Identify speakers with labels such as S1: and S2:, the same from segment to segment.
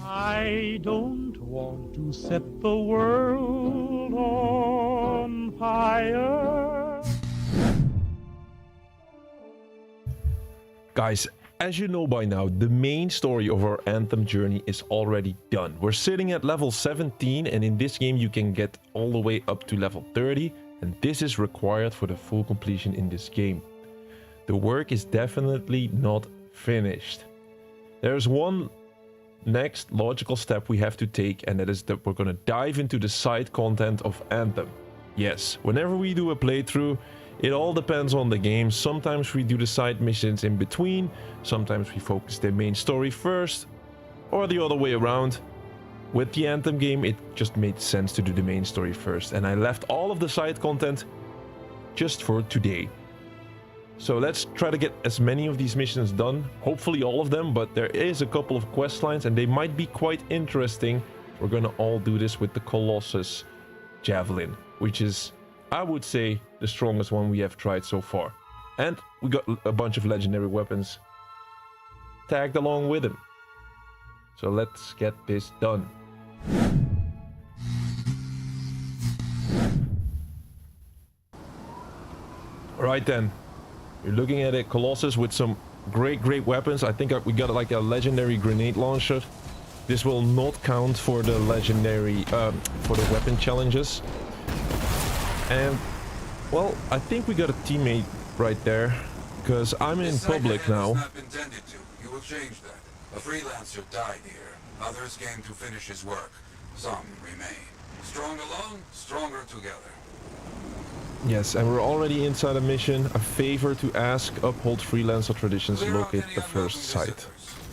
S1: I don't want to set the world on fire.
S2: Guys, as you know by now, the main story of our Anthem journey is already done. We're sitting at level 17, and in this game you can get all the way up to level 30, and this is required for the full completion in this game. The work is definitely not finished. There's one next logical step we have to take, and that is that we're gonna dive into the side content of Anthem. Yes, whenever we do a playthrough, it all depends on the game. Sometimes we do the side missions in between, sometimes we focus the main story first, or the other way around. With the Anthem game, it just made sense to do the main story first, and I left all of the side content just for today. So let's try to get as many of these missions done, hopefully all of them, but there is a couple of quest lines and they might be quite interesting. We're gonna all do this with the Colossus Javelin, which is, I would say, the strongest one we have tried so far. And we got a bunch of legendary weapons tagged along with him. So let's get this done. Alright then. You're looking at a Colossus with some great weapons. I think we got like a legendary grenade launcher. This will not count for the legendary, for the weapon challenges. And, well, I think we got a teammate right there, because I'm in public now.
S3: You will change that. A freelancer died here. Others came to finish his work. Some remain. Strong alone, stronger together.
S2: Yes, and we're already inside a mission. A favor to ask: uphold freelancer traditions, locate the first site.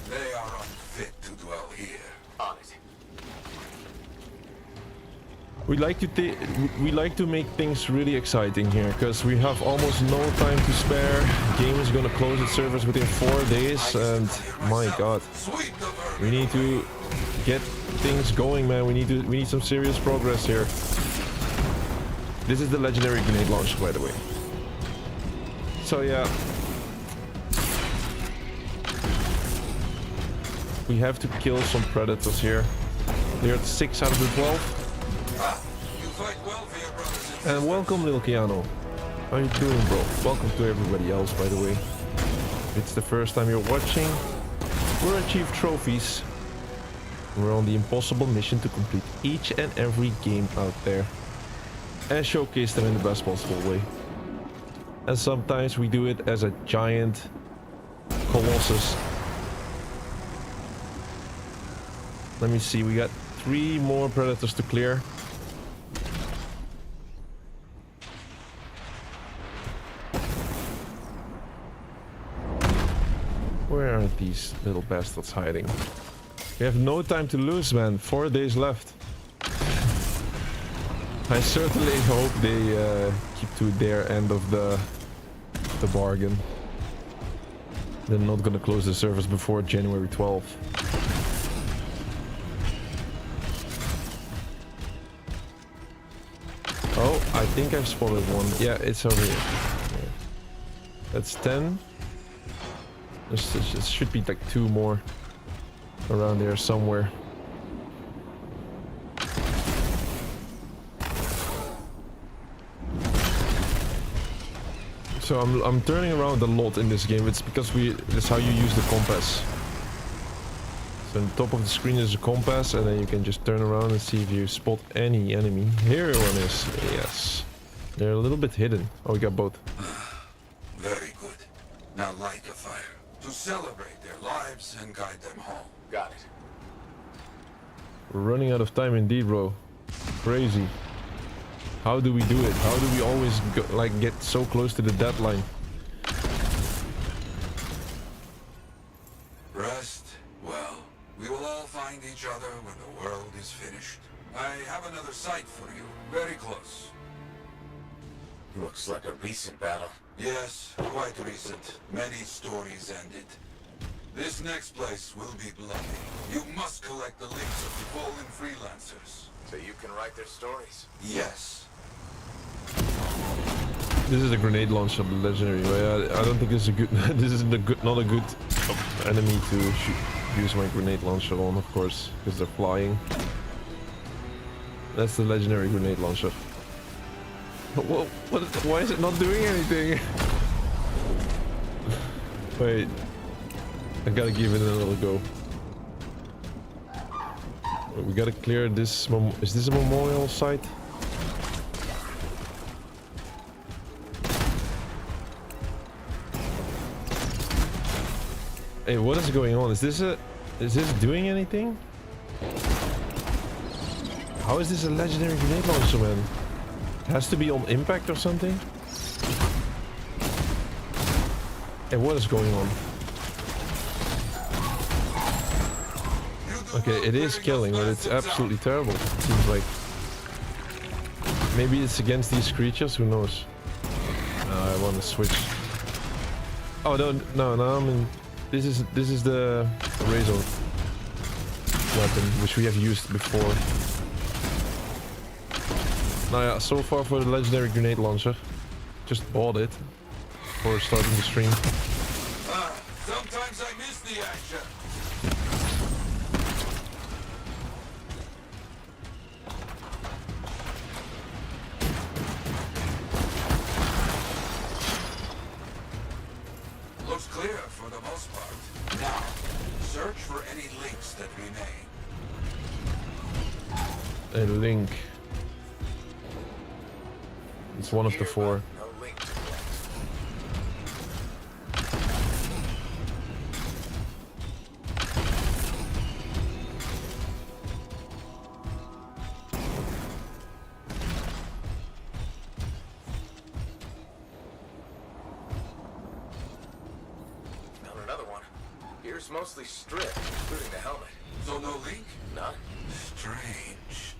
S3: They are unfit to dwell here. On it.
S2: We like to make things really exciting here, because we have almost no time to spare. Game is gonna close its servers within 4 days, and my god, we need to get things going, man. We need some serious progress here. This is the legendary grenade launcher, by the way. So yeah, we have to kill some predators here. They're at 6 out of the 12. And welcome, Lil Keanu. How you doing, bro? Welcome to everybody else, by the way. If it's the first time you're watching, we're achieved trophies. We're on the impossible mission to complete each and every game out there and showcase them in the best possible way. And sometimes we do it as a giant Colossus. Let me see, we got 3 more predators to clear. Where are these little bastards hiding? We have no time to lose, man. 4 days left. I certainly hope they keep to their end of the bargain. They're not gonna close the servers before January 12th. Oh, I think I've spotted one. Yeah, it's over here. Yeah. That's 10. There should be like 2 more around there somewhere. So I'm turning around a lot in this game. It's because that's how you use the compass. So on the top of the screen is a compass, and then you can just turn around and see if you spot any enemy. Here one is. Yes. They're a little bit hidden. Oh, we got both.
S3: Very good. Now light a fire to celebrate their lives and guide them home. Got it.
S2: We're running out of time indeed, bro. Crazy. How do we do it? How do we always go, like, get so close to the deadline?
S3: Rest. Well, we will all find each other when the world is finished. I have another site for you. Very close.
S4: Looks like a recent battle.
S3: Yes, quite recent. Many stories ended. This next place will be bloody. You must collect the links of the fallen freelancers.
S4: So you can write their stories?
S3: Yes.
S2: This is a grenade launcher, the legendary. I don't think this is a good. This is not a good enemy to use my grenade launcher on, of course, because they're flying. That's the legendary grenade launcher. Whoa, why is it not doing anything? Wait, I gotta give it another go. We gotta clear this. Is this a memorial site? Hey, what is going on? Is this doing anything? How is this a legendary grenade launcher, man? It has to be on impact or something? Hey, what is going on? Okay, it is killing, but it's absolutely terrible. It seems like. Maybe it's against these creatures, who knows? I want to switch. Oh, no, I mean... This is the razor weapon, which we have used before. Now yeah, so far for the legendary grenade launcher. Just bought it for starting the stream.
S3: Sometimes I miss the action. Looks clear for the most part. Now, search for any links that remain.
S2: A link. It's one of the four.
S4: No link. Found another one. Here's mostly stripped, including the helmet.
S3: So no link?
S4: None.
S3: Strange.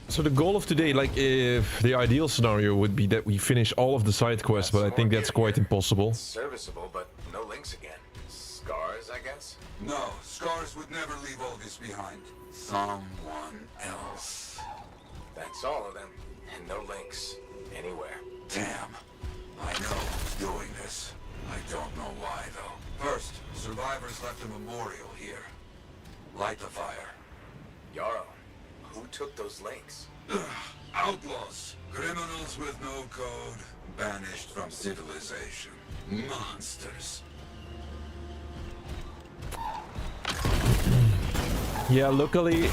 S2: So the goal of today, like, if the ideal scenario would be that we finish all of the side quests, but I think that's quite impossible.
S4: Serviceable, but no links again. Scars, I guess?
S3: No, Scars would never leave all this behind. Someone else.
S4: That's all of them. And no links. Anywhere.
S3: Damn. I know who's doing this. I don't know why, though. First, survivors left a memorial here. Light the fire.
S4: Yarrow, who took those links?
S3: Outlaws. Criminals with no code. Banished from civilization. Monsters.
S2: Yeah, luckily,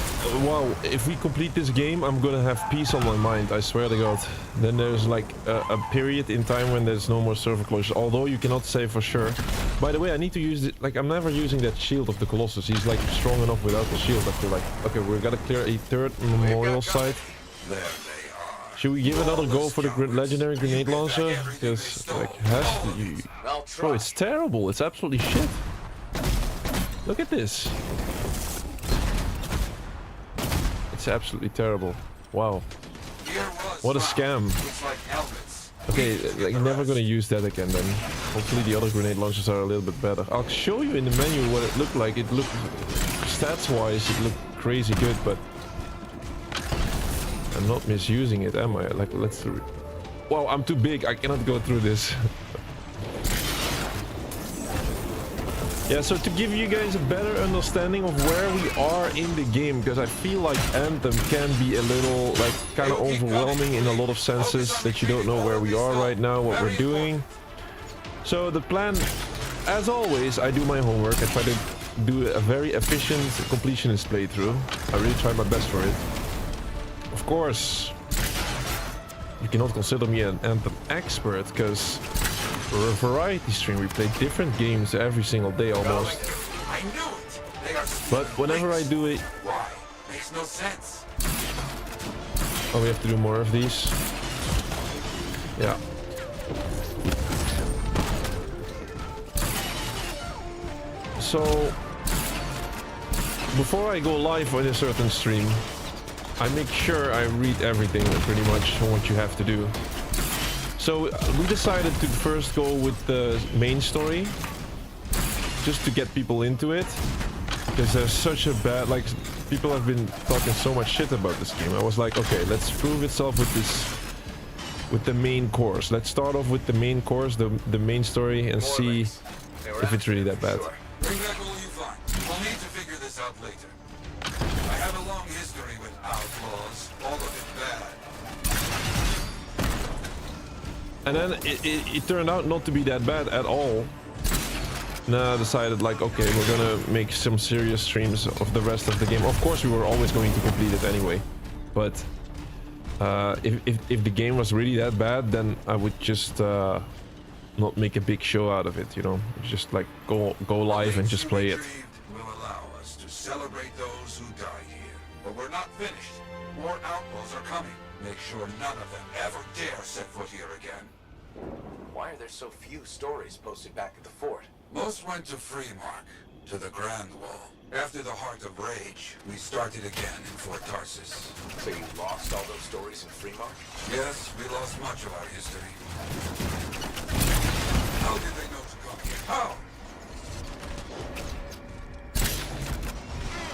S2: wow, if we complete this game, I'm gonna have peace on my mind, I swear to God. Then there's like a period in time when there's no more server closures, although you cannot say for sure. By the way, I need to use it, like, I'm never using that shield of the Colossus. He's like strong enough without the shield. I feel like, okay, we're gonna clear a third memorial site.
S3: There they are.
S2: Should we give another go for the legendary grenade launcher? Because, like, bro, it's terrible. It's absolutely shit. Look at this. It's absolutely terrible. Wow. What a scam. Okay, like, never gonna use that again then. Hopefully the other grenade launchers are a little bit better. I'll show you in the menu what it looked like. It looked, stats-wise, it looked crazy good, but I'm not misusing it, am I? Like, let's do it. Wow, I'm too big. I cannot go through this. Yeah, so to give you guys a better understanding of where we are in the game, because I feel like Anthem can be a little, like, kind of overwhelming in a lot of senses, that you don't know where we are right now, what we're doing. So the plan, as always, I do my homework. I try to do a very efficient completionist playthrough. I really try my best for it. Of course, you cannot consider me an Anthem expert, because we're a variety stream. We play different games every single day almost.
S3: I knew it. They are
S2: But whenever I do it...
S3: Why? Makes no sense.
S2: Oh, we have to do more of these. Yeah. So, before I go live on a certain stream, I make sure I read everything, pretty much what you have to do. So we decided to first go with the main story, just to get people into it, because there's such a bad, like, people have been talking so much shit about this game. I was like, okay, let's prove itself with this with the main course. Let's start off with the main course, the main story, and
S4: More
S2: see
S4: links. They were
S2: if it's really that
S4: accurate,
S2: bad.
S4: sure.
S3: Bring back all you find. We'll need to figure this out later. I have a long history with outlaws, all of it bad.
S2: And then it turned out not to be that bad at all. And I decided like, okay, we're gonna make some serious streams of the rest of the game. Of course, we were always going to complete it anyway. But if the game was really that bad, then I would just not make a big show out of it, you know? Just like go live and just play it.
S3: Will allow us to celebrate those who died here. But we're not finished. More outlaws are coming. Make sure none of them ever dare set foot here again.
S4: Why are there so few stories posted back at the fort?
S3: Most went to Freemark, to the Grand Wall. After the Heart of Rage, we started again in Fort Tarsus.
S4: So you lost all those stories in Fremont?
S3: Yes, we lost much of our history. How did they know to come here? How?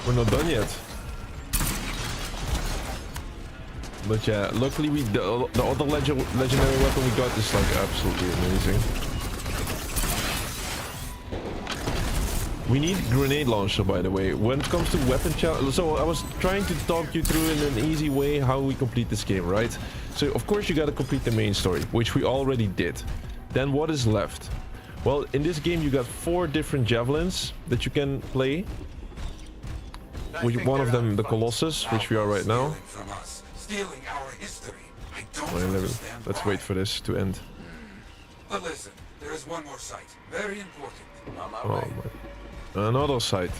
S2: We're not done yet. But yeah, luckily the other legendary weapon we got is like absolutely amazing. We need grenade launcher, by the way. When it comes to weapon challenge, so I was trying to talk you through in an easy way how we complete this game, right? So of course you gotta complete the main story, which we already did. Then what is left? Well, in this game you got 4 different javelins that you can play. Which one of them, the Colossus, which we are right now.
S3: From us, stealing our history. I don't
S2: Well,
S3: understand
S2: let's
S3: why.
S2: wait for this to end.
S3: But listen, there is one more site. Very important.
S4: On my
S2: Oh
S4: way.
S2: my. Another site.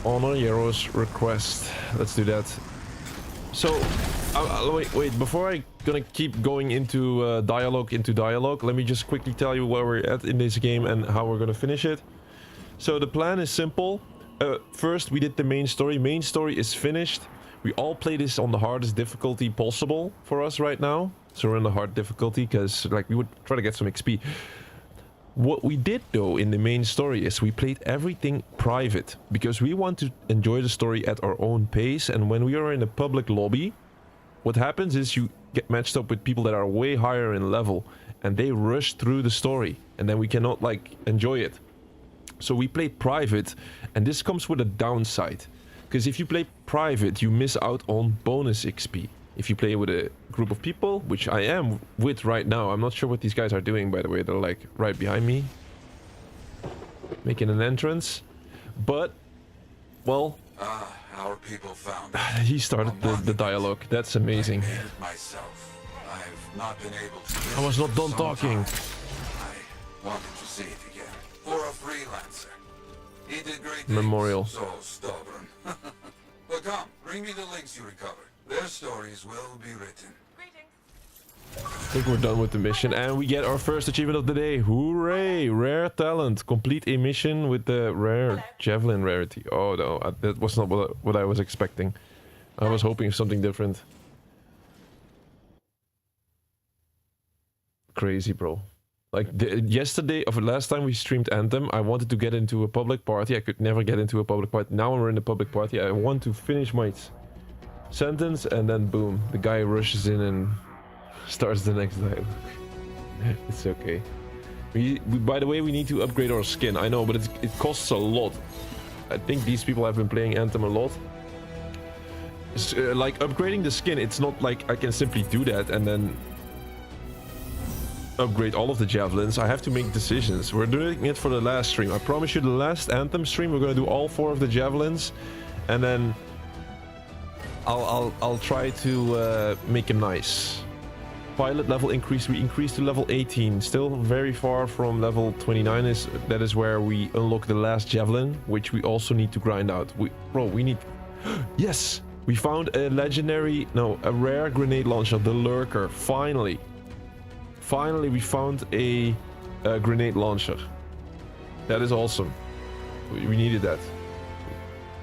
S2: Honor Hero's request. Let's do that. So, wait. Before I gonna keep going into dialogue, let me just quickly tell you where we're at in this game and how we're gonna finish it. So the plan is simple. First, we did the main story. Main story is finished. We all play this on the hardest difficulty possible for us right now. So we're in the hard difficulty because, like, we would try to get some XP. What we did though in the main story is we played everything private because we want to enjoy the story at our own pace. And when we are in a public lobby, what happens is you get matched up with people that are way higher in level and they rush through the story and then we cannot like enjoy it. So we played private, and this comes with a downside because if you play private you miss out on bonus XP. If you play with a group of people, which I am with right now, I'm not sure what these guys are doing, by the way. They're like right behind me, making an entrance. But, well,
S3: Our people found it.
S2: he started the dialogue. That's amazing.
S3: I made it myself. I've not been able to.
S2: I was not done
S3: for some
S2: talking.
S3: time. I wanted to see it again. For a freelancer. He did great things.
S2: Memorial.
S3: So stubborn. But come, bring me the links you recovered. Their stories will be written.
S2: I think we're done with the mission and we get our first achievement of the day. Hooray! Rare talent. Complete a mission with the rare javelin rarity. Oh no, that was not what I was expecting. I was hoping for something different. Crazy, bro. Like yesterday, of last time we streamed Anthem, I wanted to get into a public party. I could never get into a public party. Now we're in a public party. I want to finish my sentence and then boom, the guy rushes in and starts the next dialogue. It's okay. We by the way, we need to upgrade our skin. I know, but it costs a lot. I think these people have been playing Anthem a lot. Like upgrading the skin, it's not like I can simply do that and then upgrade all of the javelins. I have to make decisions. We're doing it for the last stream. I promise you, the last Anthem stream, we're gonna do all 4 of the javelins, and then I'll try to make him nice. Pilot level increase. We increased to level 18. Still very far from level 29. That is where we unlock the last javelin, which we also need to grind out. We need. Yes, we found a rare grenade launcher, the Lurker. Finally, we found a grenade launcher. That is awesome. We needed that.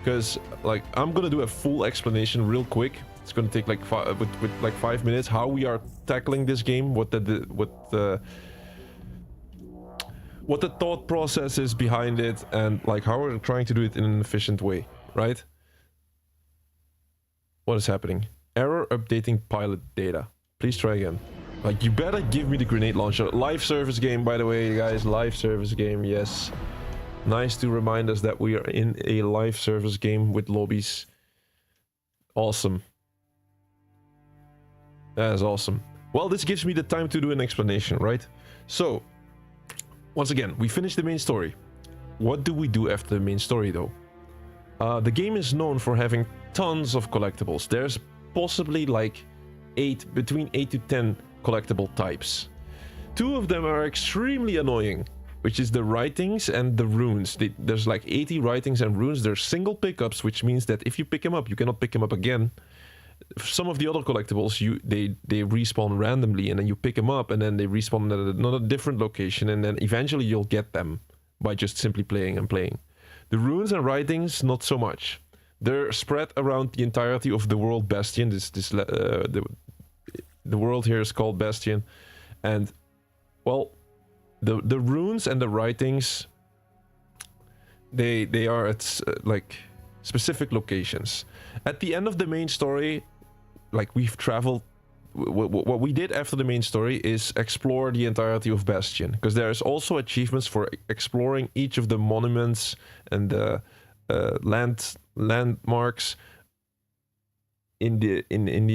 S2: Because like I'm gonna do a full explanation real quick. It's gonna take like with like 5 minutes how we are tackling this game, what the thought process is behind it, and like how we're trying to do it in an efficient way, right? What is happening? Error updating pilot data. Please try again. Like, you better give me the grenade launcher. Live service game, by the way, guys. Live service game, yes. Nice to remind us that we are in a live service game with lobbies. Awesome. That is awesome. Well, this gives me the time to do an explanation, right? So, once again, we finished the main story. What do we do after the main story, though? The game is known for having tons of collectibles. There's possibly like between 8 to 10 collectible types. 2 of them are extremely annoying, which is the writings and the runes. There's like 80 writings and runes. They're single pickups, which means that if you pick them up, you cannot pick them up again. Some of the other collectibles, they respawn randomly, and then you pick them up, and then they respawn at another different location, and then eventually you'll get them by just simply playing and playing. The runes and writings, not so much. They're spread around the entirety of the world Bastion. The world here is called Bastion, and well, the runes and the writings, they are at like specific locations. At the end of the main story, like, we've traveled. What we did after the main story is explore the entirety of Bastion, because there's also achievements for exploring each of the monuments and the landmarks in the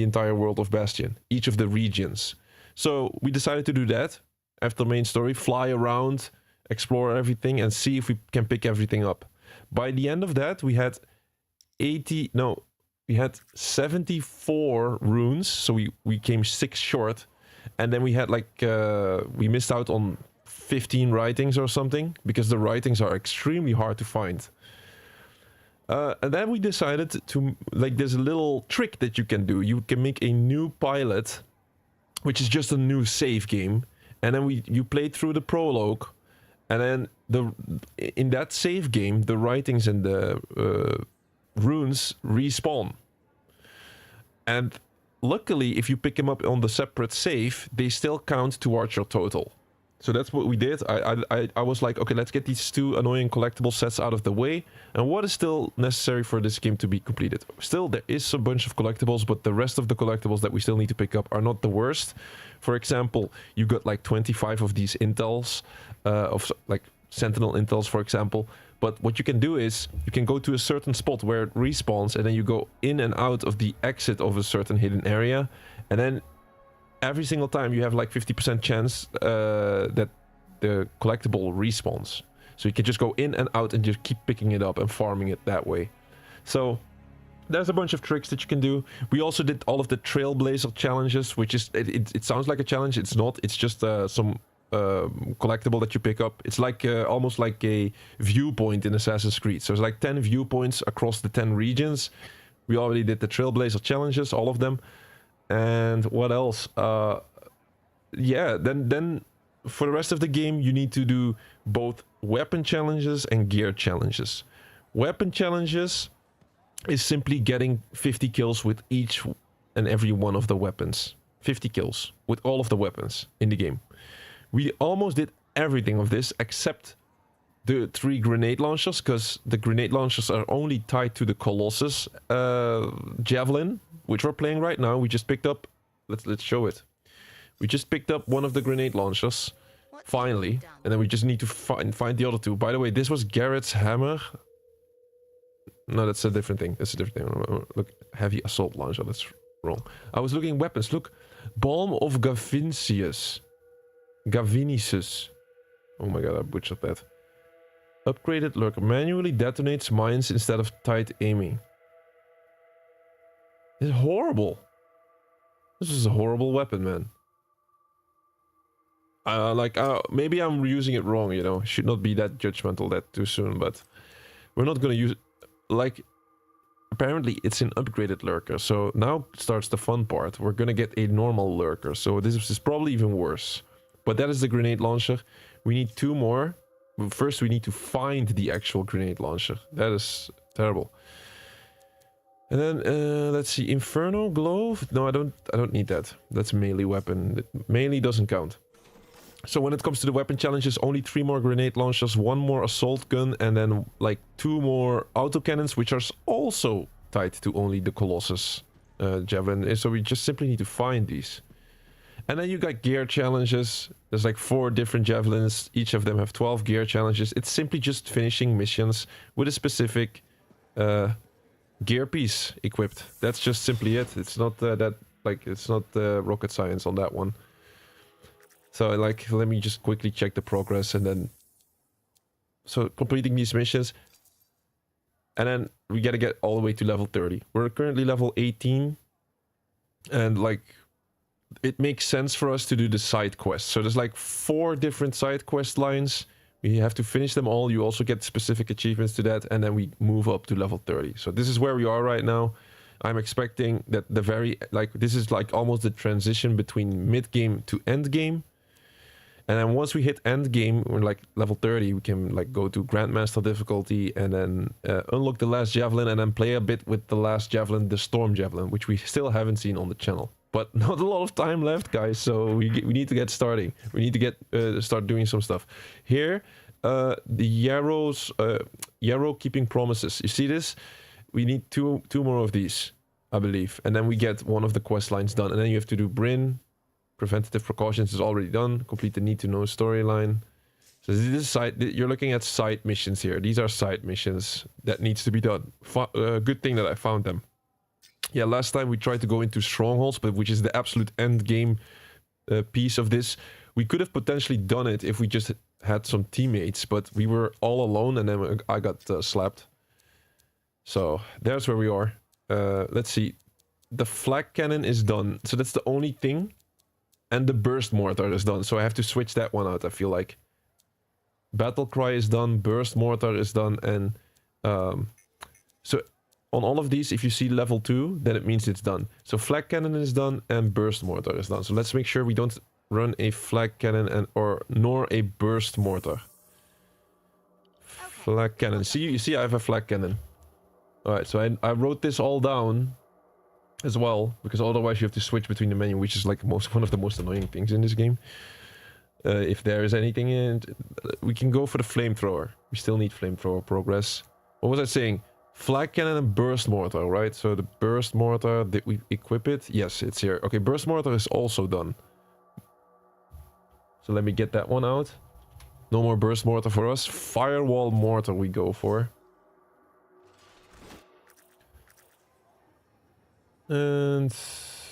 S2: entire world of Bastion, each of the regions. So we decided to do that after the main story, fly around, explore everything, and see if we can pick everything up. By the end of that, we had 74 runes, so we came 6 short, and then we had like we missed out on 15 writings or something, because the writings are extremely hard to find. And then we decided to, like, there's a little trick that you can do. You can make a new pilot, which is just a new save game, and then you play through the prologue, and then in that save game, the writings and the runes respawn. And luckily, if you pick them up on the separate save, they still count towards your total. So that's what we did. I was like, okay, let's get these 2 annoying collectible sets out of the way. And what is still necessary for this game to be completed? Still, there is a bunch of collectibles, but the rest of the collectibles that we still need to pick up are not the worst. For example, you got like 25 of these intels, of like Sentinel intels, for example. But what you can do is, you can go to a certain spot where it respawns, and then you go in and out of the exit of a certain hidden area, and then every single time you have like 50% chance that the collectible respawns. So you can just go in and out and just keep picking it up and farming it that way. So there's a bunch of tricks that you can do. We also did all of the Trailblazer challenges, which is, it sounds like a challenge. It's not. It's just some collectible that you pick up. It's like almost like a viewpoint in Assassin's Creed. So it's like 10 viewpoints across the 10 regions. We already did the Trailblazer challenges, all of them. And what else? Yeah, then for the rest of the game, you need to do both weapon challenges and gear challenges. Weapon challenges is simply getting 50 kills with each and every one of the weapons. 50 kills with all of the weapons in the game. We almost did everything of this except the 3 grenade launchers, because the grenade launchers are only tied to the Colossus Javelin, which we're playing right now. We just picked up, let's show it. We just picked up one of the grenade launchers, finally, and then we just need to find the other 2. By the way, this was Garrett's hammer. No, that's a different thing. That's a different thing. Look, heavy assault launcher. That's wrong. I was looking at weapons. Look, Balm of Gavinius. Oh my god, I butchered that. Upgraded lurker. Manually detonates mines instead of tight aiming. It's horrible. This is a horrible weapon, man. Maybe I'm using it wrong, you know. Should not be that judgmental that too soon, but we're not gonna use it. Like, apparently it's an upgraded lurker, so now starts the fun part. We're gonna get a normal lurker, so this is probably even worse. But that is the grenade launcher. We need 2 more. But first we need to find the actual grenade launcher. That is terrible. And then let's see, Inferno Glove. No, I don't need that. That's a melee weapon. Melee doesn't count. So when it comes to the weapon challenges, only 3 more grenade launchers, 1 more assault gun, and then like 2 more autocannons, which are also tied to only the Colossus javelin. So we just simply need to find these. And then you got gear challenges. There's like 4 different javelins. Each of them have 12 gear challenges. It's simply just finishing missions with a specific gear piece equipped. That's just simply it. It's not it's not rocket science on that one. So like, let me just quickly check the progress, and then so completing these missions, and then we gotta get all the way to level 30. We're currently level 18, and like, it makes sense for us to do the side quests. So there's like 4 different side quest lines. We have to finish them all. You also get specific achievements to that, and then we move up to level 30. So this is where we are right now. I'm expecting that this is like almost the transition between mid game to end game. And then once we hit end game, we're like level 30, we can like go to Grandmaster difficulty, and then unlock the last javelin, and then play a bit with the last javelin, the Storm Javelin, which we still haven't seen on the channel. But not a lot of time left, guys, so we need to get starting. We need to get start doing some stuff. Here, the Yarrow keeping promises. You see this? We need two more of these, I believe. And then we get one of the quest lines done. And then you have to do Bryn. Preventative precautions is already done. Complete the need to know storyline. So this is you're looking at side missions here. These are side missions that needs to be done. Good thing that I found them. Yeah, last time we tried to go into strongholds, but which is the absolute end game piece of this. We could have potentially done it if we just had some teammates, but we were all alone, and then I got slapped. So there's where we are. Let's see. The flak cannon is done, so that's the only thing. And the burst mortar is done, so I have to switch that one out, I feel like. Battle cry is done, burst mortar is done, and so on all of these, if you see level 2, then it means it's done. So flak cannon is done, and burst mortar is done. So let's make sure we don't run a flak cannon nor a burst mortar. Flak cannon. You see I have a flak cannon. Alright, so I wrote this all down as well, because otherwise you have to switch between the menu, which is like one of the most annoying things in this game. If there is anything in it, we can go for the flamethrower. We still need flamethrower progress. What was I saying? Flak cannon and burst mortar, right? So the burst mortar, did we equip it? Yes, it's here. Okay, burst mortar is also done. So let me get that one out. No more burst mortar for us. Firewall mortar we go for. And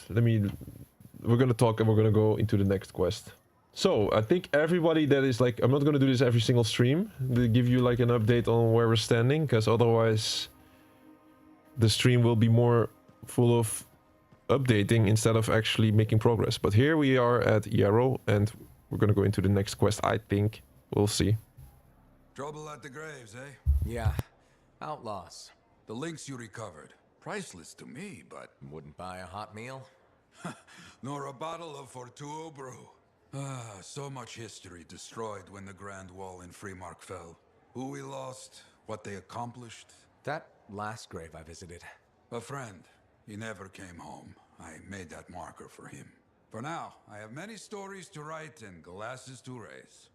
S2: we're gonna talk, and we're gonna go into the next quest. So I think everybody that is like, I'm not gonna do this every single stream to give you like an update on where we're standing, because otherwise the stream will be more full of updating instead of actually making progress. But here we are at Yarrow, and we're gonna go into the next quest, I think. We'll see.
S3: Trouble at the graves, eh?
S4: Yeah. Outlaws.
S3: The links you recovered. Priceless to me, but...
S4: Wouldn't buy a hot meal?
S3: nor a bottle of Fortuo brew. Ah, so much history destroyed when the Grand Wall in Freemark fell. Who we lost, what they accomplished.
S4: That last grave I visited.
S3: A friend. He never came home. I made that marker for him. For now, I have many stories to write and glasses to raise.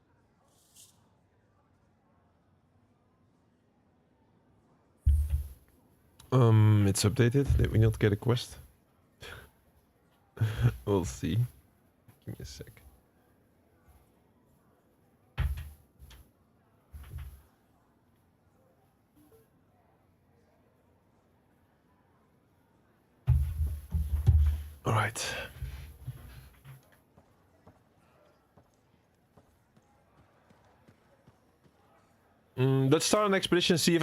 S2: It's updated. Did we not get a quest? We'll see. Give me a sec. All right. Let's start an expedition, see if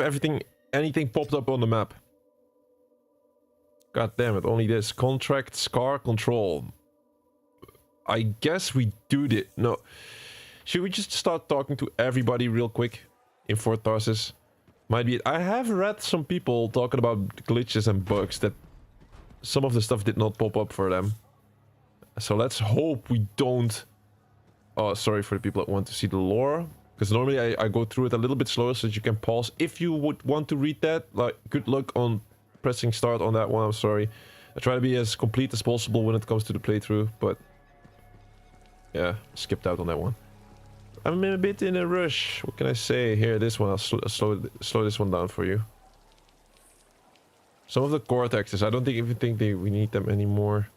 S2: anything popped up on the map. God damn it, only this. Contract Scar Control. I guess we do this. No. Should we just start talking to everybody real quick in Fort Tarsis? Might be it. I have read some people talking about glitches and bugs that some of the stuff did not pop up for them. So let's hope we don't... Oh, sorry for the people that want to see the lore. Because normally I go through it a little bit slower so that you can pause. If you would want to read that, like, good luck on pressing start on that one. I'm sorry. I try to be as complete as possible when it comes to the playthrough, but... Yeah, skipped out on that one. I'm a bit in a rush. What can I say? Here, this one. I'll slow this one down for you. Some of the cortexes, I don't even think we need them anymore.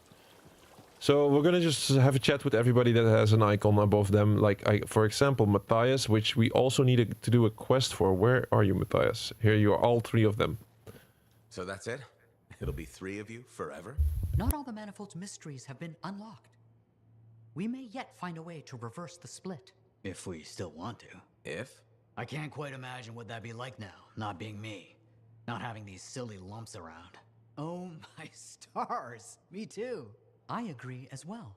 S2: So we're gonna just have a chat with everybody that has an icon above them. Like, for example, Matthias, which we also needed to do a quest for. Where are you, Matthias? Here you are, all three of them.
S4: So that's it? It'll be 3 of you forever?
S5: Not all the Manifold's mysteries have been unlocked. We may yet find a way to reverse the split.
S6: If we still want to.
S4: If?
S6: I can't quite imagine what that'd be like now, not being me. Not having these silly lumps around. Oh my stars! Me too!
S5: I agree as well.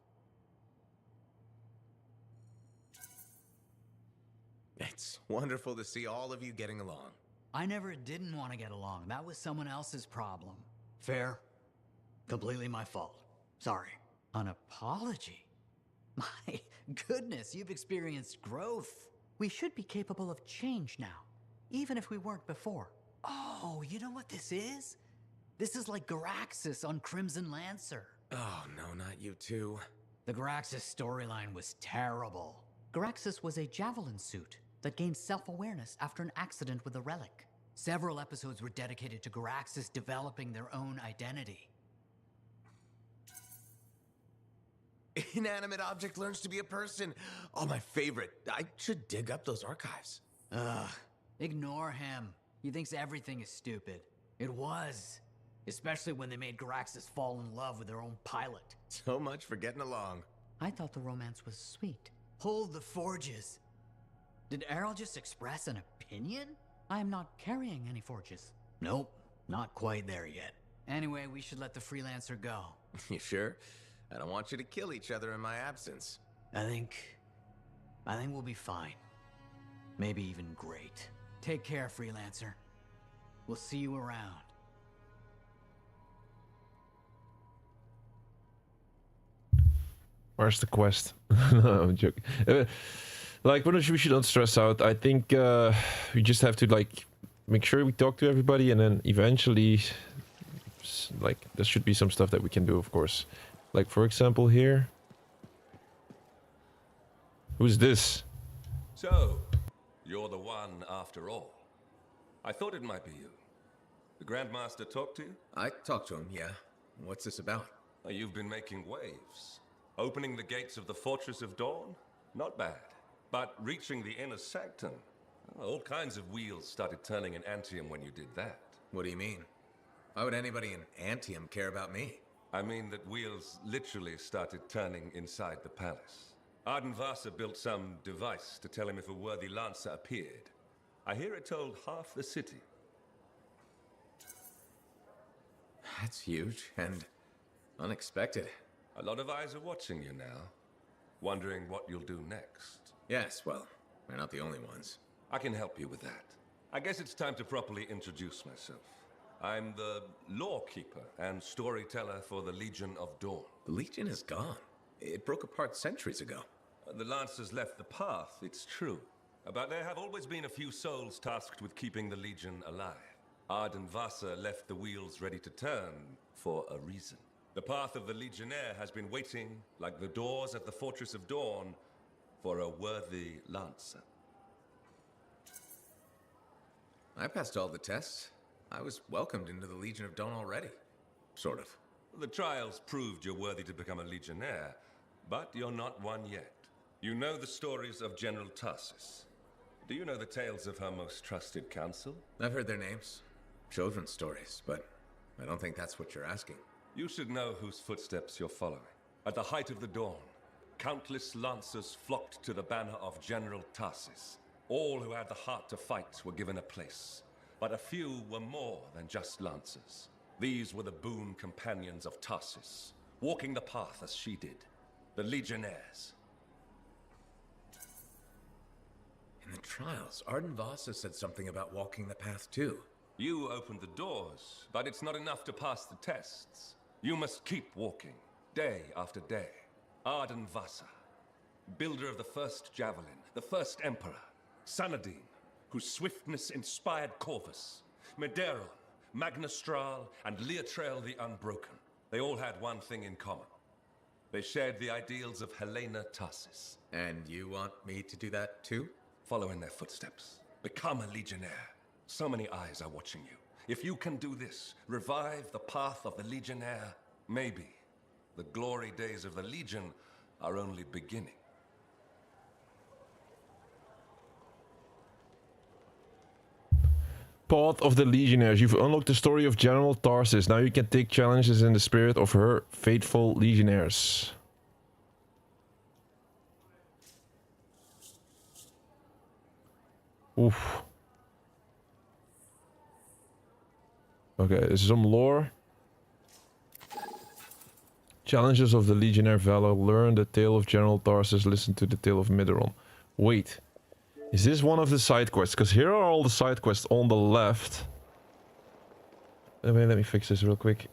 S4: It's wonderful to see all of you getting along.
S6: I never didn't want to get along. That was someone else's problem. Fair. Completely my fault. Sorry.
S5: An apology?
S6: My goodness, you've experienced growth.
S5: We should be capable of change now, even if we weren't before.
S6: Oh, you know what this is? This is like Garaxus on Crimson Lancer.
S4: Oh, no, not you two.
S6: The Garaxus storyline was terrible.
S5: Garaxus was a Javelin suit that gained self-awareness after an accident with a relic.
S6: Several episodes were dedicated to Garaxus developing their own identity.
S4: Inanimate object learns to be a person. Oh, my favorite. I should dig up those archives.
S6: Ugh, ignore him. He thinks everything is stupid. It was. Especially when they made Garaxus fall in love with their own pilot.
S4: So much for getting along.
S5: I thought the romance was sweet.
S6: Hold the forges. Did Errol just express an opinion?
S5: I am not carrying any forges.
S6: Nope, not quite there yet. Anyway, we should let the freelancer go.
S4: You sure? I don't want you to kill each other in my absence.
S6: I think we'll be fine. Maybe even great. Take care, freelancer. We'll see you around.
S2: Where's the quest? No, I'm joking. Like, we should not stress out. I think we just have to, like, make sure we talk to everybody, and then eventually, like, there should be some stuff that we can do, of course. Like, for example, here. Who's this?
S7: So, you're the one after all. I thought it might be you. The Grandmaster talked to you?
S4: I talked to him, yeah. What's this about?
S7: You've been making waves. Opening the gates of the Fortress of Dawn? Not bad. But reaching the inner sanctum? All kinds of wheels started turning in Anthem when you did that.
S4: What do you mean? Why would anybody in Anthem care about me?
S7: I mean that wheels literally started turning inside the palace. Ardenvasa built some device to tell him if a worthy lancer appeared. I hear it told half the city.
S4: That's huge and unexpected.
S7: A lot of eyes are watching you now, wondering what you'll do next.
S4: Yes, well, we're not the only ones.
S7: I can help you with that. I guess it's time to properly introduce myself. I'm the lawkeeper and storyteller for the Legion of Dawn.
S4: The Legion is gone. It broke apart centuries ago.
S7: The Lancers left the path, it's true. But there have always been a few souls tasked with keeping the Legion alive. Ardenvasa left the wheels ready to turn for a reason. The path of the Legionnaire has been waiting, like the doors at the Fortress of Dawn, for a worthy Lancer.
S4: I passed all the tests. I was welcomed into the Legion of Dawn already. Sort of.
S7: The trials proved you're worthy to become a Legionnaire, but you're not one yet. You know the stories of General Tarsus. Do you know the tales of her most trusted council?
S4: I've heard their names. Children's stories, but I don't think that's what you're asking.
S7: You should know whose footsteps you're following. At the height of the dawn, countless lancers flocked to the banner of General Tarsus. All who had the heart to fight were given a place. But a few were more than just lancers. These were the boon companions of Tarsus, walking the path as she did. The Legionnaires.
S4: In the trials, Ardenvasa said something about walking the path too.
S7: You opened the doors, but it's not enough to pass the tests. You must keep walking, day after day. Ardenvasa, builder of the first javelin, the first emperor. Sanadine, whose swiftness inspired Corvus. Medeiros, Magnastral, and Leotrail the Unbroken. They all had one thing in common. They shared the ideals of Helena Tarsus.
S4: And you want me to do that too?
S7: Follow in their footsteps. Become a Legionnaire. So many eyes are watching you. If you can do this, revive the path of the Legionnaire, maybe the glory days of the Legion are only beginning.
S2: Path of the Legionnaires. You've unlocked the story of General Tarsis. Now you can take challenges in the spirit of her faithful Legionnaires. Oof. Okay, this is some lore. Challenges of the Legionnaire Valor. Learn the tale of General Tarsis. Listen to the tale of Mideron. Wait. Is this one of the side quests? Because here are all the side quests on the left. Let me fix this real quick.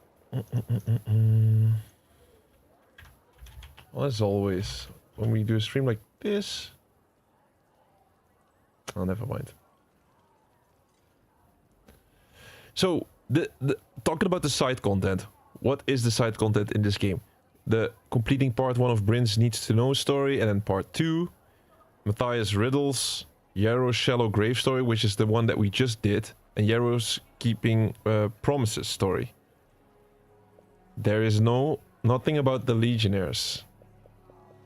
S2: Well, as always, when we do a stream like this... Oh, never mind. So, talking about the side content. What is the side content in this game? The completing part 1 of Bryn's Needs to Know story, and then part 2... Matthias Riddles, Yarrow's Shallow Grave story, which is the one that we just did, and Yarrow's Keeping Promises story. There is nothing about the Legionnaires.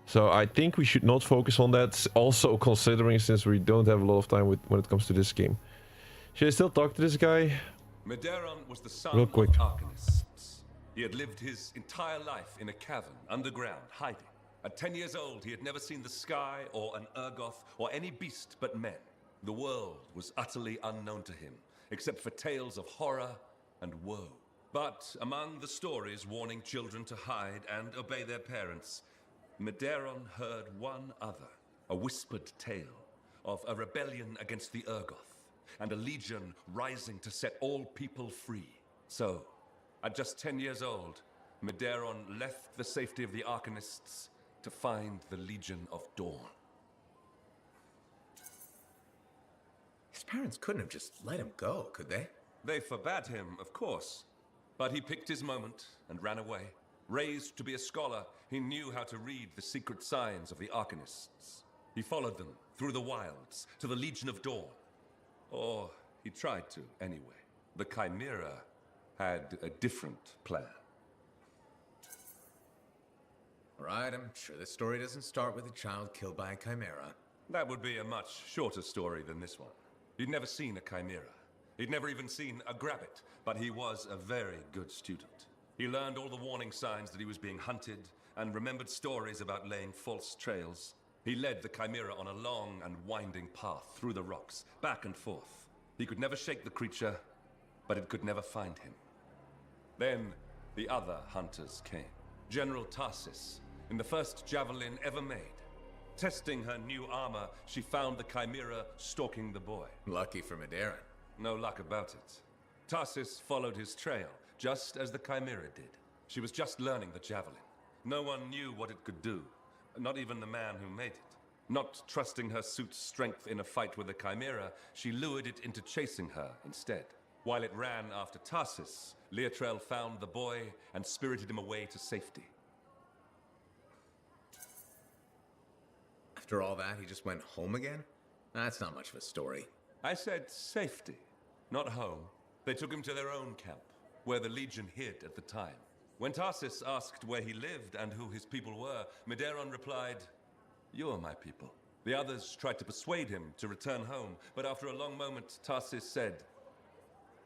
S2: So I think we should not focus on that, also considering since we don't have a lot of time when it comes to this game. Should I still talk to this guy?
S7: Mideron was the son
S2: Real
S7: of
S2: quick.
S7: Arcanists. He had lived his entire life in a cavern, underground, hiding. At 10 years old, he had never seen the sky or an Urgoth or any beast but men. The world was utterly unknown to him, except for tales of horror and woe. But among the stories warning children to hide and obey their parents, Mideron heard one other, a whispered tale of a rebellion against the Urgoth and a legion rising to set all people free. So, at just 10 years old, Mideron left the safety of the Arcanists to find the Legion of Dawn.
S4: His parents couldn't have just let him go, could they?
S7: They forbade him, of course, but he picked his moment and ran away. Raised to be a scholar, he knew how to read the secret signs of the Arcanists. He followed them through the wilds to the Legion of Dawn. Or he tried to, anyway. The Chimera had a different plan.
S4: Right, I'm sure this story doesn't start with a child killed by a chimera.
S7: That would be a much shorter story than this one. He'd never seen a chimera. He'd never even seen a grabbit, but he was a very good student. He learned all the warning signs that he was being hunted, and remembered stories about laying false trails. He led the chimera on a long and winding path through the rocks, back and forth. He could never shake the creature, but it could never find him. Then the other hunters came. General Tarsis, in the first javelin ever made. Testing her new armor, she found the chimera stalking the boy.
S4: Lucky for Mideron.
S7: No luck about it. Tarsis followed his trail, just as the chimera did. She was just learning the javelin. No one knew what it could do, not even the man who made it. Not trusting her suit's strength in a fight with the chimera, she lured it into chasing her instead. While it ran after Tarsis, Leotrel found the boy and spirited him away to safety.
S4: After all that, he just went home again? That's not much of a story.
S7: I said safety, not home. They took him to their own camp, where the Legion hid at the time. When Tarsis asked where he lived and who his people were, Mideron replied, "You are my people." The others tried to persuade him to return home, but after a long moment, Tarsis said,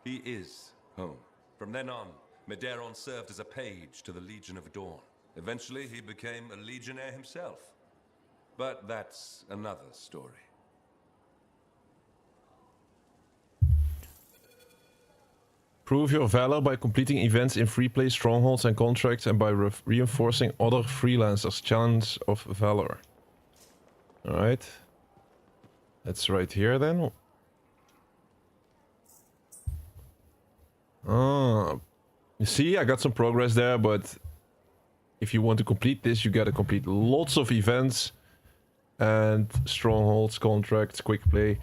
S7: "He is home." From then on, Mideron served as a page to the Legion of Dawn. Eventually, he became a Legionnaire himself. But that's another story.
S2: Prove your valor by completing events in free play strongholds and contracts and by reinforcing other freelancers. Challenge of valor. Alright. That's right here then. Ah. You see, I got some progress there, but if you want to complete this, you gotta complete lots of events and strongholds, contracts, quick play.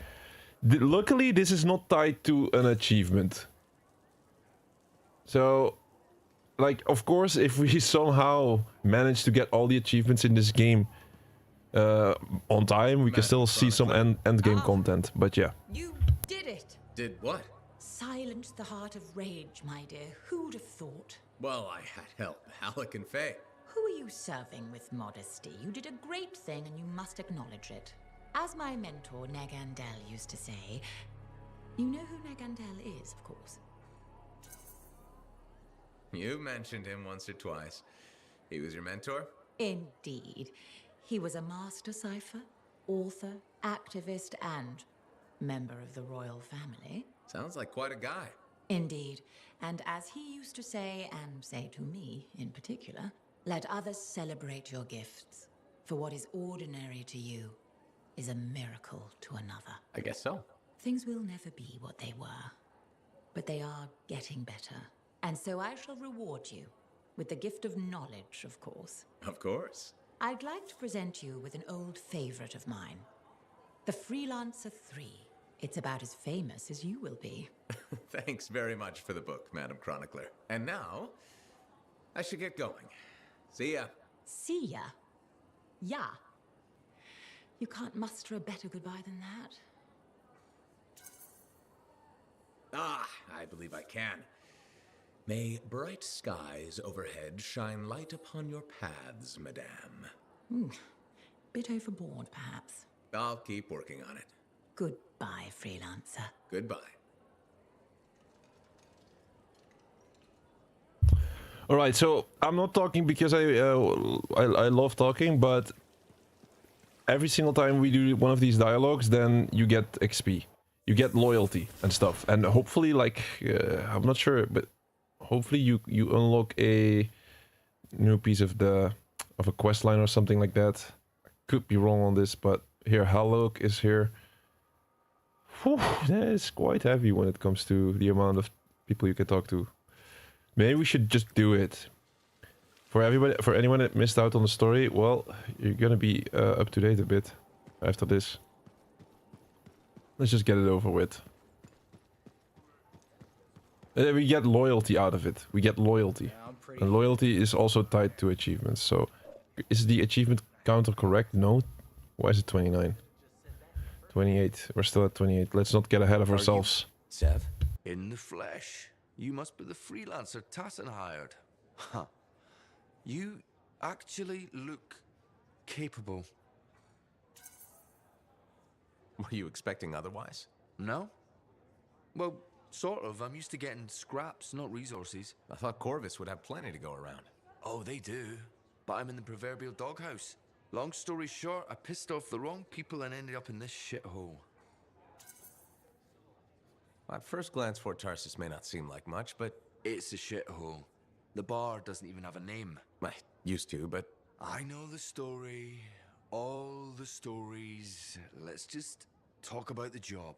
S2: Luckily, this is not tied to an achievement. So, like, of course, if we somehow manage to get all the achievements in this game on time, we can still see some end game content. But yeah.
S8: You did it!
S4: Did what?
S8: Silence the heart of rage, my dear. Who'd have thought?
S4: Well, I had help. Alec and Faye.
S8: Who are you serving with modesty? You did a great thing and you must acknowledge it. As my mentor, Negandel, used to say, you know who Negandel is, of course.
S4: You mentioned him once or twice. He was your mentor?
S8: Indeed. He was a master cipher, author, activist, and member of the royal family.
S4: Sounds like quite a guy.
S8: Indeed. And as he used to say, and say to me in particular, let others celebrate your gifts. For what is ordinary to you is a miracle to another.
S4: I guess so.
S8: Things will never be what they were, but they are getting better. And so I shall reward you with the gift of knowledge, of course.
S4: Of course.
S8: I'd like to present you with an old favorite of mine, the Freelancer 3. It's about as famous as you will be.
S4: Thanks very much for the book, Madam Chronicler. And now, I should get going. See ya.
S8: See ya? Yeah. You can't muster a better goodbye than that.
S4: Ah, I believe I can. May bright skies overhead shine light upon your paths, madame.
S8: Bit overboard, perhaps.
S4: I'll keep working on it.
S8: Goodbye, Freelancer.
S4: Goodbye.
S2: All right, so I'm not talking because I love talking, but every single time we do one of these dialogues, then you get XP, you get loyalty and stuff, and hopefully, like I'm not sure, but hopefully you unlock a new piece of a quest line or something like that. I could be wrong on this, but here Hallock is here. Whew, that is quite heavy when it comes to the amount of people you can talk to. Maybe we should just do it. For everybody, for anyone that missed out on the story, well, you're gonna be up to date a bit after this. Let's just get it over with. We get loyalty out of it. We get loyalty. And loyalty is also tied to achievements. So, is the achievement counter correct? No. Why is it 29? 28. We're still at 28. Let's not get ahead of ourselves.
S9: Sev, in the flesh. You must be the freelancer Tassin hired. Huh. You actually look capable.
S4: Were you expecting otherwise?
S9: No? Well, sort of. I'm used to getting scraps, not resources.
S4: I thought Corvus would have plenty to go around.
S9: Oh, they do. But I'm in the proverbial doghouse. Long story short, I pissed off the wrong people and ended up in this shithole.
S4: At first glance, Fort Tarsus may not seem like much, but
S9: It's a shithole. The bar doesn't even have a name.
S4: I used to, but
S9: I know the story. All the stories. Let's just talk about the job.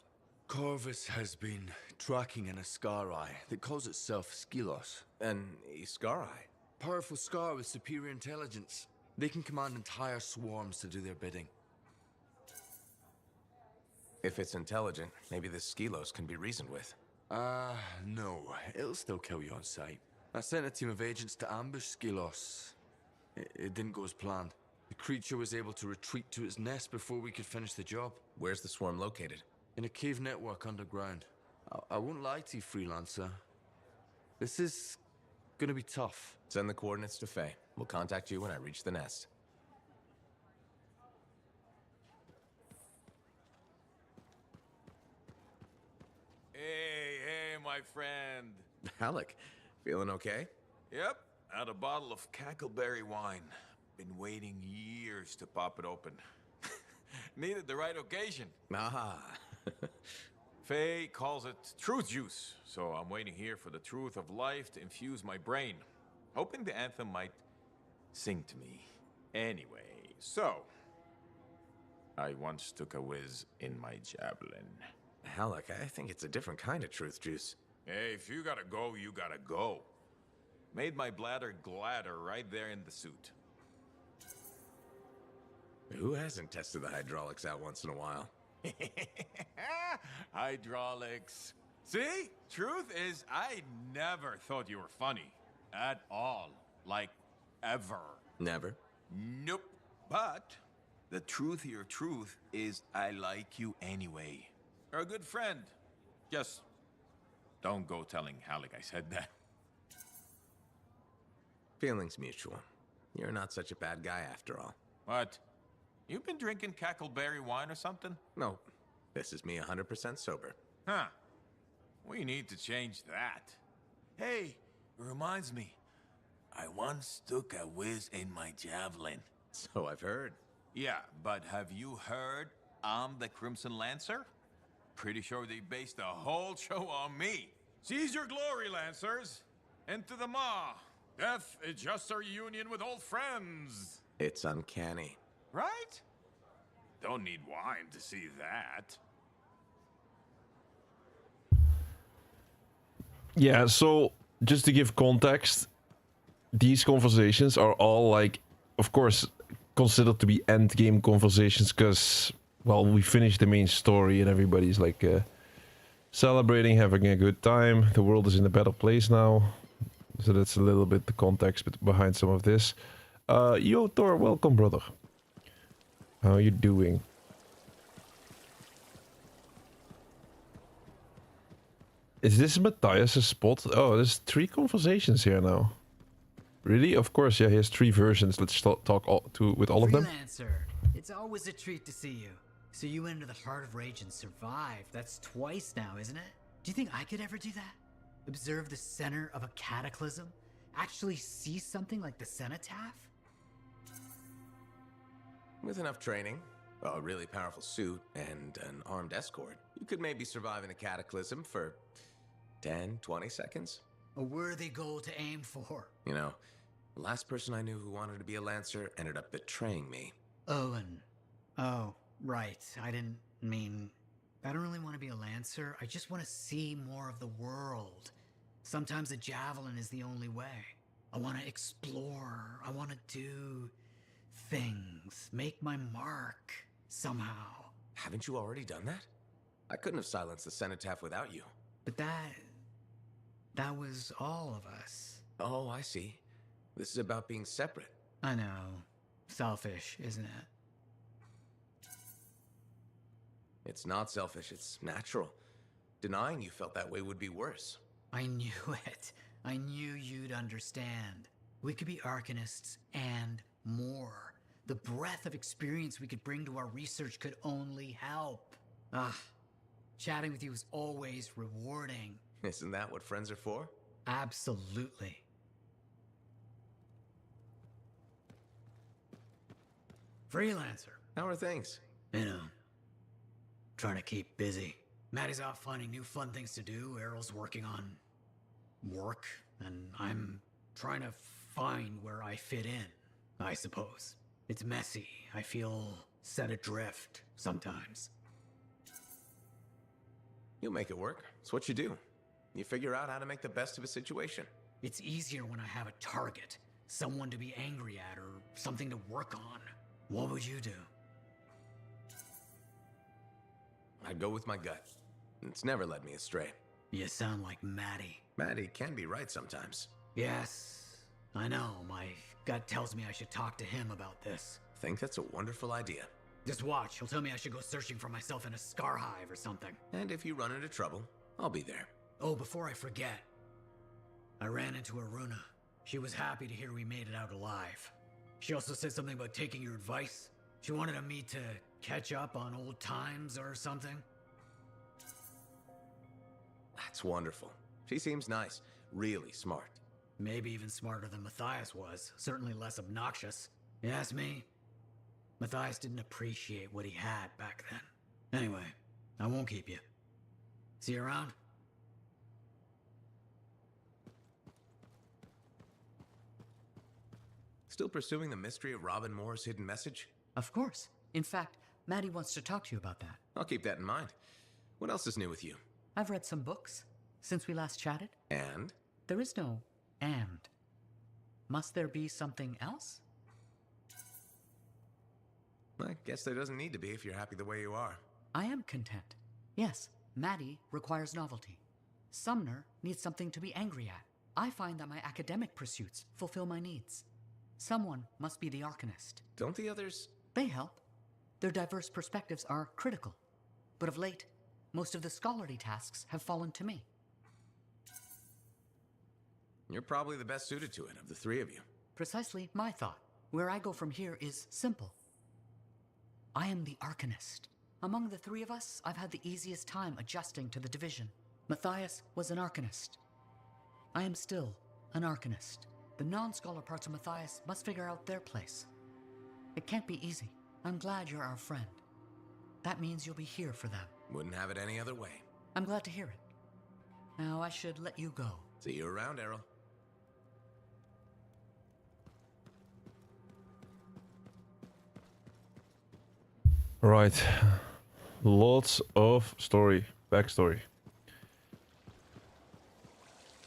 S9: Corvus has been tracking an Ascari that calls itself Skylos.
S4: an Iskari.
S9: Powerful Scar with superior intelligence. They can command entire swarms to do their bidding.
S4: If it's intelligent, maybe this Skylos can be reasoned with.
S9: No. It'll still kill you on sight. I sent a team of agents to ambush Skylos. It didn't go as planned. The creature was able to retreat to its nest before we could finish the job.
S4: Where's the swarm located?
S9: In a cave network underground. I won't lie to you, Freelancer. This is gonna be tough.
S4: Send the coordinates to Faye. We'll contact you when I reach the nest.
S10: Hey, my friend.
S4: Alec, feeling okay?
S10: Yep, had a bottle of cackleberry wine. Been waiting years to pop it open. Needed the right occasion.
S4: Ah.
S10: Faye calls it truth juice, so I'm waiting here for the truth of life to infuse my brain. Hoping the anthem might sing to me. Anyway, so I once took a whiz in my javelin.
S4: Alec, I think it's a different kind of truth juice.
S10: Hey, if you gotta go, you gotta go. Made my bladder gladder right there in the suit.
S4: Who hasn't tested the hydraulics out once in a while?
S10: Hydraulics. See? Truth is, I never thought you were funny. At all. Like, ever.
S4: Never.
S10: Nope. But the truthier truth is I like you anyway. You're a good friend. Just Don't go telling Halleck I said that.
S4: Feelings mutual. You're not such a bad guy after all.
S10: What? You've been drinking cackleberry wine or something?
S4: No, this is me 100% sober.
S10: Huh. We need to change that. Hey, it reminds me. I once took a whiz in my javelin.
S4: So I've heard.
S10: Yeah, but have you heard I'm the Crimson Lancer? Pretty sure they based the whole show on me. Seize your glory, Lancers! Into the maw! Death is just our union with old friends!
S4: It's uncanny.
S10: Right? Don't need wine to see that.
S2: Yeah, so just to give context, these conversations are all like, of course, considered to be end game conversations because, well, we finished the main story and everybody's like celebrating, having a good time. The world is in a better place now. So that's a little bit the context behind some of this. Yo, Thor, welcome, brother. How are you doing? Is this Matthias' spot? Oh, there's 3 conversations here now. Really? Of course, yeah, he has 3 versions. Let's talk with all of them.
S6: Freelancer, it's always a treat to see you. So you went into the heart of rage and survived. That's twice now, isn't it? Do you think I could ever do that? Observe the center of a cataclysm? Actually see something like the cenotaph?
S4: With enough training, a really powerful suit, and an armed escort, you could maybe survive in a cataclysm for 10, 20 seconds.
S6: A worthy goal to aim for.
S4: You know, the last person I knew who wanted to be a Lancer ended up betraying me.
S6: Owen. Oh, right. I didn't mean... I don't really want to be a Lancer. I just want to see more of the world. Sometimes a javelin is the only way. I want to explore. I want to do things. Make my mark. Somehow.
S4: Haven't you already done that? I couldn't have silenced the cenotaph without you.
S6: But that was all of us.
S4: Oh, I see. This is about being separate.
S6: I know. Selfish, isn't it?
S4: It's not selfish, it's natural. Denying you felt that way would be worse.
S6: I knew it. I knew you'd understand. We could be Arcanists and more. The breadth of experience we could bring to our research could only help. Chatting with you is always rewarding.
S4: Isn't that what friends are for?
S6: Absolutely. Freelancer.
S4: How are things?
S6: You know, trying to keep busy. Maddie's out finding new fun things to do. Errol's working on work, and I'm trying to find where I fit in, I suppose. It's messy. I feel set adrift sometimes.
S4: You'll make it work. It's what you do. You figure out how to make the best of a situation.
S6: It's easier when I have a target, someone to be angry at or something to work on. What would you do?
S4: I'd go with my gut. It's never led me astray.
S6: You sound like Maddie.
S4: Maddie can be right sometimes.
S6: Yes, I know. My gut tells me I should talk to him about this.
S4: Think that's a wonderful idea.
S6: Just watch. He'll tell me I should go searching for myself in a scar hive or something.
S4: And if you run into trouble, I'll be there.
S6: Oh, before I forget, I ran into Aruna. She was happy to hear we made it out alive. She also said something about taking your advice. She wanted me to catch up on old times or something.
S4: That's wonderful. She seems nice. Really smart.
S6: Maybe even smarter than Matthias was. Certainly less obnoxious. You ask me? Matthias didn't appreciate what he had back then. Anyway, I won't keep you. See you around?
S4: Still pursuing the mystery of Robin Moore's hidden message?
S5: Of course. In fact, Maddie wants to talk to you about that.
S4: I'll keep that in mind. What else is new with you?
S5: I've read some books since we last chatted.
S4: And?
S5: There is no and. Must there be something else?
S4: I guess there doesn't need to be if you're happy the way you are.
S5: I am content. Yes, Maddie requires novelty. Sumner needs something to be angry at. I find that my academic pursuits fulfill my needs. Someone must be the Arcanist.
S4: Don't the others?
S5: They help. Their diverse perspectives are critical. But of late, most of the scholarly tasks have fallen to me.
S4: You're probably the best suited to it of the three of you.
S5: Precisely my thought. Where I go from here is simple. I am the Arcanist. Among the three of us, I've had the easiest time adjusting to the division. Matthias was an Arcanist. I am still an Arcanist. The non-scholar parts of Matthias must figure out their place. It can't be easy. I'm glad you're our friend. That means you'll be here for them.
S4: Wouldn't have it any other way.
S5: I'm glad to hear it. Now I should let you go.
S4: See you around, Errol.
S2: Right. Lots of backstory.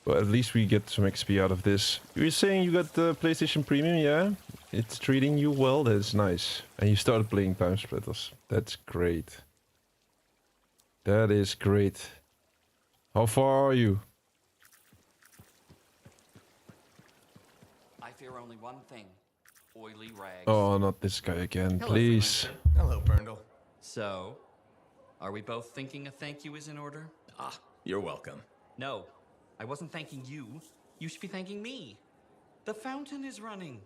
S2: But at least we get some XP out of this. You were saying you got the PlayStation Premium, yeah? It's treating you well, that's nice. And you started playing Time Splitters. That's great. That is great. How far are you?
S11: I fear only one thing. Oily rags.
S2: Oh, not this guy again,
S11: Hello,
S2: please.
S11: freelancer.
S4: Hello, Berndl.
S11: So, are we both thinking a thank you is in order?
S4: Ah, you're welcome.
S11: No, I wasn't thanking you. You should be thanking me. The fountain is running.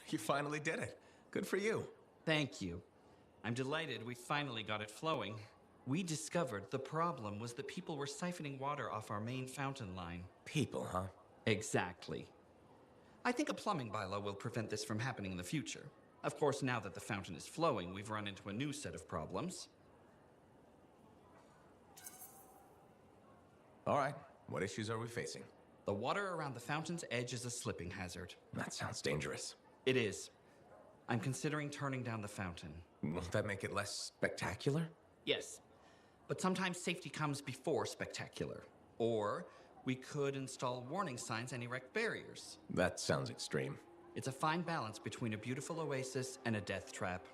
S4: You finally did it. Good for you.
S11: Thank you. I'm delighted we finally got it flowing. We discovered the problem was that people were siphoning water off our main fountain line.
S4: People, huh?
S11: Exactly. I think a plumbing bylaw will prevent this from happening in the future. Of course, now that the fountain is flowing, we've run into a new set of problems.
S4: All right. What issues are we facing?
S11: The water around the fountain's edge is a slipping hazard.
S4: That sounds dangerous.
S11: It is. I'm considering turning down the fountain.
S4: Won't that make it less spectacular?
S11: Yes, but sometimes safety comes before spectacular. Or we could install warning signs and erect barriers.
S4: That sounds extreme.
S11: It's a fine balance between a beautiful oasis and a death trap.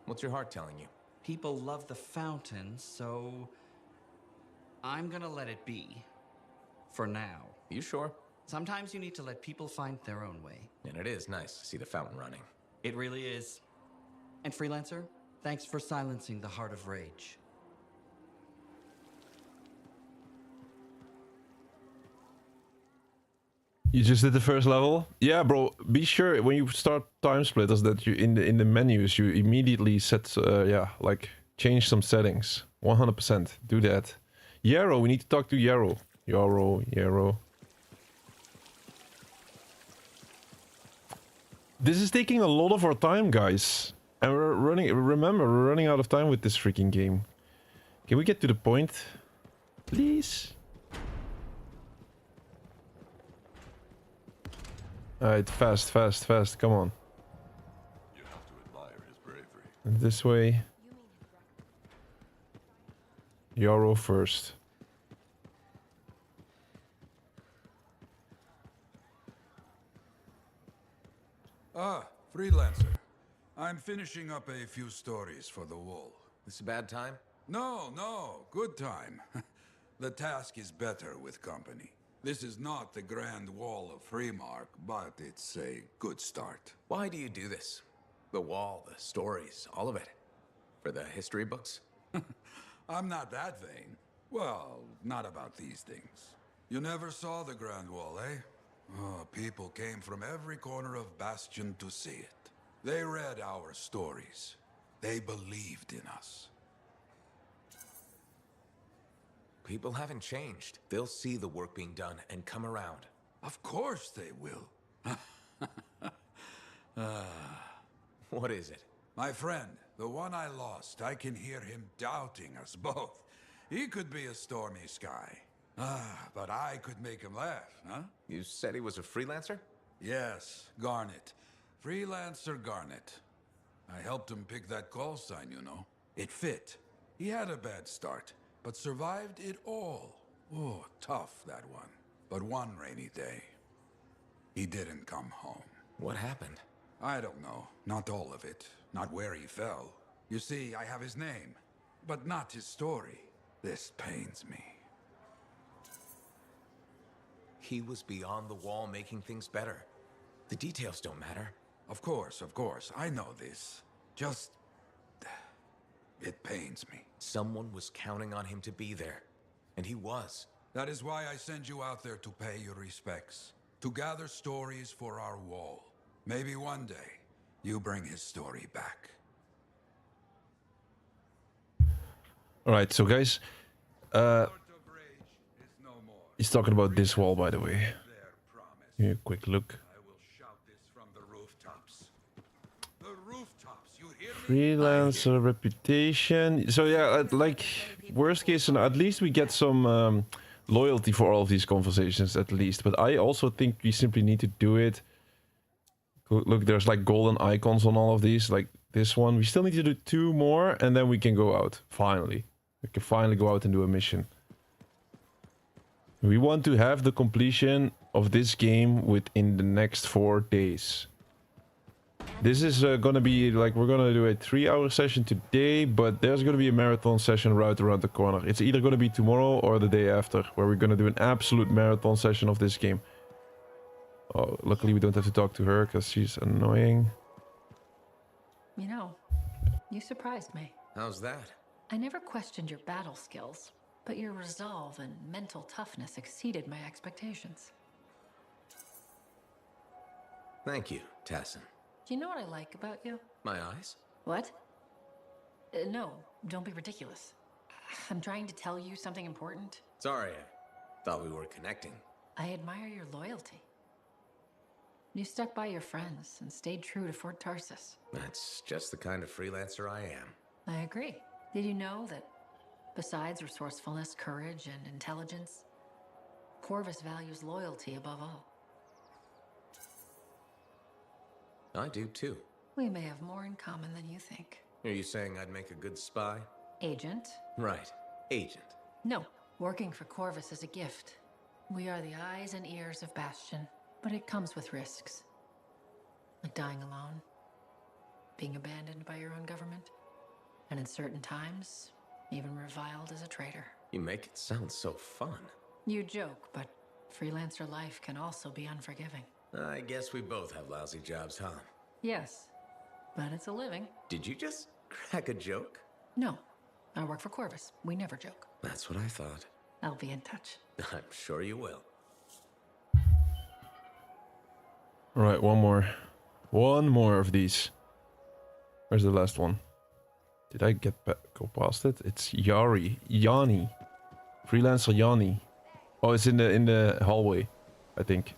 S4: What's your heart telling you?
S11: People love the fountain, so I'm gonna let it be. For now.
S4: You sure?
S11: Sometimes you need to let people find their own way.
S4: And it is nice to see the fountain running.
S11: It really is. And Freelancer, thanks for silencing the Heart of Rage.
S2: You just did the first level? Yeah, bro. Be sure when you start Time Splitters that you in the menus you immediately set like change some settings. 100%. Do that. Yarrow, we need to talk to Yarrow. Yarrow. This is taking a lot of our time, guys. And we're running out of time with this freaking game. Can we get to the point? Please? Alright, fast. Come on.
S7: You have to admire his bravery.
S2: And this way. Yarrow first.
S3: Ah, Freelancer. I'm finishing up a few stories for the wall.
S4: This a bad time?
S3: No, good time. The task is better with company. This is not the Grand Wall of Freemark, but it's a good start.
S4: Why do you do this? The wall, the stories, all of it. For the history books?
S3: I'm not that vain. Well, not about these things. You never saw the Grand Wall, eh? Oh, people came from every corner of Bastion to see it. They read our stories. They believed in us.
S4: People haven't changed. They'll see the work being done and come around.
S3: Of course they will.
S4: What is it?
S3: My friend, the one I lost, I can hear him doubting us both. He could be a stormy sky. But I could make him laugh, huh?
S4: You said he was a freelancer?
S3: Yes, Garnet. Freelancer Garnet. I helped him pick that call sign, you know. It fit. He had a bad start, but survived it all. Oh, tough, that one. But one rainy day, he didn't come home.
S4: What happened?
S3: I don't know. Not all of it. Not where he fell. You see, I have his name, but not his story. This pains me.
S4: He was beyond the wall making things better. The details don't matter.
S3: Of course. I know this. Just... it pains me.
S4: Someone was counting on him to be there. And he was.
S3: That is why I send you out there to pay your respects, to gather stories for our wall. Maybe one day, you bring his story back.
S2: Alright, so guys, he's talking about this wall, by the way. Give me a quick look. Freelancer reputation. So yeah, like worst case scenario, at least we get some loyalty for all of these conversations at least. But I also think we simply need to do it. Look, there's like golden icons on all of these, like this one. We still need to do 2 more and then we can go out. Finally, we can finally go out and do a mission. We want to have the completion of this game within the next 4 days. This is gonna be like, we're gonna do a 3-hour session today, but there's gonna be a marathon session right around the corner. It's either gonna be tomorrow or the day after, where we're gonna do an absolute marathon session of this game. Oh, luckily we don't have to talk to her because she's annoying.
S12: You know, you surprised me.
S4: How's that?
S12: I never questioned your battle skills, but your resolve and mental toughness exceeded my expectations.
S4: Thank you, Tassin.
S12: Do you know what I like about you?
S4: My eyes?
S12: What? No, don't be ridiculous. I'm trying to tell you something important.
S4: Sorry, I thought we were connecting.
S12: I admire your loyalty. You stuck by your friends and stayed true to Fort Tarsus.
S4: That's just the kind of freelancer I am.
S12: I agree. Did you know that besides resourcefulness, courage, and intelligence, Corvus values loyalty above all?
S4: I do too.
S12: We may have more in common than you think.
S4: Are you saying I'd make a good spy?
S12: Agent?
S4: Right. Agent.
S12: No. Working for Corvus is a gift. We are the eyes and ears of Bastion, but it comes with risks. Like dying alone, being abandoned by your own government, and in certain times, even reviled as a traitor.
S4: You make it sound so fun.
S12: You joke, but freelancer life can also be unforgiving.
S4: I guess we both have lousy jobs, huh?
S12: Yes, but it's a living.
S4: Did you just crack a joke?
S12: No, I work for Corvus. We never joke.
S4: That's what I thought.
S12: I'll be in touch.
S4: I'm sure you will.
S2: Alright, one more. One more of these. Where's the last one? Did I go past it? It's Yanni. Freelancer Yanni. Oh, it's in the hallway, I think.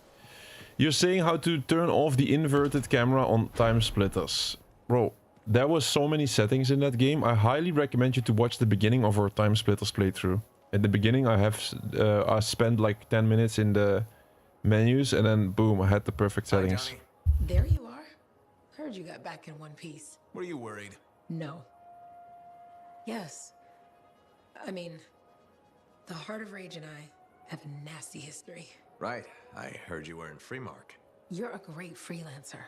S2: You're saying how to turn off the inverted camera on time splitters. Bro, there was so many settings in that game. I highly recommend you to watch the beginning of our time splitters playthrough. At the beginning, I spent like 10 minutes in the menus, and then boom, I had the perfect settings.
S4: Hi,
S8: There you are. Heard you got back in one piece.
S4: were you worried?
S8: No. Yes. I mean, the Heart of Rage and I have a nasty history.
S4: Right. I heard you were in Freemark.
S8: You're a great freelancer,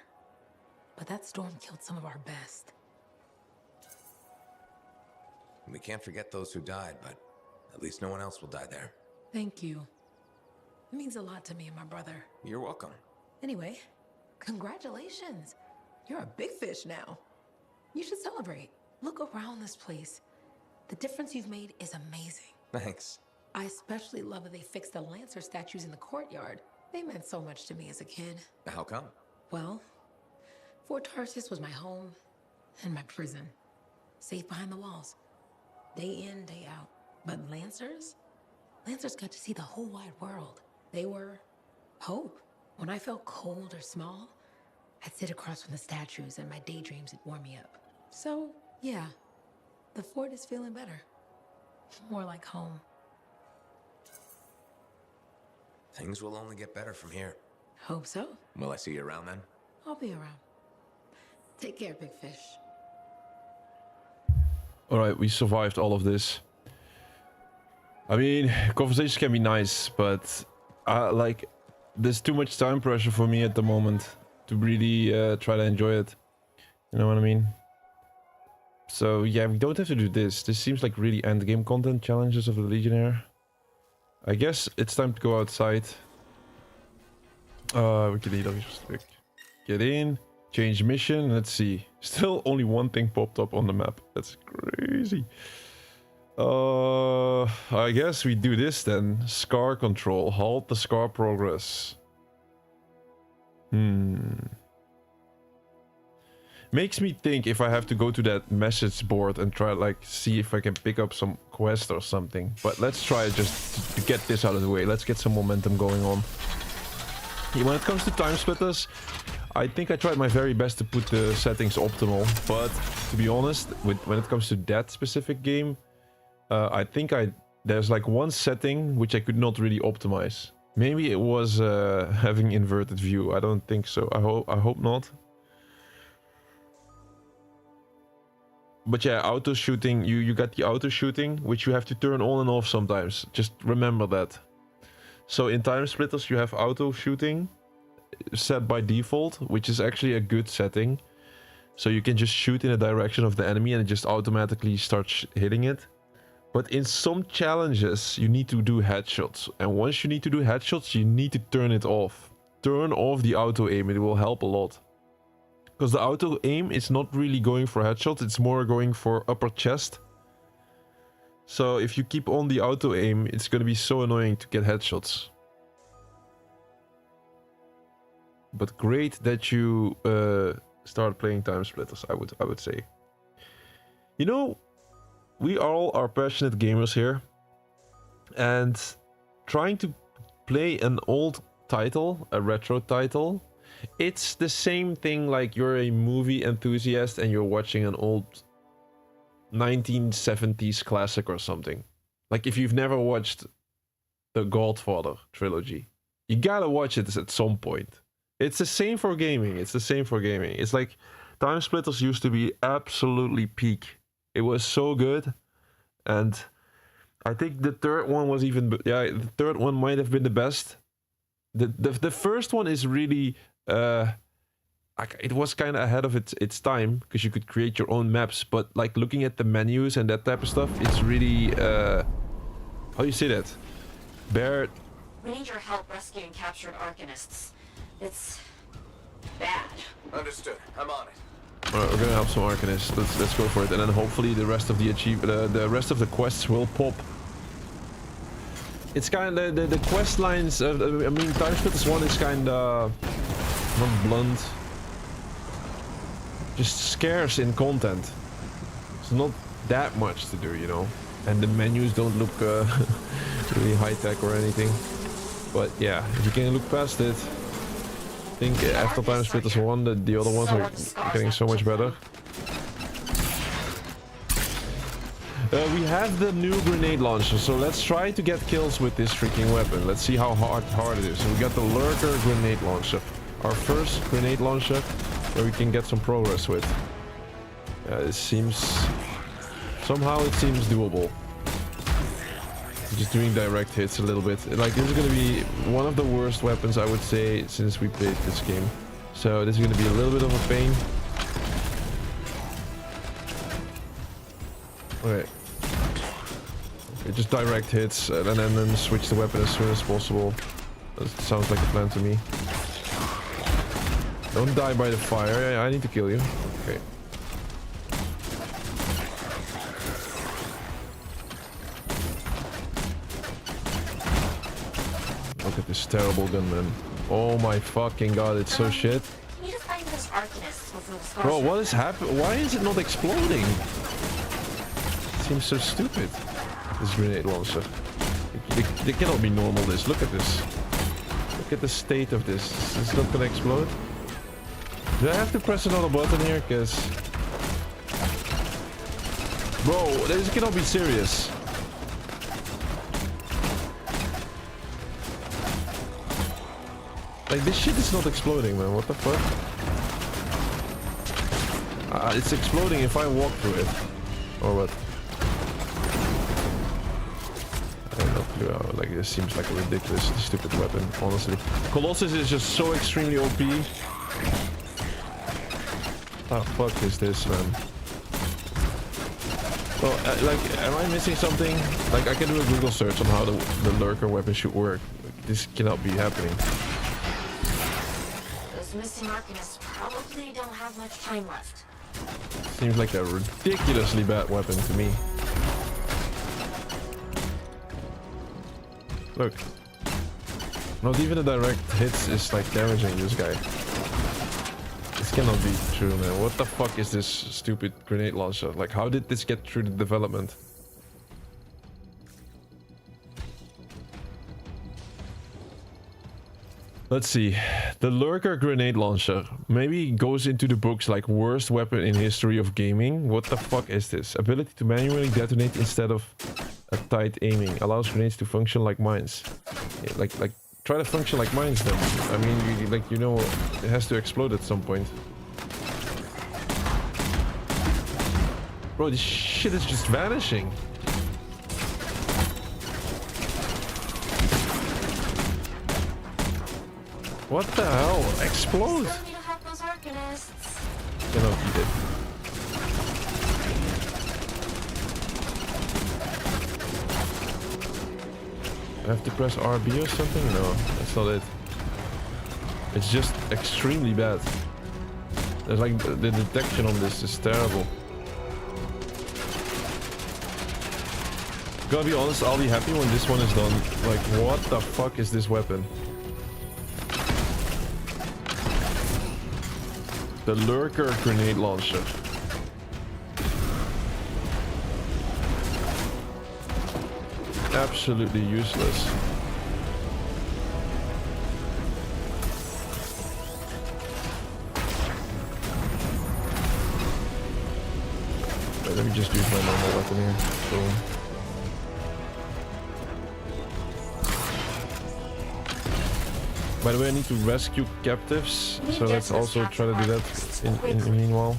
S8: but that storm killed some of our best.
S4: We can't forget those who died, but at least no one else will die there.
S8: Thank you. It means a lot to me and my brother.
S4: You're welcome.
S8: Anyway, congratulations. You're a big fish now. You should celebrate. Look around this place. The difference you've made is amazing.
S4: Thanks.
S8: I especially love that they fixed the Lancer statues in the courtyard. They meant so much to me as a kid.
S4: How come?
S8: Well, Fort Tarsus was my home and my prison. Safe behind the walls. Day in, day out. But Lancers got to see the whole wide world. They were hope. When I felt cold or small, I'd sit across from the statues and my daydreams would warm me up. So, yeah, the fort is feeling better. More like home.
S4: Things will only get better from here.
S8: Hope so.
S4: Will I see you around then?
S8: I'll be around. Take care, big fish.
S2: Alright, we survived all of this. I mean, conversations can be nice, but like, there's too much time pressure for me at the moment to really try to enjoy it. You know what I mean? So yeah, we don't have to do this. This seems like really endgame content, challenges of the Legionnaire. I guess it's time to go outside. We can either just get in, change mission. Let's see. Still only one thing popped up on the map. That's crazy. I guess we do this then. Scar control. Halt the scar progress. Makes me think if I have to go to that message board and try like see if I can pick up some quest or something. But let's try just to get this out of the way. Let's get some momentum going on. When it comes to time splitters, I think I tried my very best to put the settings optimal. But to be honest, when it comes to that specific game, I think there's like one setting which I could not really optimize. Maybe it was having inverted view. I don't think so. I hope not. But yeah, auto shooting, you got the auto shooting, which you have to turn on and off sometimes. Just remember that. So in time splitters you have auto shooting set by default, which is actually a good setting. So you can just shoot in the direction of the enemy and it just automatically starts hitting it. But in some challenges you need to do headshots. And once you need to do headshots, you need to turn it off. Turn off the auto aim, it will help a lot. Because the auto aim is not really going for headshots, it's more going for upper chest. So if you keep on the auto aim, it's gonna be so annoying to get headshots. But great that you start playing time splitters, I would say. You know, we all are passionate gamers here. And trying to play an old title, a retro title, it's the same thing like you're a movie enthusiast and you're watching an old 1970s classic or something. Like if you've never watched the Godfather trilogy, you gotta watch it at some point. It's the same for gaming. It's the same for gaming. It's like time splitters used to be absolutely peak. It was so good. And I think the third one was even... Yeah, the third one might have been the best. The first one is really... it was kind of ahead of its time because you could create your own maps, but like looking at the menus and that type of stuff, it's really how do you say that?
S13: We need your help rescuing captured Arcanists. It's bad.
S4: Understood. I'm on it.
S2: Alright, we're gonna help some Arcanists. Let's go for it, and then hopefully the rest of the rest of the quests will pop. It's kind of the quest lines. I mean, time splitters 1 is kind of not blunt, just scarce in content. It's not that much to do, you know, and the menus don't look really high tech or anything. But yeah, if you can look past it, I think after time splitters 1, the other ones are getting so much better. We have the new grenade launcher, so let's try to get kills with this freaking weapon. Let's see how hard it is. So we got the lurker grenade launcher, our first grenade launcher where we can get some progress with. It seems... somehow it seems doable. Just doing direct hits a little bit. Like, this is gonna be one of the worst weapons, I would say, since we played this game. So this is gonna be a little bit of a pain. Okay. Just direct hits and then switch the weapon as soon as possible. That sounds like a plan to me. Don't die by the fire. I need to kill you. Okay. Look at this terrible gunman. Oh my fucking god, it's so shit.
S13: Can you just find those Arcanists before the scars?
S2: Bro, what is happening? Why is it not exploding? It seems so stupid. This grenade launcher. They cannot be normal, this. Look at this. Look at the state of this. Is this not gonna explode? Do I have to press another button here? Because... bro, this cannot be serious. Like, this shit is not exploding, man. What the fuck? It's exploding if I walk through it. Or what? I don't know. Like, this seems like a ridiculous, stupid weapon, honestly. Colossus is just so extremely OP. How the fuck is this, man? Well, like, am I missing something? Like, I can do a Google search on how the lurker weapon should work. This cannot be happening.
S13: Those missing Arcanists probably don't have much time left.
S2: Seems like a ridiculously bad weapon to me. Look. Not even a direct hits is like damaging this guy. This cannot be true, man. What the fuck is this stupid grenade launcher? Like, how did this get through the development? Let's see. The Lurker grenade launcher. Maybe goes into the books like worst weapon in history of gaming. What the fuck is this? Ability to manually detonate instead of a tight aiming. Allows grenades to function like mines. Yeah, like try to function like mines then. I mean, you know, it has to explode at some point. Bro, this shit is just vanishing. What the hell? Explode!
S13: Still need to help those arcanists.
S2: Cannot eat it. I have to press RB or something? No, that's not it. It's just extremely bad. There's like the detection on this is terrible. Gotta be honest, I'll be happy when this one is done. Like, what the fuck is this weapon? The Lurker grenade launcher. Absolutely useless. Wait, let me just use my normal weapon here. Boom. By the way, I need to rescue captives, so let's also try to do that in the meanwhile.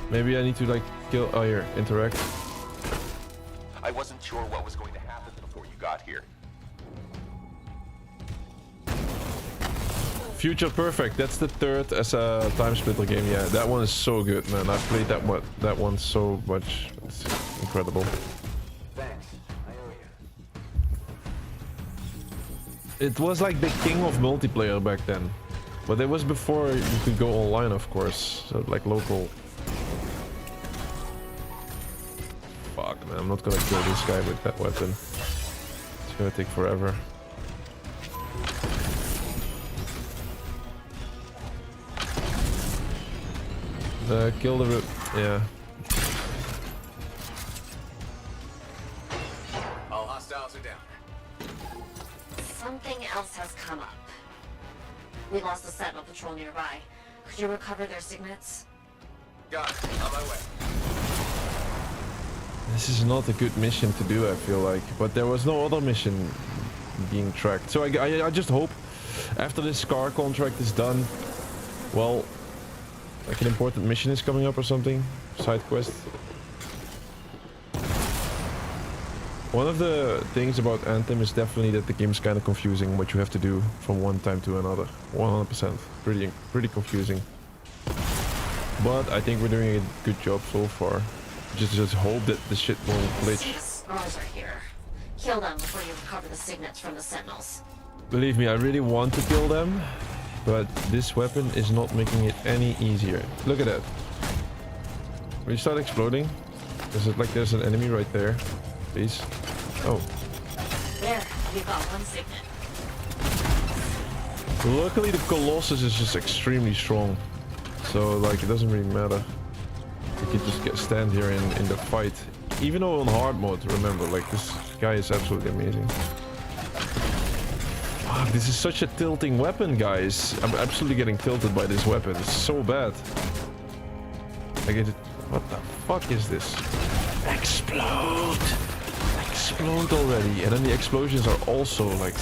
S2: Maybe I need to like kill... Oh, here, interact.
S14: I wasn't sure what was going to happen before you got here.
S2: Future Perfect, that's the third as a time splitter game. Yeah, that one is so good, man. I've played that one so much. It's incredible. It was like the king of multiplayer back then. But it was before you could go online, of course. So like local. Fuck, man. I'm not gonna kill this guy with that weapon. It's gonna take forever. Kill the... Yeah.
S4: All hostiles are down.
S13: Something else has come up. We lost the Sentinel patrol nearby. Could you recover their signets?
S4: Got it. On my way.
S2: This is not a good mission to do, I feel like. But there was no other mission being tracked. So I just hope after this Scar contract is done, well, like an important mission is coming up or something. Side quest. One of the things about Anthem is definitely that the game's kind of confusing what you have to do from one time to another. 100%. Pretty confusing. But I think we're doing a good job so far. Just hope that the shit won't glitch.
S13: The scars are here. Kill them before you recover the signets from the Sentinels.
S2: Believe me, I really want to kill them, but this weapon is not making it any easier. Look at that. Will you start exploding? Is it like there's an enemy right there? Please. Oh.
S13: There, you got one signet.
S2: Luckily the Colossus is just extremely strong. So like it doesn't really matter. You can just stand here in the fight. Even though on hard mode, remember, like this guy is absolutely amazing. Fuck, this is such a tilting weapon, guys. I'm absolutely getting tilted by this weapon. It's so bad. Like what the fuck is this? Explode! Explode already. And then the explosions are also like...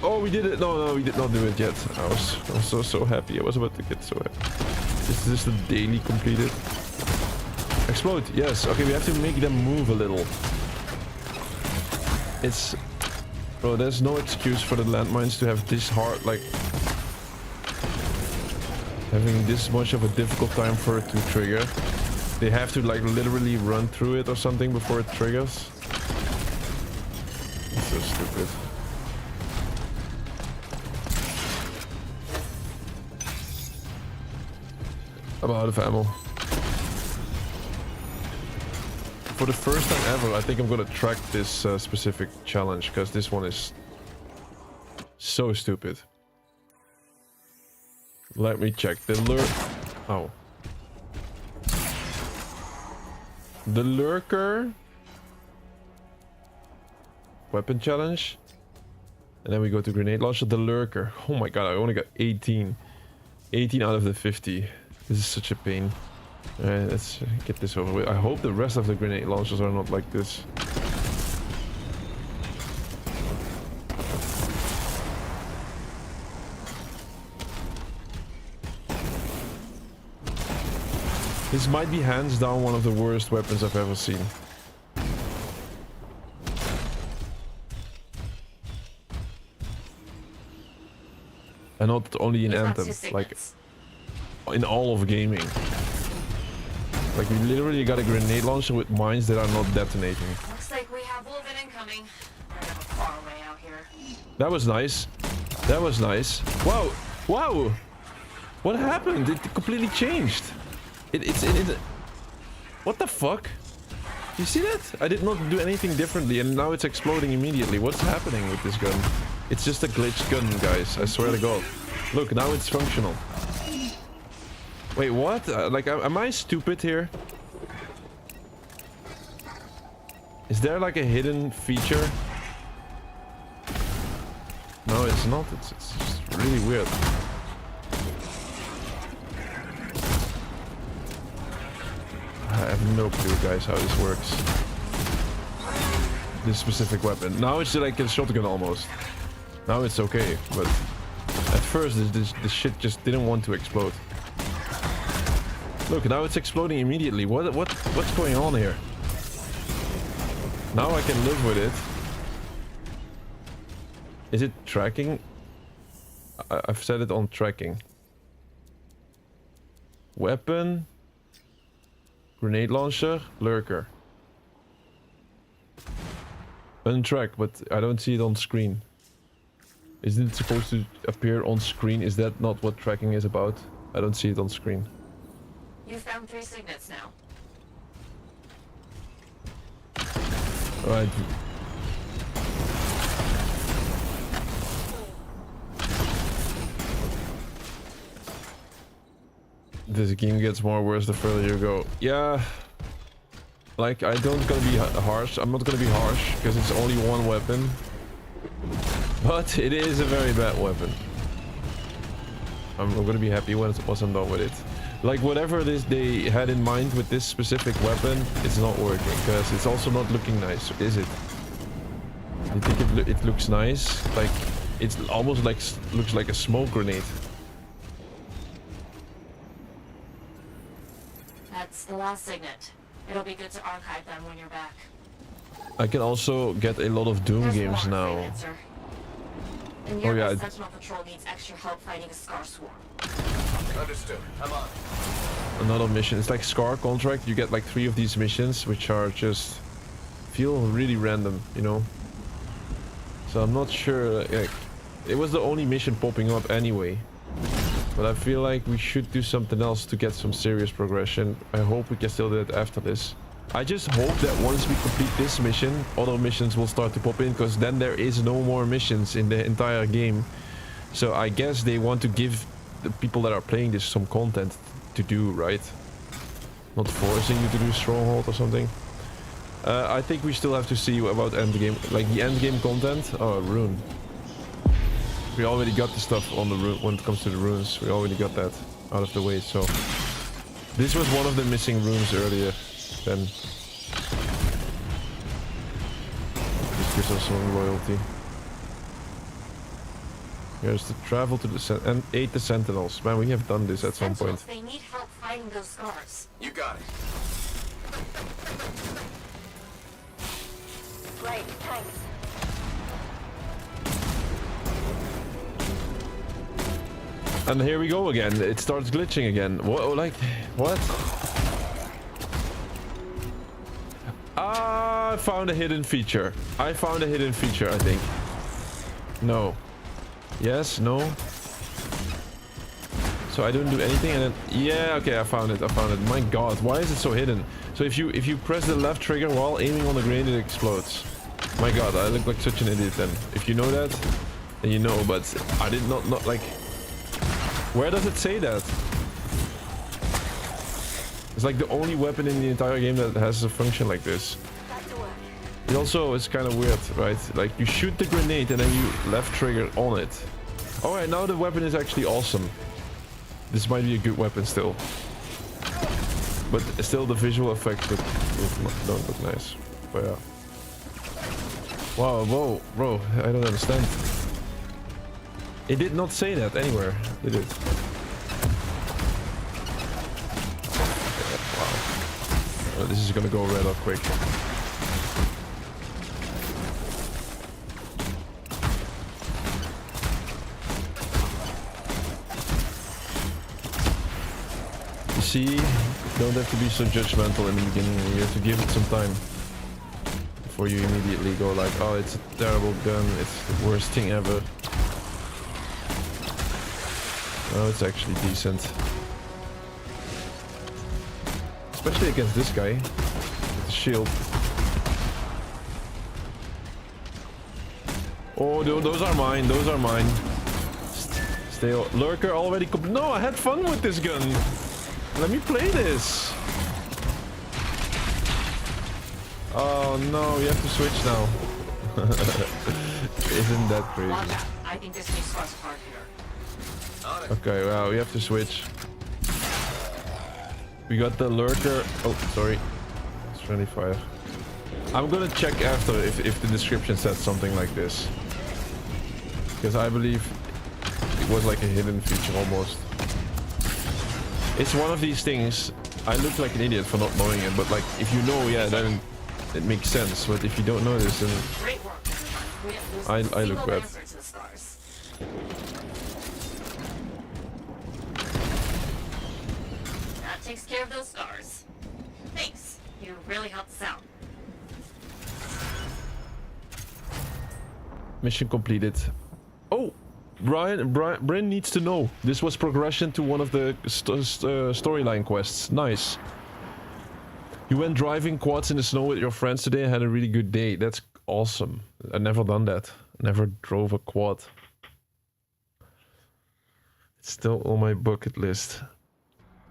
S2: Oh, we did it! No, we did not do it yet. I was so happy. I was about to get so happy. Is this the daily completed? Explode, yes. Okay, we have to make them move a little. It's... Bro, there's no excuse for the landmines to have this hard, like... Having this much of a difficult time for it to trigger. They have to, like, literally run through it or something before it triggers. It's so stupid. I'm out of ammo. for the first time ever, I think I'm gonna track this specific challenge, because this one is so stupid. Let me check. The lurker weapon challenge, and then we go to grenade launcher. The lurker. Oh my god, I only got 18 out of the 50. This is such a pain. Alright, let's get this over with. I hope the rest of the grenade launchers are not like this. This might be hands down one of the worst weapons I've ever seen. And not only in Anthem, like in all of gaming. Like we literally got a grenade launcher with mines that are not detonating.
S13: Looks like we have Wolven incoming. We're far away out here.
S2: That was nice. That was nice. Wow! Wow! What happened? It completely changed. What the fuck? You see that? I did not do anything differently and now it's exploding immediately. What's happening with this gun? It's just a glitched gun, guys. I swear to God. Look, now it's functional. Wait, what? Like, am I stupid here? Is there like a hidden feature? No, it's not. It's just really weird. I have no clue, guys, how this works. This specific weapon. Now it's like a shotgun almost. Now it's okay, but at first this shit just didn't want to explode. Look, now it's exploding immediately. What's going on here? Now I can live with it. Is it tracking? I've set it on tracking. Weapon. Grenade launcher. Lurker. Untrack, but I don't see it on screen. Isn't it supposed to appear on screen? Is that not what tracking is about? I don't see it on screen.
S13: You found 3 signets now.
S2: Alright. This game gets more worse the further you go. Yeah. Like, I don't gonna be harsh. I'm not gonna be harsh, because it's only one weapon. But it is a very bad weapon. I'm gonna be happy once I'm done with it. Like, whatever it is they had in mind with this specific weapon, it's not working, because it's also not looking nice, is it? You think it looks nice? Like, it's almost like looks like a smoke grenade.
S13: That's the last signet. It'll be good to archive them when you're back.
S2: I can also get a lot of Doom games now.
S13: And
S2: oh yeah.
S13: Sentinel Patrol needs extra help fighting a Scar Swarm.
S14: Understood. I'm on.
S2: Another mission. It's like Scar contract. You get like 3 of these missions, which are just feel really random, you know. So I'm not sure. Like, it was the only mission popping up anyway. But I feel like we should do something else to get some serious progression. I hope we can still do it after this. I just hope that once we complete this mission, other missions will start to pop in, because then there is no more missions in the entire game. So I guess they want to give the people that are playing this some content to do, right? Not forcing you to do Stronghold or something. I think we still have to see about endgame, like the endgame content. Oh, rune. We already got the stuff on the rune when it comes to the runes. We already got that out of the way, so this was one of the missing runes earlier. Then this gives us some loyalty. Here's the travel to the and aid the sentinels. Man, we have done this at some point.
S13: They need help fighting those scars.
S14: You got it.
S13: Great, thanks.
S2: And here we go again. It starts glitching again. What? Like, what? I found a hidden feature. I found a hidden feature, I think. No. Yes, no. So I don't do anything and then... Yeah, okay, I found it. I found it. My god, why is it so hidden? So if you press the left trigger while aiming on the grenade, it explodes. My god, I look like such an idiot then. If you know that, then you know, but I did not like... Where does it say that? It's like the only weapon in the entire game that has a function like this. It also is kind of weird, right? Like you shoot the grenade and then you left trigger on it. Alright, now the weapon is actually awesome. This might be a good weapon still. But still the visual effects don't look nice. But yeah. Wow, whoa, bro, I don't understand. It did not say that anywhere, did it? Wow. Oh, this is gonna go red up quick. You see, you don't have to be so judgmental in the beginning. You have to give it some time. Before you immediately go like, oh, it's a terrible gun, it's the worst thing ever. Oh, it's actually decent. Especially against this guy. With the shield. Oh, those are mine, those are mine. Stay lurker already. No, I had fun with this gun. Let me play this. Oh no, you have to switch now. Isn't that crazy?
S13: I think this needs first part here.
S2: Okay, wow, we have to switch. We got the lurker. Oh, sorry. It's 25. I'm gonna check after if the description says something like this. Because I believe it was like a hidden feature almost. It's one of these things. I look like an idiot for not knowing it, but like if you know, yeah, then it makes sense. But if you don't know this, then I look bad.
S13: That takes care of those stars. Thanks. You really helped us out.
S2: Mission completed. Oh, Bryn needs to know. This was progression to one of the storyline quests. Nice. You went driving quads in the snow with your friends today and had a really good day. That's awesome. I've never done that. Never drove a quad. It's still on my bucket list.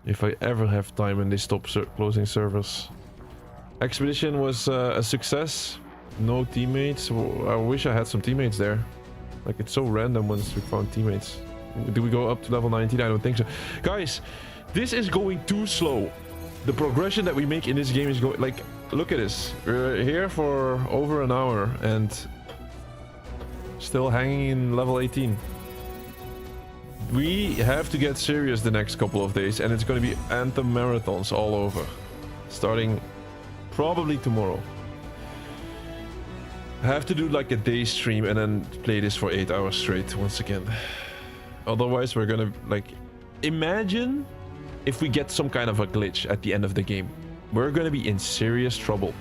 S2: If I ever have time and they stop closing servers. Expedition was a success. No teammates. I wish I had some teammates there. Like, it's so random once we found teammates. Do we go up to level 19? I don't think so. Guys, this is going too slow. The progression that we make in this game is going... Like, look at this. We're here for over an hour and still hanging in level 18. We have to get serious the next couple of days, and it's going to be Anthem marathons all over. Starting probably tomorrow. I have to do like a day stream and then play this for 8 hours straight once again. Otherwise, we're gonna like... Imagine if we get some kind of a glitch at the end of the game. We're gonna be in serious trouble.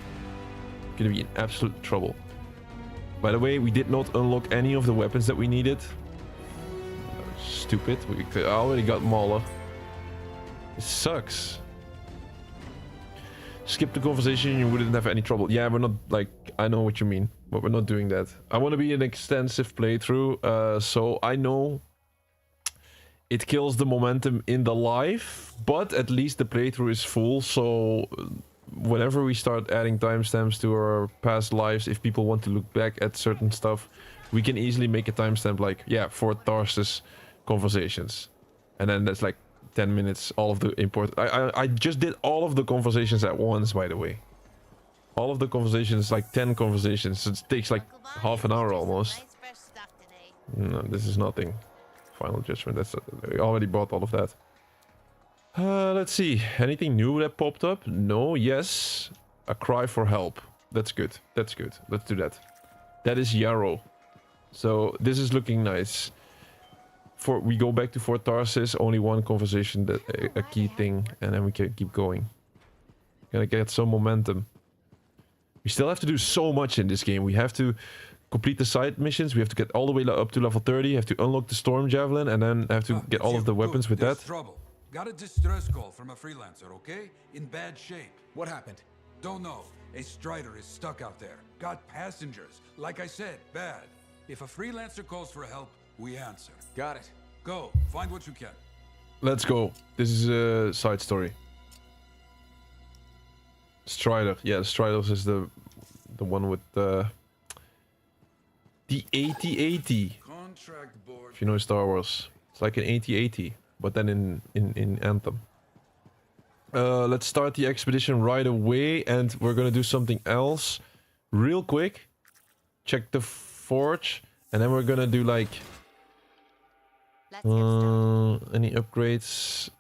S2: Gonna be in absolute trouble. By the way, we did not unlock any of the weapons that we needed. Stupid. I already got Mauler. It sucks. Skip the conversation, you wouldn't have any trouble. Yeah, we're not like... I know what you mean, but we're not doing that. I want to be an extensive playthrough, so I know it kills the momentum in the live, but at least the playthrough is full, so whenever we start adding timestamps to our past lives, if people want to look back at certain stuff, we can easily make a timestamp like, yeah, for Tarsus conversations. And then that's like 10 minutes, all of the important... I just did all of the conversations at once, by the way. All of the conversations, like 10 conversations. So it takes like half an hour almost. No, this is nothing. Final Judgment, that's... I already bought all of that. Let's see. Anything new that popped up? No, yes. A cry for help. That's good. That's good. Let's do that. That is Yarrow. So this is looking nice. We go back to Fort Tarsis, only one conversation, that a key thing, and then we can keep going. Gonna get some momentum. We still have to do so much in this game. We have to complete the side missions, we have to get all the way up to level 30, have to unlock the Storm Javelin, and then have to get all of the weapons with that.
S3: Got a distress call from a freelancer, okay? In bad shape.
S4: What happened?
S3: Don't know. A Strider is stuck out there. Got passengers. Like I said, bad. If a freelancer calls for help, we answer.
S4: Got it.
S3: Go, find what you can.
S2: Let's go. This is a side story. Strider. Yeah, Striders is the one with the 8080.
S3: Contract board.
S2: If you know Star Wars. It's like an 8080, but then in Anthem. Let's start the expedition right away, and we're gonna do something else real quick. Check the forge, and then we're gonna do like any upgrades.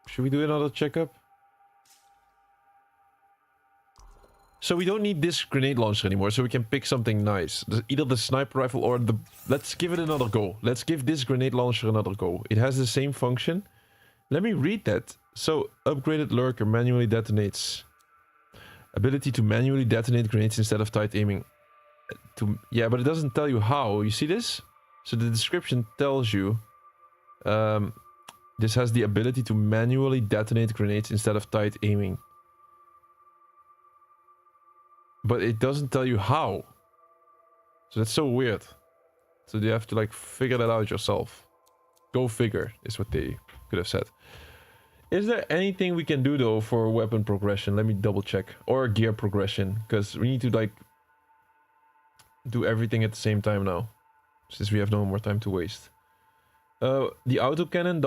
S2: Should we do another checkup? So we don't need this grenade launcher anymore, so we can pick something nice. Either the sniper rifle or the... Let's give it another go. Let's give this grenade launcher another go. It has the same function. Let me read that. So, upgraded lurker manually detonates. Ability to manually detonate grenades instead of tight aiming. Yeah, but it doesn't tell you how. You see this? So the description tells you... this has the ability to manually detonate grenades instead of tight aiming. But it doesn't tell you how. So that's so weird. So you have to like figure that out yourself. Go figure is what they could have said. Is there anything we can do though for weapon progression? Let me double check. Or gear progression. Because we need to like do everything at the same time now. Since we have no more time to waste. The autocannon,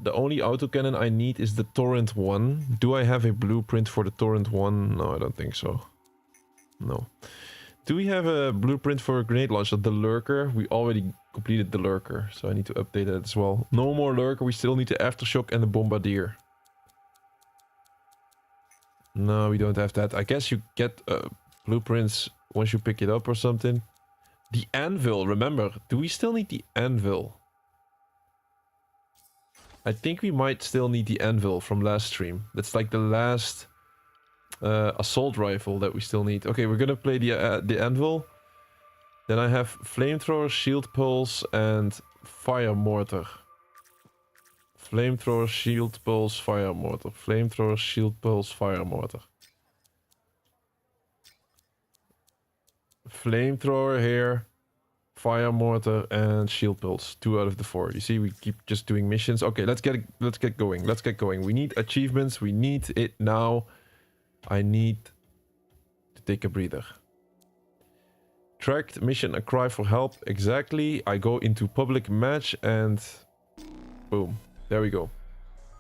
S2: the only autocannon I need is the Torrent one. Do I have a blueprint for the Torrent one? No, I don't think so. No. Do we have a blueprint for a grenade launcher? The lurker? We already completed the lurker, so I need to update it as well. No more lurker, we still need the aftershock and the bombardier. No, we don't have that. I guess you get blueprints once you pick it up or something. The anvil, remember. Do we still need the anvil? I think we might still need the anvil from last stream. That's like the last... assault rifle that we still need. Okay, we're gonna play the anvil. Then I have flamethrower, shield pulse, and fire mortar. Flamethrower, shield pulse, fire mortar. Flamethrower, shield pulse, fire mortar. Flamethrower here, fire mortar, and shield pulse. 2 out of the 4. You see, we keep just doing missions. Okay, let's get going. Let's get going. We need achievements. We need it now. I need to take a breather. Tracked mission, a cry for help. Exactly. I go into public match and boom. There we go.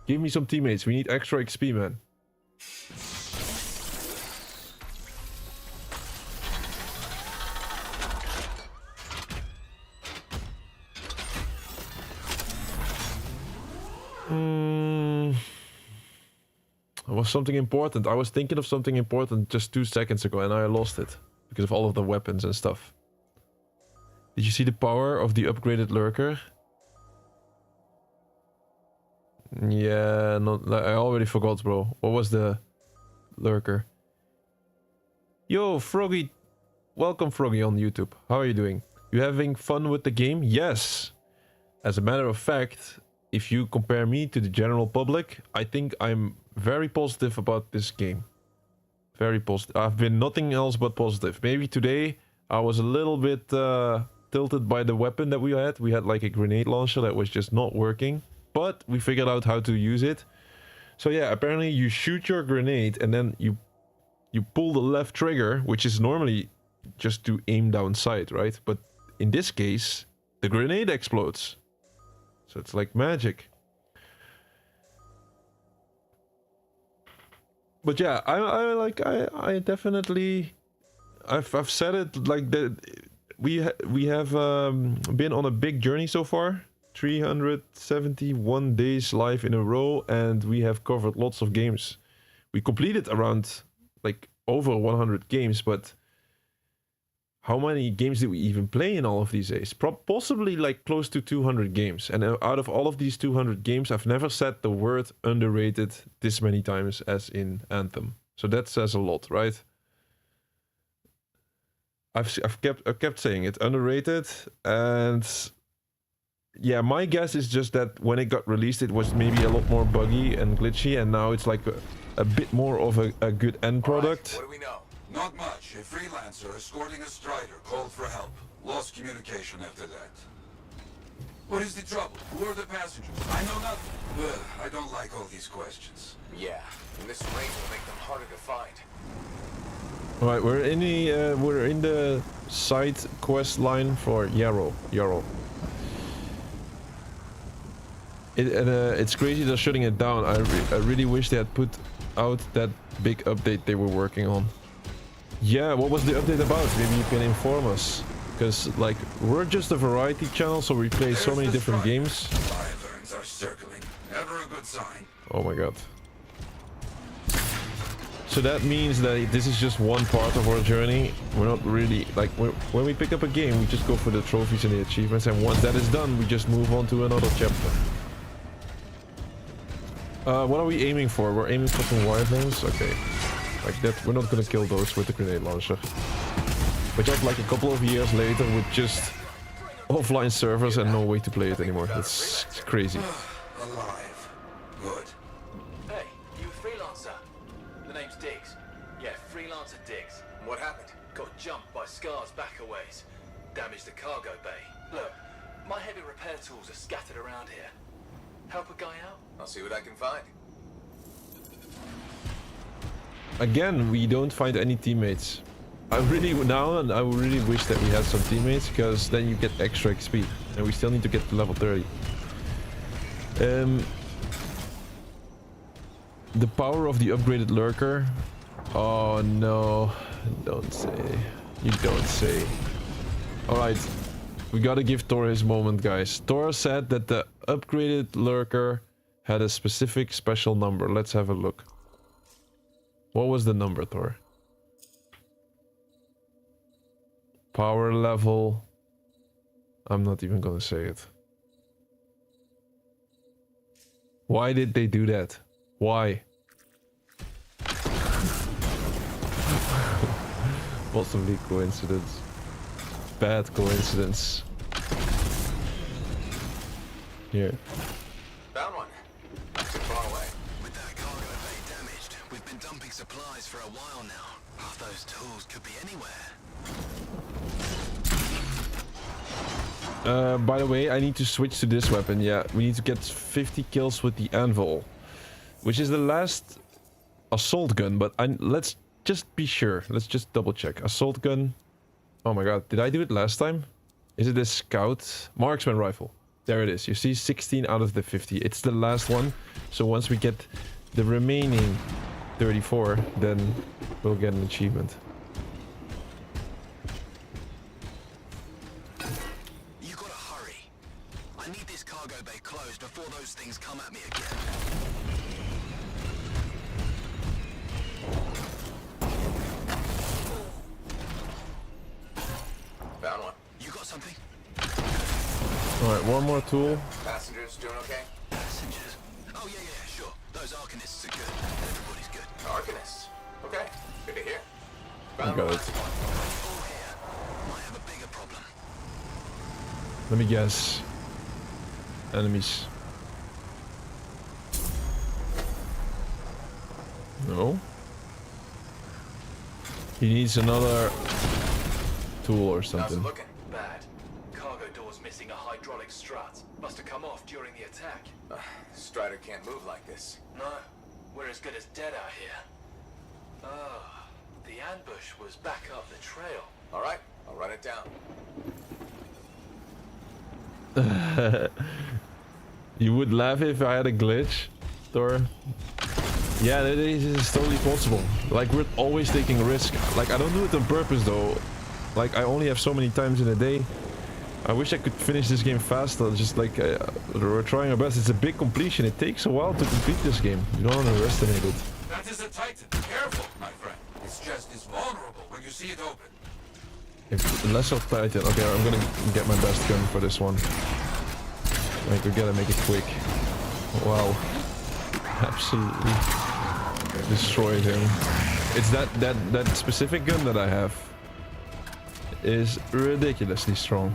S2: Give me some teammates. We need extra XP, man. It was something important. I was thinking of something important just 2 seconds ago and I lost it. Because of all of the weapons and stuff. Did you see the power of the upgraded lurker? Yeah, I already forgot, bro. What was the lurker? Yo, Froggy. Welcome, Froggy, on YouTube. How are you doing? You having fun with the game? Yes. As a matter of fact, if you compare me to the general public, I think I'm very positive about this game. Very positive. I've been nothing else but positive. Maybe today I was a little bit tilted by the weapon that we had. We had like a grenade launcher that was just not working. But we figured out how to use it. So yeah, apparently you shoot your grenade and then you pull the left trigger, which is normally just to aim down sight, right? But in this case, the grenade explodes. So it's like magic. But yeah, I definitely, I've said it like that. We have been on a big journey so far. 371 days live in a row, and we have covered lots of games. We completed around like over 100 games, but how many games did we even play in all of these days? Possibly like close to 200 games. And out of all of these 200 games, I've never said the word underrated this many times as in Anthem. So that says a lot, right? I've kept saying it, underrated, and Yeah, my guess is just that when it got released, it was maybe a lot more buggy and glitchy, and now it's like a bit more of a good end product.
S3: What do we know? Not much. A freelancer escorting a strider called for help. Lost communication after that. What is the trouble? Who are the passengers? I know nothing. Ugh, I don't like all these questions.
S14: Yeah, and this rain will make them harder to find.
S2: All right, we're in the side quest line for Yarrow. It's crazy they're shutting it down. I really wish they had put out that big update they were working on. Yeah, what was the update about? Maybe you can inform us. Because, like, we're just a variety channel, so we play so many different games.
S3: Wyverns are circling. Never a good sign.
S2: Oh my god. So that means that this is just one part of our journey. We're not really, like, when we pick up a game, we just go for the trophies and the achievements, and once that is done, we just move on to another chapter. What are we aiming for? We're aiming for some wyverns? Okay. Like that, we're not gonna kill those with the grenade launcher. But just like a couple of years later with just offline servers and no way to play it anymore. That's crazy.
S3: Alive. Good.
S14: Hey, you freelancer. The name's Diggs. Yeah, freelancer Diggs. What happened? Got jumped by Scar's back a ways. Damaged the cargo bay. Look, my heavy repair tools are scattered around here. Help a guy out? I'll see what I can find.
S2: Again, we don't find any teammates. I really wish that we had some teammates, because then you get extra XP, and we still need to get to level 30. The power of the upgraded lurker. Oh no, don't say. You don't say. Alright, we gotta give Thor his moment, guys. Thor said that the upgraded lurker had a specific special number. Let's have a look. What was the number, Thor? Power level. I'm not even gonna say it. Why did they do that? Why? Possibly coincidence. Bad coincidence. Here.
S14: Found one. Not too far away. With that cargo bay damaged, we've been dumping supplies for a while now. Half those tools could be anywhere.
S2: By the way, I need to switch to this weapon. Yeah, we need to get 50 kills with the anvil, which is the last assault gun. But let's just be sure. Let's just double check. Assault gun. Oh my god, did I do it last time? Is it a scout? Marksman rifle. There it is. You see, 16 out of the 50. It's the last one. So once we get the remaining 34, then we'll get an achievement.
S14: Things come at me again. Found one. You got something?
S2: Alright, one more tool.
S14: Passengers doing okay? Passengers? Oh yeah, sure. Those Arcanists are good. Everybody's good. Arcanists? Okay. Good to hear.
S2: I got it.
S14: Might have a bigger problem.
S2: Let me guess. Enemies. No. He needs another tool or something.
S14: Looking bad. Cargo door's missing a hydraulic strut. Must have come off during the attack. Strider can't move like this. No. We're as good as dead out here. Oh, the ambush was back up the trail. All right, I'll run it down.
S2: You would laugh if I had a glitch, Thor. Yeah, that is totally possible. Like, we're always taking a risk. Like, I don't do it on purpose though. Like, I only have so many times in a day. I wish I could finish this game faster. Just like, we're trying our best. It's a big completion. It takes a while to complete this game. You don't underestimate it.
S3: That is a Titan. Careful, my friend. Its chest is vulnerable when you see it open.
S2: If lesser Titan. Okay, I'm gonna get my best gun for this one. Like, we gotta make it quick. Wow. Absolutely destroyed him. It's that specific gun that I have is ridiculously strong.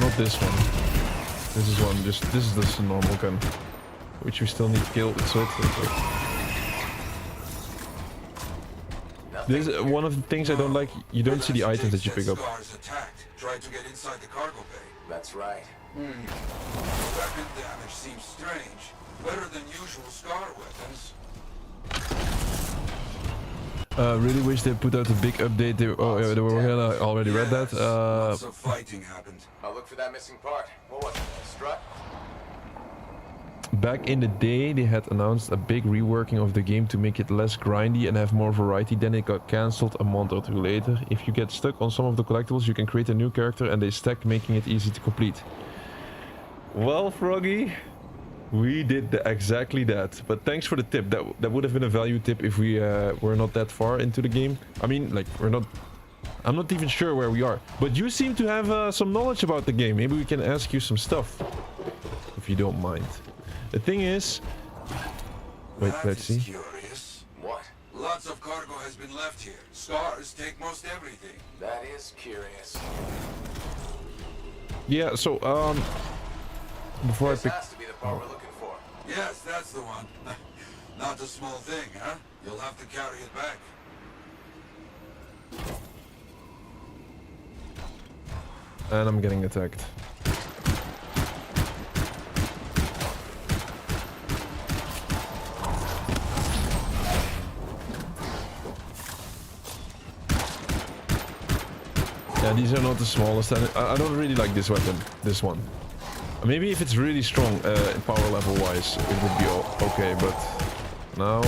S2: Not this one. This is one. This is just a normal gun, which we still need to kill. So this is one of the things I don't like. You don't see the items that you pick up.
S3: Tried to get inside the cargo bay.
S14: That's right.
S3: Weapon damage seems strange. Better than usual Scar weapons.
S2: Really wish they put out a big update. They were already read that.
S3: Lots of fighting happened.
S14: I'll look for that missing part. What was it? A strut?
S2: Back in the day, they had announced a big reworking of the game to make it less grindy and have more variety. Then it got cancelled a month or two later. If you get stuck on some of the collectibles, you can create a new character and they stack, making it easy to complete. Well, Froggy, we did exactly that. But thanks for the tip. That would have been a value tip if we were not that far into the game. I mean, like, I'm not even sure where we are. But you seem to have some knowledge about the game. Maybe we can ask you some stuff, if you don't mind. The thing is... Wait, let's see.
S3: Curious. What? Lots of cargo has been left here. Scars take most everything.
S14: That is curious.
S2: Yeah, so, before
S14: This
S2: I pick...
S14: has to be the part we're looking for.
S3: Yes, that's the one. Not a small thing, huh? You'll have to carry it back.
S2: And I'm getting attacked. Yeah, these are not the smallest. I don't really like this weapon, this one. Maybe if it's really strong, power level wise, it would be okay, but now...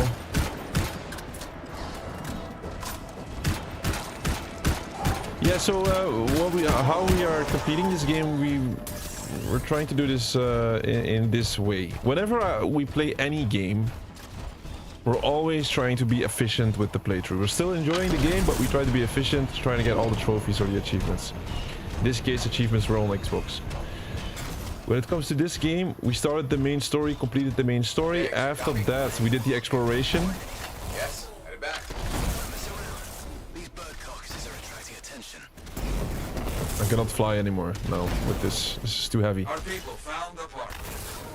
S2: Yeah, so how we are completing this game, we're trying to do this in this way. Whenever we play any game, we're always trying to be efficient with the playthrough. We're still enjoying the game, but we try to be efficient, trying to get all the trophies or the achievements. In this case, achievements were on Xbox. When it comes to this game, we started the main story, completed the main story. After that, we did the exploration.
S14: Yes, headed back.
S15: These bird carcasses are attracting attention.
S2: I cannot fly anymore now with this. This is too heavy.
S3: Our people found the part.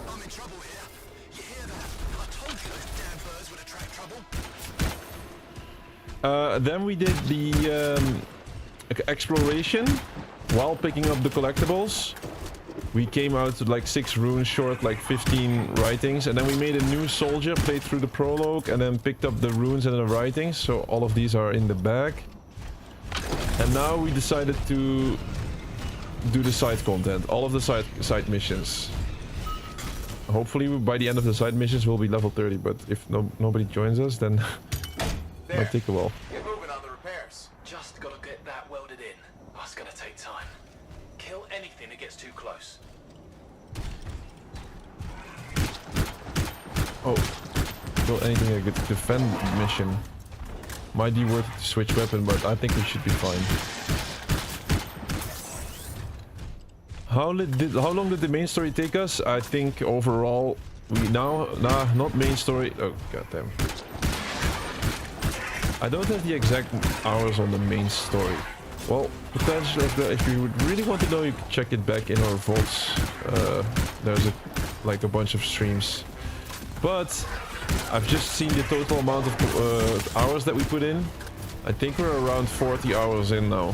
S15: I'm in trouble here. You hear that? I told you those damn birds would attract trouble.
S2: Then we did the exploration while picking up the collectibles. We came out to like 6 runes short, like 15 writings, and then we made a new soldier, played through the prologue, and then picked up the runes and the writings. So all of these are in the bag. And now we decided to do the side content, all of the side missions. Hopefully by the end of the side missions we'll be level 30, but if nobody joins us, then it might take a while.
S14: Get moving on the repairs. Just gotta get that welded in. That's gonna take time. Kill anything that gets too close.
S2: Oh, kill anything I could defend mission. Might be worth it to switch weapon, but I think we should be fine. How long did the main story take us? I think overall we not main story. Oh goddamn! I don't have the exact hours on the main story. Well, potentially, if you would really want to know, you can check it back in our vaults. There's like a bunch of streams, but I've just seen the total amount of hours that we put in. I think we're around 40 hours in now.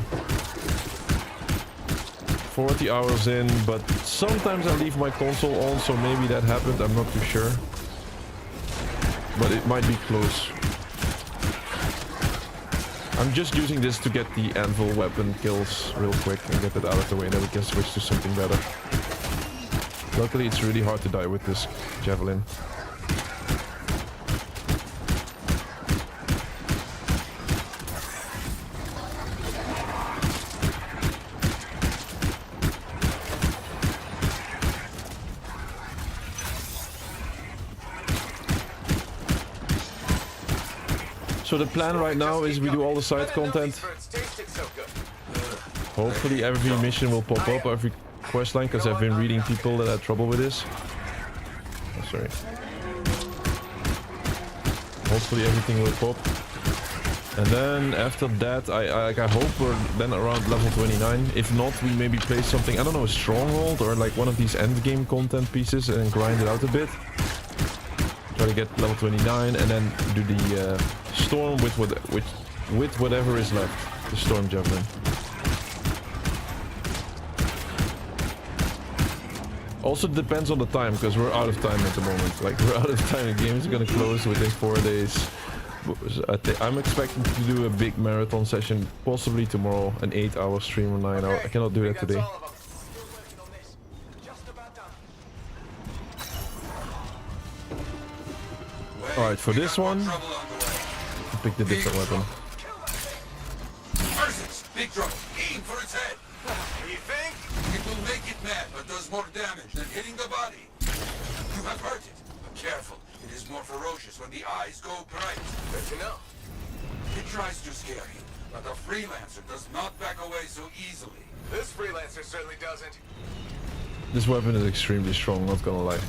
S2: 40 hours in, but sometimes I leave my console on, so maybe that happened. I'm not too sure, but it might be close. I'm just using this to get the anvil weapon kills real quick and get it out of the way, then we can switch to something better. Luckily, it's really hard to die with this javelin. So the plan right now is we do all the side content. Hopefully every mission will pop up, every questline, because I've been reading people that had trouble with this. Oh, sorry. Hopefully everything will pop. And then after that, I hope we're then around level 29. If not, we maybe play something, I don't know, a stronghold or like one of these end game content pieces and grind it out a bit. Try to get level 29 and then do the storm with whatever is left. The storm javelin. Also depends on the time, because we're out of time at the moment. Like, we're out of time. The game is gonna close within 4 days. I'm expecting to do a big marathon session, possibly tomorrow, an 8-hour stream or 9 hour. I cannot do that today. Alright, for this one, I'll pick the different weapon.
S3: Big trouble. Aim for its head. You think? It will make it mad, but does more damage than hitting the body. You have hurt it. But careful. It is more ferocious when the eyes go bright. Good to know. It tries to scare you, but a freelancer does not back away so easily.
S14: This freelancer certainly doesn't.
S2: This weapon is extremely strong, not gonna lie.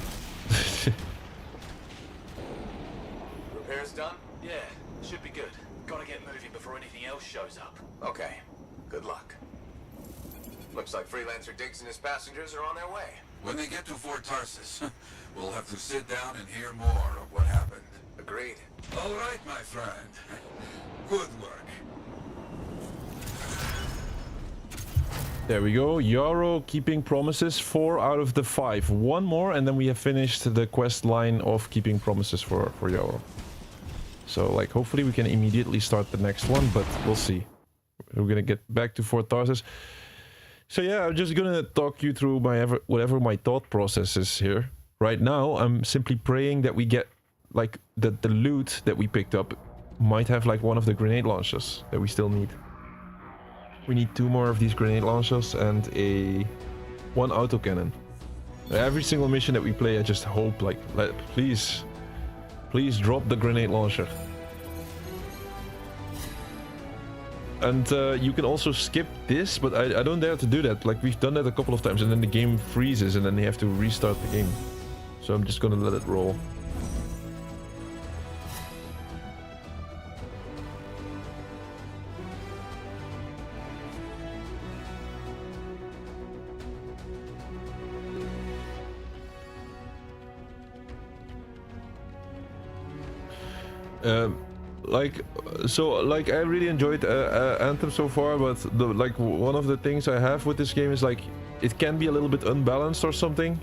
S14: Repairs done? Yeah, should be good. Gotta get moving before anything else shows up. Okay, good luck. Looks like Freelancer Diggs and his passengers are on their way.
S3: When they get to Fort Tarsus, we'll have to sit down and hear more of what happened.
S14: Agreed.
S3: All right, my friend. Good work.
S2: There we go. Yarrow keeping promises, 4 out of the 5. One more and then we have finished the quest line of keeping promises for Yarrow. So, like, hopefully we can immediately start the next one, but we'll see. We're gonna get back to Fort Tarsus. So yeah, I'm just gonna talk you through whatever my thought process is here. Right now, I'm simply praying that we get, like, the loot that we picked up might have, like, one of the grenade launchers that we still need. We need 2 more of these grenade launchers and one autocannon. Every single mission that we play, I just hope, like, please drop the grenade launcher. And you can also skip this, but I don't dare to do that. Like, we've done that a couple of times and then the game freezes and then they have to restart the game. So I'm just gonna let it roll. I really enjoyed Anthem so far, but one of the things I have with this game is, like, it can be a little bit unbalanced or something,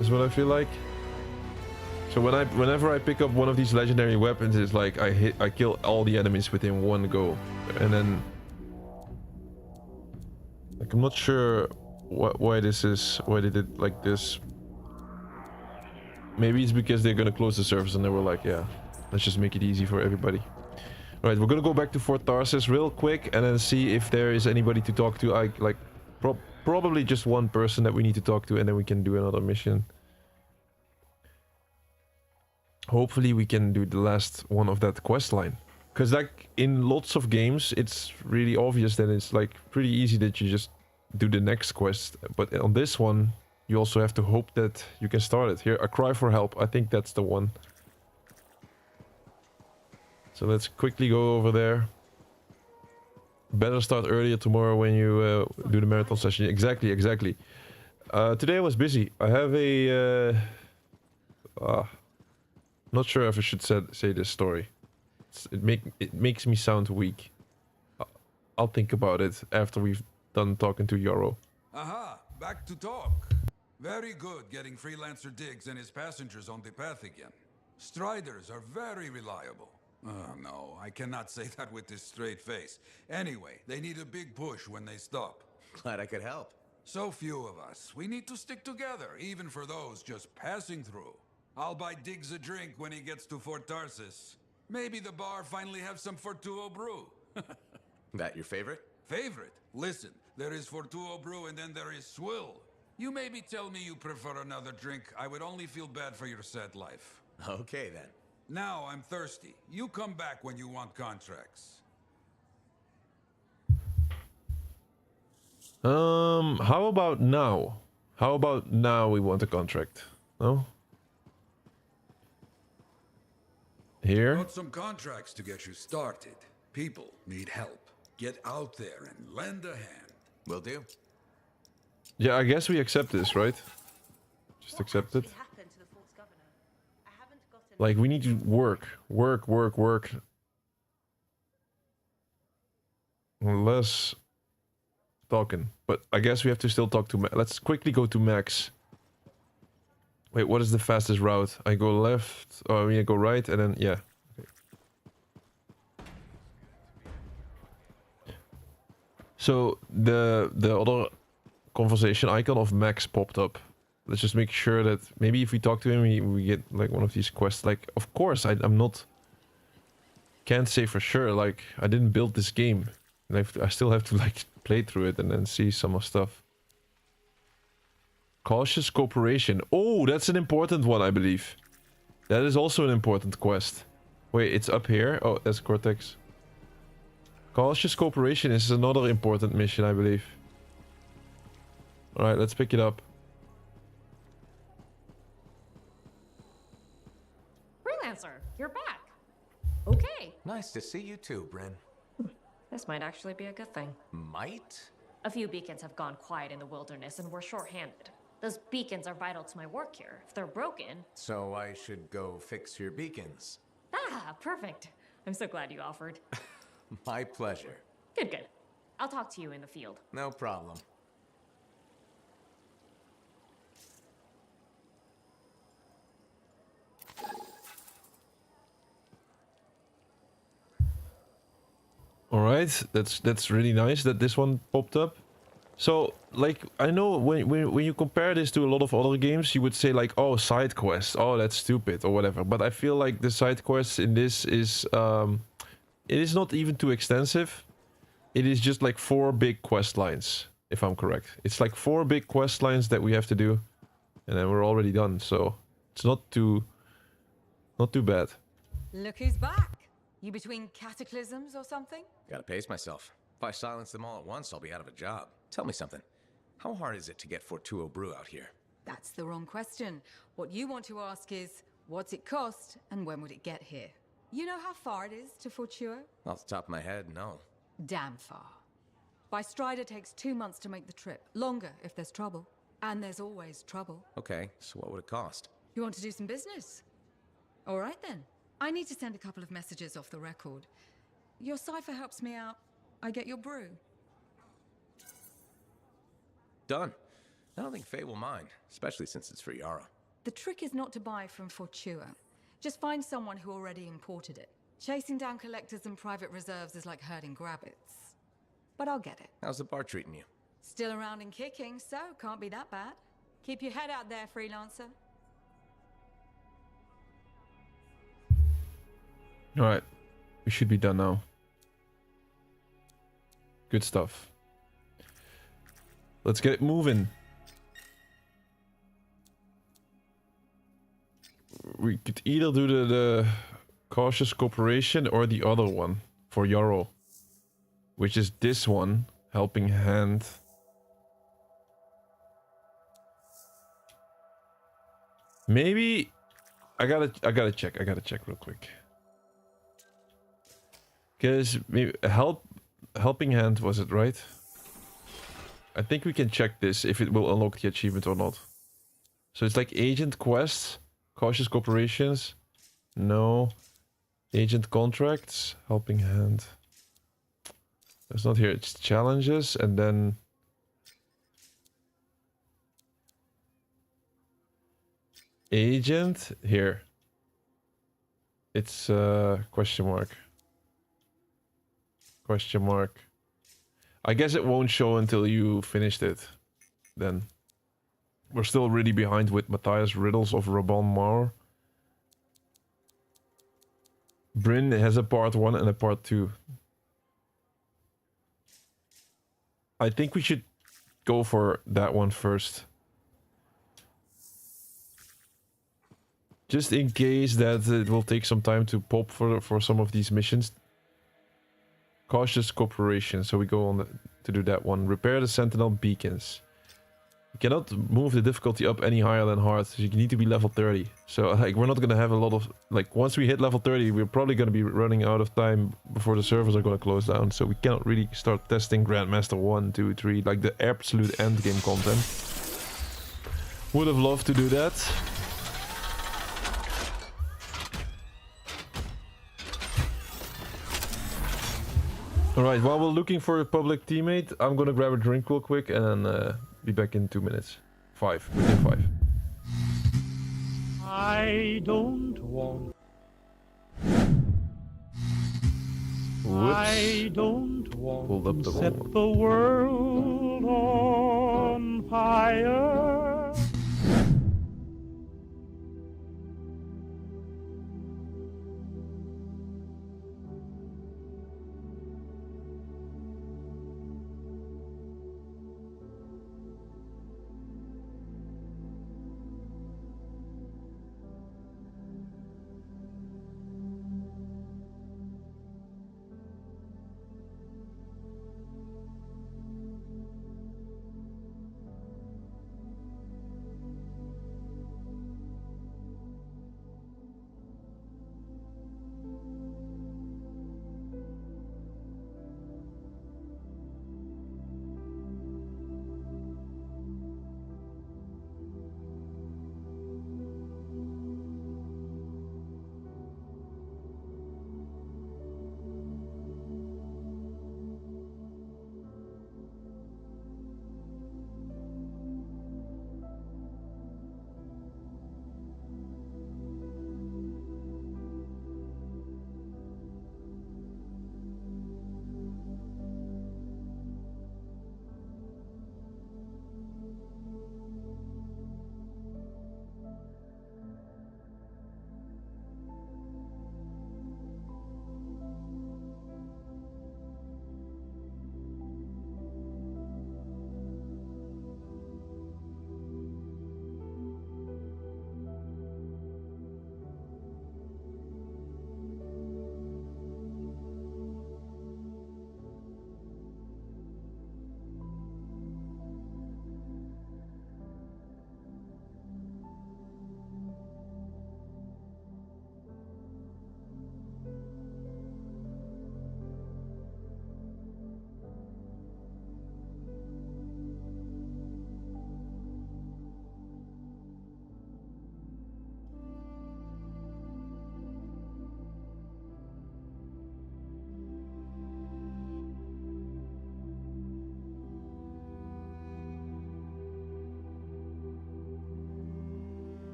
S2: is what I feel like. So whenever I pick up one of these legendary weapons, it's like I kill all the enemies within one go, and then, like, I'm not sure why this is, why they did like this. Maybe it's because they're gonna close the servers and they were like, yeah, let's just make it easy for everybody. Alright, we're gonna go back to Fort Tarsus real quick and then see if there is anybody to talk to. Probably just one person that we need to talk to, and then we can do another mission. Hopefully we can do the last one of that quest line. Because, like, in lots of games, it's really obvious that it's, like, pretty easy that you just do the next quest. But on this one, you also have to hope that you can start it. Here, a cry for help. I think that's the one. So let's quickly go over there. Better start earlier tomorrow when you do the marathon session. Exactly. Today I was busy. I have a... not sure if I should say this story. It makes me sound weak. I'll think about it after we've done talking to Yarrow.
S3: Aha, back to talk. Very good getting Freelancer Diggs and his passengers on the path again. Striders are very reliable. Oh, no, I cannot say that with this straight face. Anyway, they need a big push when they stop.
S4: Glad I could help.
S3: So few of us. We need to stick together, even for those just passing through. I'll buy Diggs a drink when he gets to Fort Tarsus. Maybe the bar finally have some Fortuo brew.
S4: That your favorite?
S3: Favorite? Listen, there is Fortuo brew and then there is swill. You maybe tell me you prefer another drink. I would only feel bad for your sad life.
S4: Okay, then.
S3: Now I'm thirsty. You come back when you want contracts.
S2: How about now? How about now we want a contract? No? Here?
S3: Got some contracts to get you started. People need help. Get out there and lend a hand.
S4: Will do.
S2: Yeah, I guess we accept this, right? Just accept it. Like, we need to work. Work. Less talking. But I guess we have to still talk to Max. Let's quickly go to Max. Wait, what is the fastest route? I go left, or I mean I go right, and then, yeah. Okay. So, the other conversation icon of Max popped up. Let's just make sure that maybe if we talk to him, we get like one of these quests. Like, of course, I'm not... Can't say for sure, like, I didn't build this game. And I still have to, like, play through it and then see some of stuff. Cautious cooperation. Oh, that's an important one, I believe. That is also an important quest. Wait, it's up here? Oh, that's Cortex. Cautious cooperation is another important mission, I believe. Alright, let's pick it up.
S16: Freelancer, you're back. Okay.
S4: Nice to see you too, Bryn.
S16: This might actually be a good thing.
S4: Might?
S16: A few beacons have gone quiet in the wilderness and we're short-handed. Those beacons are vital to my work here. If they're broken...
S4: So I should go fix your beacons.
S16: Ah, perfect. I'm so glad you offered.
S4: My pleasure.
S16: Good. I'll talk to you in the field.
S4: No problem.
S2: Alright, that's really nice that this one popped up. So, like, I know when you compare this to a lot of other games, you would say like, oh, side quests, oh, that's stupid or whatever. But I feel like the side quests in this is, it is not even too extensive. It is just like 4 big quest lines, if I'm correct. It's like 4 big quest lines that we have to do, and then we're already done. So it's not too bad.
S17: Look who's back. You between cataclysms or something?
S4: Gotta pace myself. If I silence them all at once, I'll be out of a job. Tell me something. How hard is it to get Fortuo brew out here?
S17: That's the wrong question. What you want to ask is, what's it cost and when would it get here? You know how far it is to Fortuo?
S4: Off the top of my head, no.
S17: Damn far. By Strider takes 2 months to make the trip. Longer if there's trouble. And there's always trouble.
S4: Okay, so what would it cost?
S17: You want to do some business? All right then. I need to send a couple of messages off the record. Your cipher helps me out. I get your brew.
S4: Done. I don't think Faye will mind, especially since it's for Yara.
S17: The trick is not to buy from Fortua. Just find someone who already imported it. Chasing down collectors and private reserves is like herding grabbits. But I'll get it.
S4: How's the bar treating you?
S17: Still around and kicking, so can't be that bad. Keep your head out there, freelancer.
S2: Alright, we should be done now. Good stuff. Let's get it moving. We could either do the cautious cooperation or the other one for Yarrow, which is this one, helping hand. Maybe I gotta check real quick. Because maybe helping hand, was it right? I think we can check this if it will unlock the achievement or not. So it's like agent quests, cautious cooperations, no, agent contracts, helping hand. It's not here. It's challenges and then agent here. It's question mark. Question mark. I guess it won't show until you finished it. Then. We're still really behind with Matthias Riddles of Raban Mar. Bryn has a part 1 and a part 2. I think we should go for that one first. Just in case that it will take some time to pop for some of these missions. Cautious cooperation, so we go on to do that one. Repair the Sentinel beacons. cannot move the difficulty up any higher than hard. So you need to be level 30. So like we're not gonna have a lot of like once we hit level 30, we're probably gonna be running out of time before the servers are gonna close down. So we cannot really start testing Grandmaster 1, 2, 3, like the absolute end game content. Would have loved to do that. Alright, while we're looking for a public teammate, I'm gonna grab a drink real quick and then be back in 2 minutes. 5, within 5.
S1: I don't want.
S2: Whoops.
S1: I don't want
S2: Pulled up
S1: to
S2: the
S1: set
S2: wrong one.
S1: the world on fire.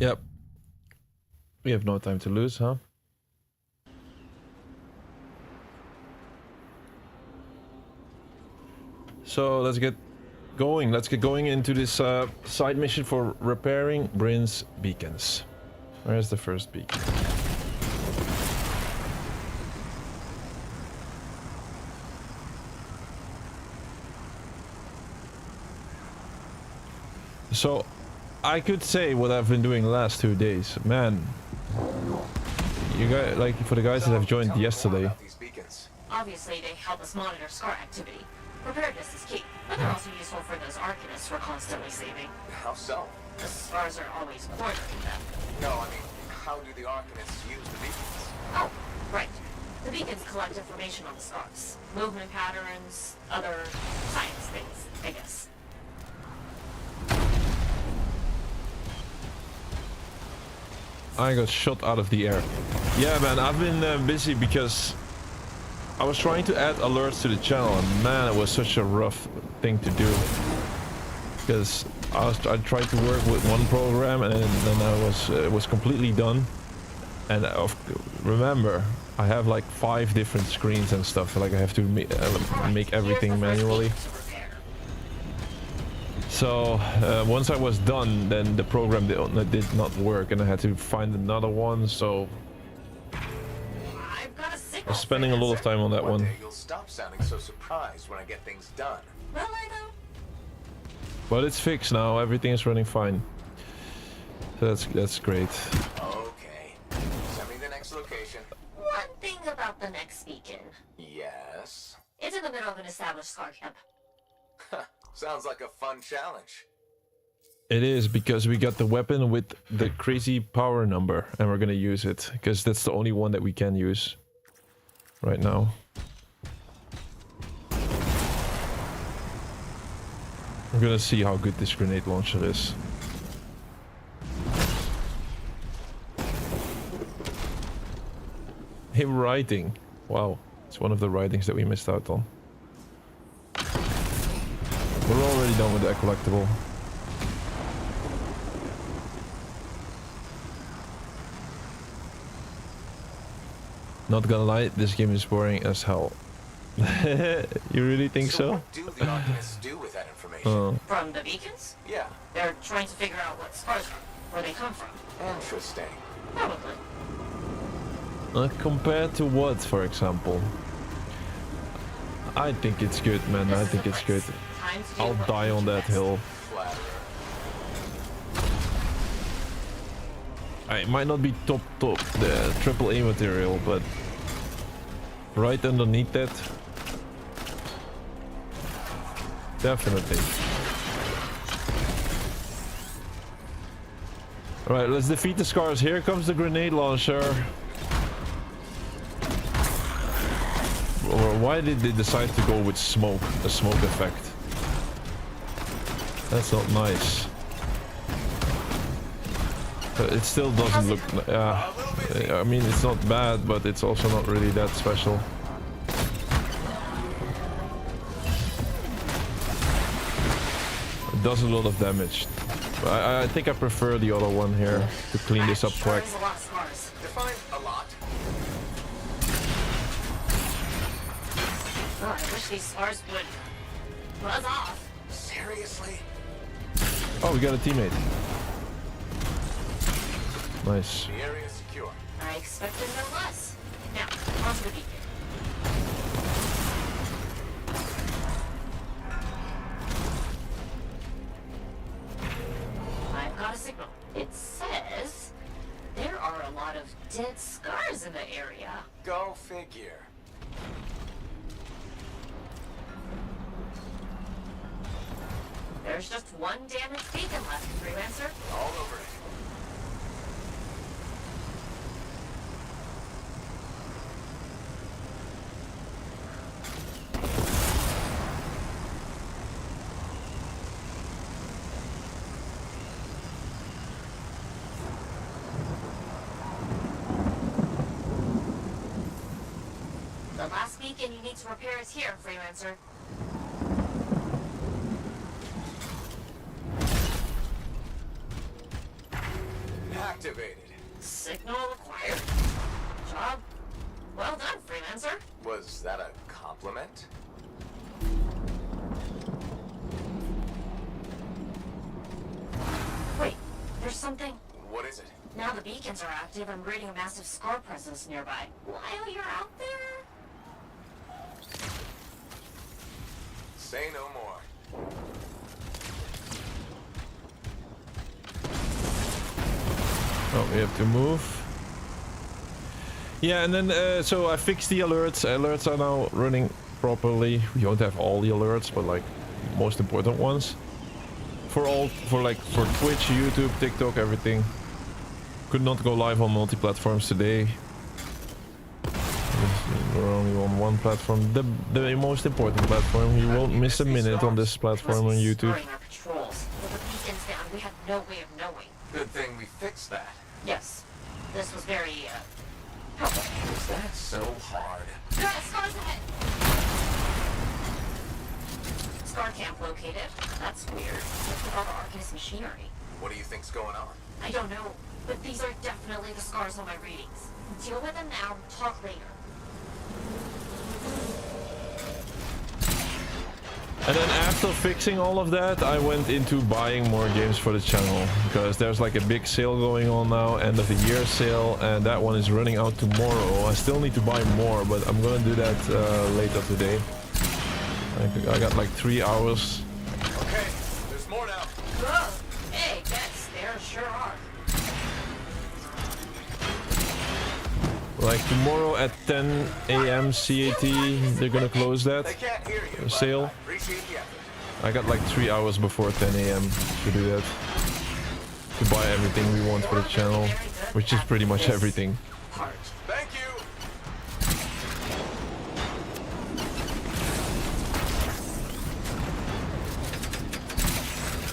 S2: Yep. We have no time to lose, huh? So let's get going. Let's get going into this side mission for repairing Bryn's beacons. Where's the first beacon? So I could say what I've been doing the last 2 days. Man, you guys, like for the guys that have joined yesterday.
S13: Obviously, they help us monitor scar activity. Preparedness is key, but they're also useful for those arcanists we're constantly saving.
S14: How so?
S13: The scars are always cornering them.
S14: No, I mean, how do the arcanists use the beacons?
S13: Oh, right. The beacons collect information on the scars. Movement patterns, other science things, I guess.
S2: I got shot out of the air. Yeah, man, I've been busy because I was trying to add alerts to the channel, and man, it was such a rough thing to do. Because I tried to work with one program, and then it was completely done. And remember, I have like 5 different screens and stuff. Like I have to make everything manually. So once I was done, then the program did not work, and I had to find another one. So
S13: I've got a
S2: I'm spending a lot of time on that one.
S4: Day you'll stop sounding so surprised when I get things done.
S13: Will I though?
S2: But it's fixed now. Everything is running fine. So that's great.
S4: Okay. Send me the next location.
S13: One thing about the next beacon.
S4: Yes.
S13: It's in the middle of an established scar camp.
S4: Sounds like a fun challenge.
S2: It is, because we got the weapon with the crazy power number, and we're gonna use it because that's the only one that we can use right now. We're gonna see how good this grenade launcher is. Him writing. Wow, it's one of the writings that we missed out on. We're already done with that collectible. Not gonna lie, this game is boring as hell. You really think so?
S4: What do the Arcanists do with that information?
S13: From the beacons?
S4: Yeah.
S13: They're trying to figure out what scars are, where they come from.
S4: Interesting.
S13: Probably.
S2: Compared to what, for example? I think it's good, man. I think it's good. I'll die on that hill. It might not be top, the AAA material, but right underneath that, definitely. Alright, let's defeat the scars. Here comes the grenade launcher. Or why did they decide to go with smoke, a smoke effect? That's not nice. It still doesn't look... I mean, it's not bad, but it's also not really that special. It does a lot of damage. I think I prefer the other one here to clean this up quick.
S4: Define a lot.
S13: Oh, I wish these scars would buzz off.
S4: Seriously?
S2: Oh, we got a teammate. Nice.
S4: The area is secure.
S13: I expected no less. Now, on to the beacon. I've got a signal. It says there are a lot of dead scars in the area.
S4: Go figure.
S13: There's just one damaged beacon left, Freelancer.
S4: All over it.
S13: The last beacon you need to repair is here, Freelancer.
S4: Activated.
S13: Signal acquired. Job well done, Freelancer.
S4: Was that a compliment?
S13: Wait, there's something.
S4: What is it?
S13: Now the beacons are active, I'm reading a massive scar presence nearby. While you're out there?
S4: Say no more.
S2: Oh, we have to move. Yeah, and then so I fixed the alerts. Alerts are now running properly. We don't have all the alerts, but like most important ones. For Twitch, YouTube, TikTok, everything. Could not go live on multi-platforms today. We're only on one platform, the most important platform. You won't miss a minute on this platform on YouTube.
S13: During our patrols, with the beacons down, we had no way of knowing.
S4: Good thing we fixed that.
S13: Yes, this was very helpful.
S4: Is that so hard?
S13: Scars ahead. Scar camp located. That's weird. With all the Arcanist machinery.
S4: What do you think's going on?
S13: I don't know, but these are definitely the scars on my readings. Deal with them now, talk later.
S2: And then after fixing all of that, I went into buying more games for the channel. Because there's like a big sale going on now, end of the year sale. And that one is running out tomorrow. I still need to buy more, but I'm gonna do that later today. I got like 3 hours.
S14: Okay, there's more now.
S13: Whoa! Hey, yes, there sure are.
S2: Like tomorrow at 10 a.m. CAT, they're gonna close that sale. I got like 3 hours before 10 a.m. to do that. To buy everything we want for the channel, which is pretty much everything.
S14: Thank you.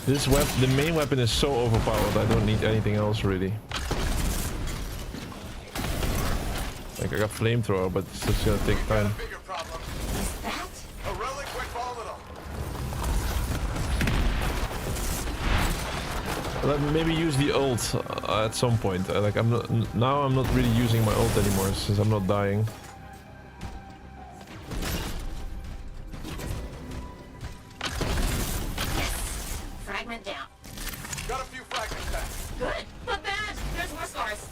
S2: The main weapon is so overpowered, I don't need anything else really. Like I got flamethrower, but it's just gonna take time.
S14: A relic went volatile.
S2: Let me maybe use the ult at some point. Like I'm not really using my ult anymore since I'm not dying.
S13: Fragment down.
S14: Got a few fragments back.
S13: Good, but bad. There's more scars.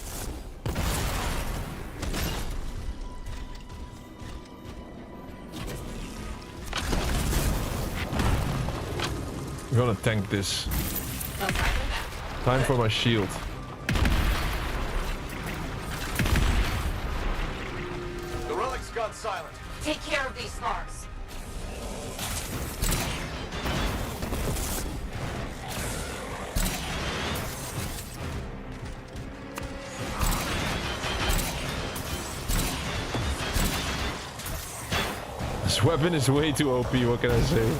S2: I'm gonna tank this. Time for my shield.
S14: The relic's gone silent.
S13: Take care of these scars.
S2: This weapon is way too OP, what can I say?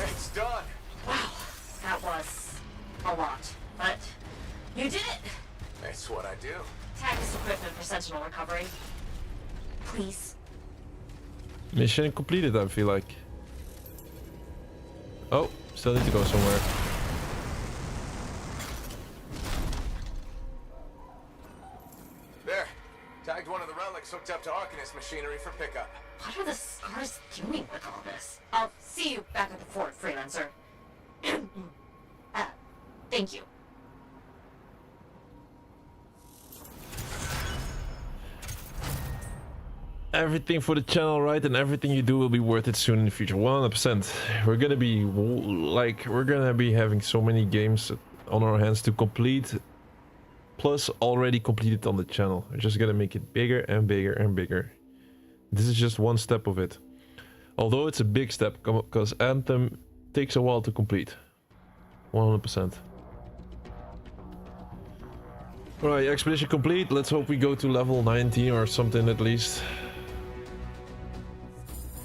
S14: It's done.
S13: Wow, that was a lot, but you did it.
S14: That's what I do.
S13: Tag this equipment for sentinel recovery. Please.
S2: Mission completed, I feel like. Oh, still need to go somewhere.
S14: There. Tagged one of the relics hooked up to Arcanist machinery for pickup.
S13: What are the scars doing with all this? I'll see you back at the fort, freelancer. Thank you.
S2: Everything for the channel, right? And everything you do will be worth it soon in the future. 100%. We're gonna be having so many games on our hands to complete. Plus already completed on the channel. We're just gonna make it bigger and bigger and bigger. This is just one step of it. Although it's a big step, because Anthem takes a while to complete. 100%. Alright, expedition complete. Let's hope we go to level 19 or something at least.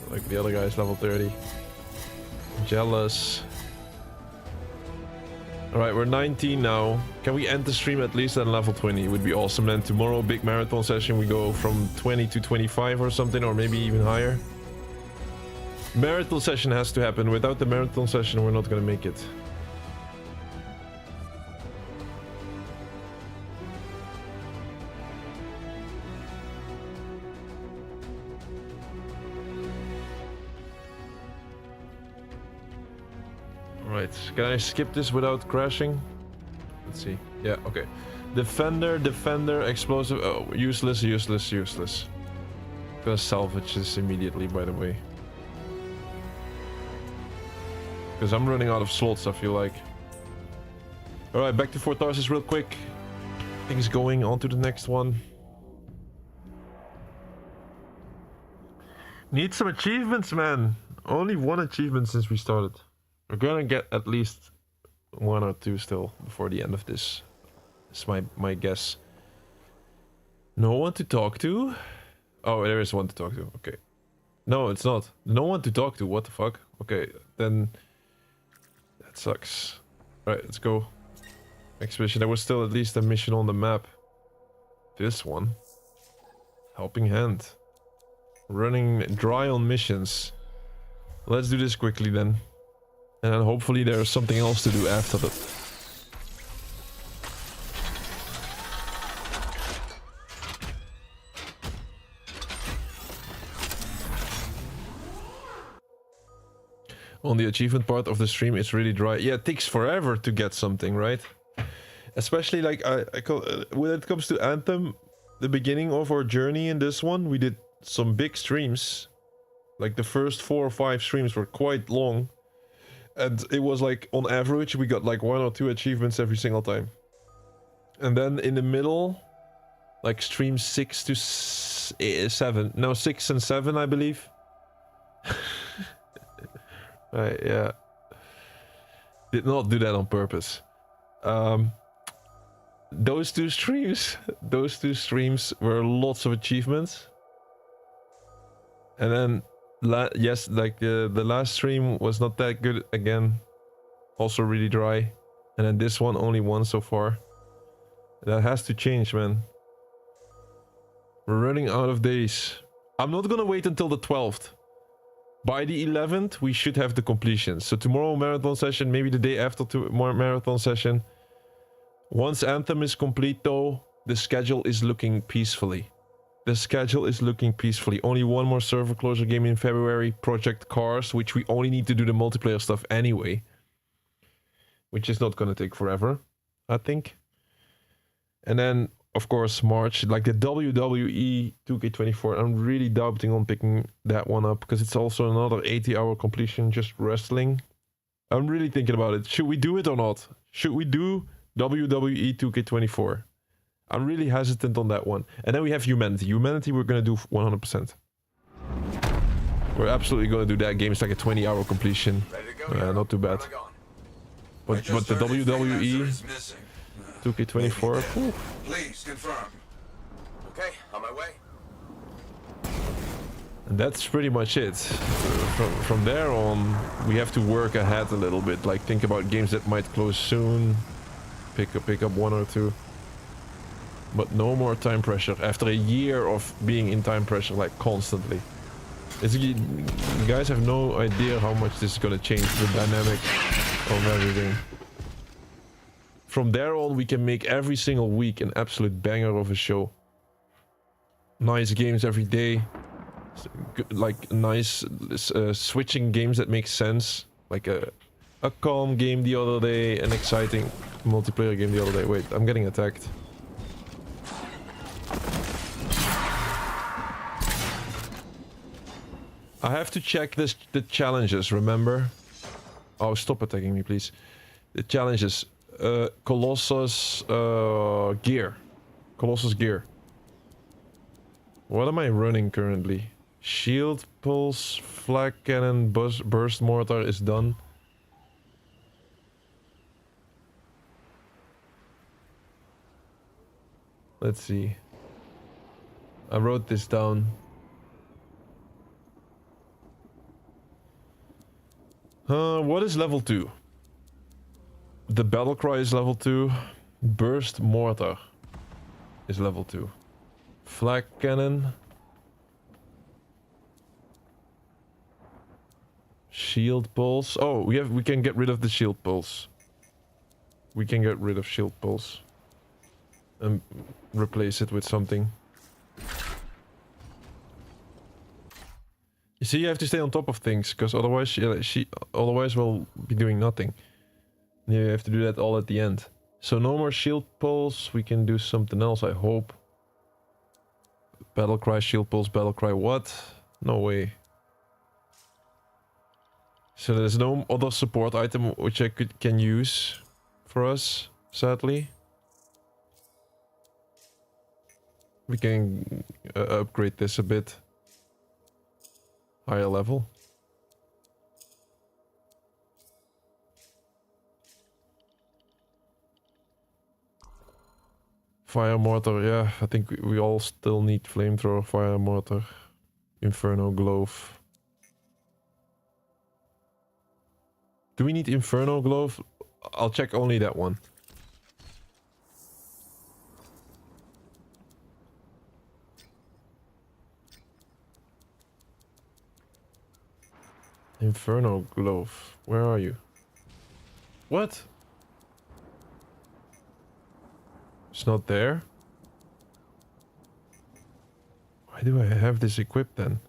S2: Like the other guys, level 30. Jealous. Alright, we're 19 now. Can we end the stream at least at level 20? It would be awesome. And tomorrow, big marathon session, we go from 20 to 25 or something, or maybe even higher. Marathon session has to happen. Without the marathon session, we're not gonna make it. Alright, can I skip this without crashing? Let's see. Yeah, okay. Defender, explosive. Oh, useless. Gonna salvage this immediately, by the way. Because I'm running out of slots, I feel like. Alright, back to Fort Tarsus real quick. Things going on to the next one. Need some achievements, man. Only one achievement since we started. We're gonna get at least 1 or 2 still before the end of this. It's my guess. No one to talk to? Oh, there is one to talk to. Okay. No, it's not. No one to talk to. What the fuck? Okay, then that sucks. Alright, let's go. Expedition. There was still at least a mission on the map. This one. Helping Hand. Running dry on missions. Let's do this quickly then. And then hopefully there's something else to do after that. On the achievement part of the stream, it's really dry. Yeah, it takes forever to get something, right? Especially like when it comes to Anthem, the beginning of our journey in this one, we did some big streams. Like the first 4 or 5 streams were quite long. And it was like, on average, we got like 1 or 2 achievements every single time. And then in the middle, like stream 6 to 7. No, 6 and 7, I believe. Right, yeah. Did not do that on purpose. Those two streams were lots of achievements. And then, yes, like the last stream was not that good again. Also really dry. And then this one, only 1 so far. That has to change, man. We're running out of days. I'm not gonna wait until the 12th. By the 11th, we should have the completion. So tomorrow marathon session, maybe the day after more marathon session. Once Anthem is complete though, the schedule is looking peacefully. The schedule is looking peacefully. Only 1 more server closure game in February, Project Cars, which we only need to do the multiplayer stuff anyway. Which is not gonna take forever, I think. And then, of course, March, like the WWE 2K24. I'm really doubting on picking that one up because it's also another 80-hour completion, just wrestling. I'm really thinking about it. Should we do it or not? Should we do WWE 2K24? I'm really hesitant on that one. And then we have Humanity. Humanity we're going to do 100%. We're absolutely going to do that game. It's like a 20-hour completion. Not too bad. But the WWE 2K24.
S3: Please confirm.
S14: Okay, on my way.
S2: And that's pretty much it. From there on, we have to work ahead a little bit. Like think about games that might close soon. Pick up 1 or 2. But no more time pressure. After a year of being in time pressure, like constantly. You guys have no idea how much this is gonna change the dynamic of everything. From there on, we can make every single week an absolute banger of a show. Nice games every day. Like nice switching games that make sense. Like a calm game the other day, an exciting multiplayer game the other day. Wait, I'm getting attacked. I have to check the challenges, remember? Oh, stop attacking me, please. The challenges. Colossus gear. Colossus gear. What am I running currently? Shield pulse, flag cannon, burst mortar is done. Let's see. I wrote this down. What is level 2? The battle cry is level 2. Burst mortar is level 2. Flag cannon. Shield pulse. Oh, we can get rid of the shield pulse. We can get rid of shield pulse. And replace it with something. You see, you have to stay on top of things, because otherwise otherwise we'll be doing nothing. You have to do that all at the end. So no more shield pulse. We can do something else, I hope. Battle cry, shield pulse, battle cry. What? No way. So there's no other support item which I can use for us, sadly. We can upgrade this a bit. Higher level. Fire mortar, yeah, I think we all still need flamethrower, fire mortar, inferno glove. Do we need inferno glove? I'll check only that one. Inferno Glove. Where are you? What? It's not there? Why do I have this equipped then?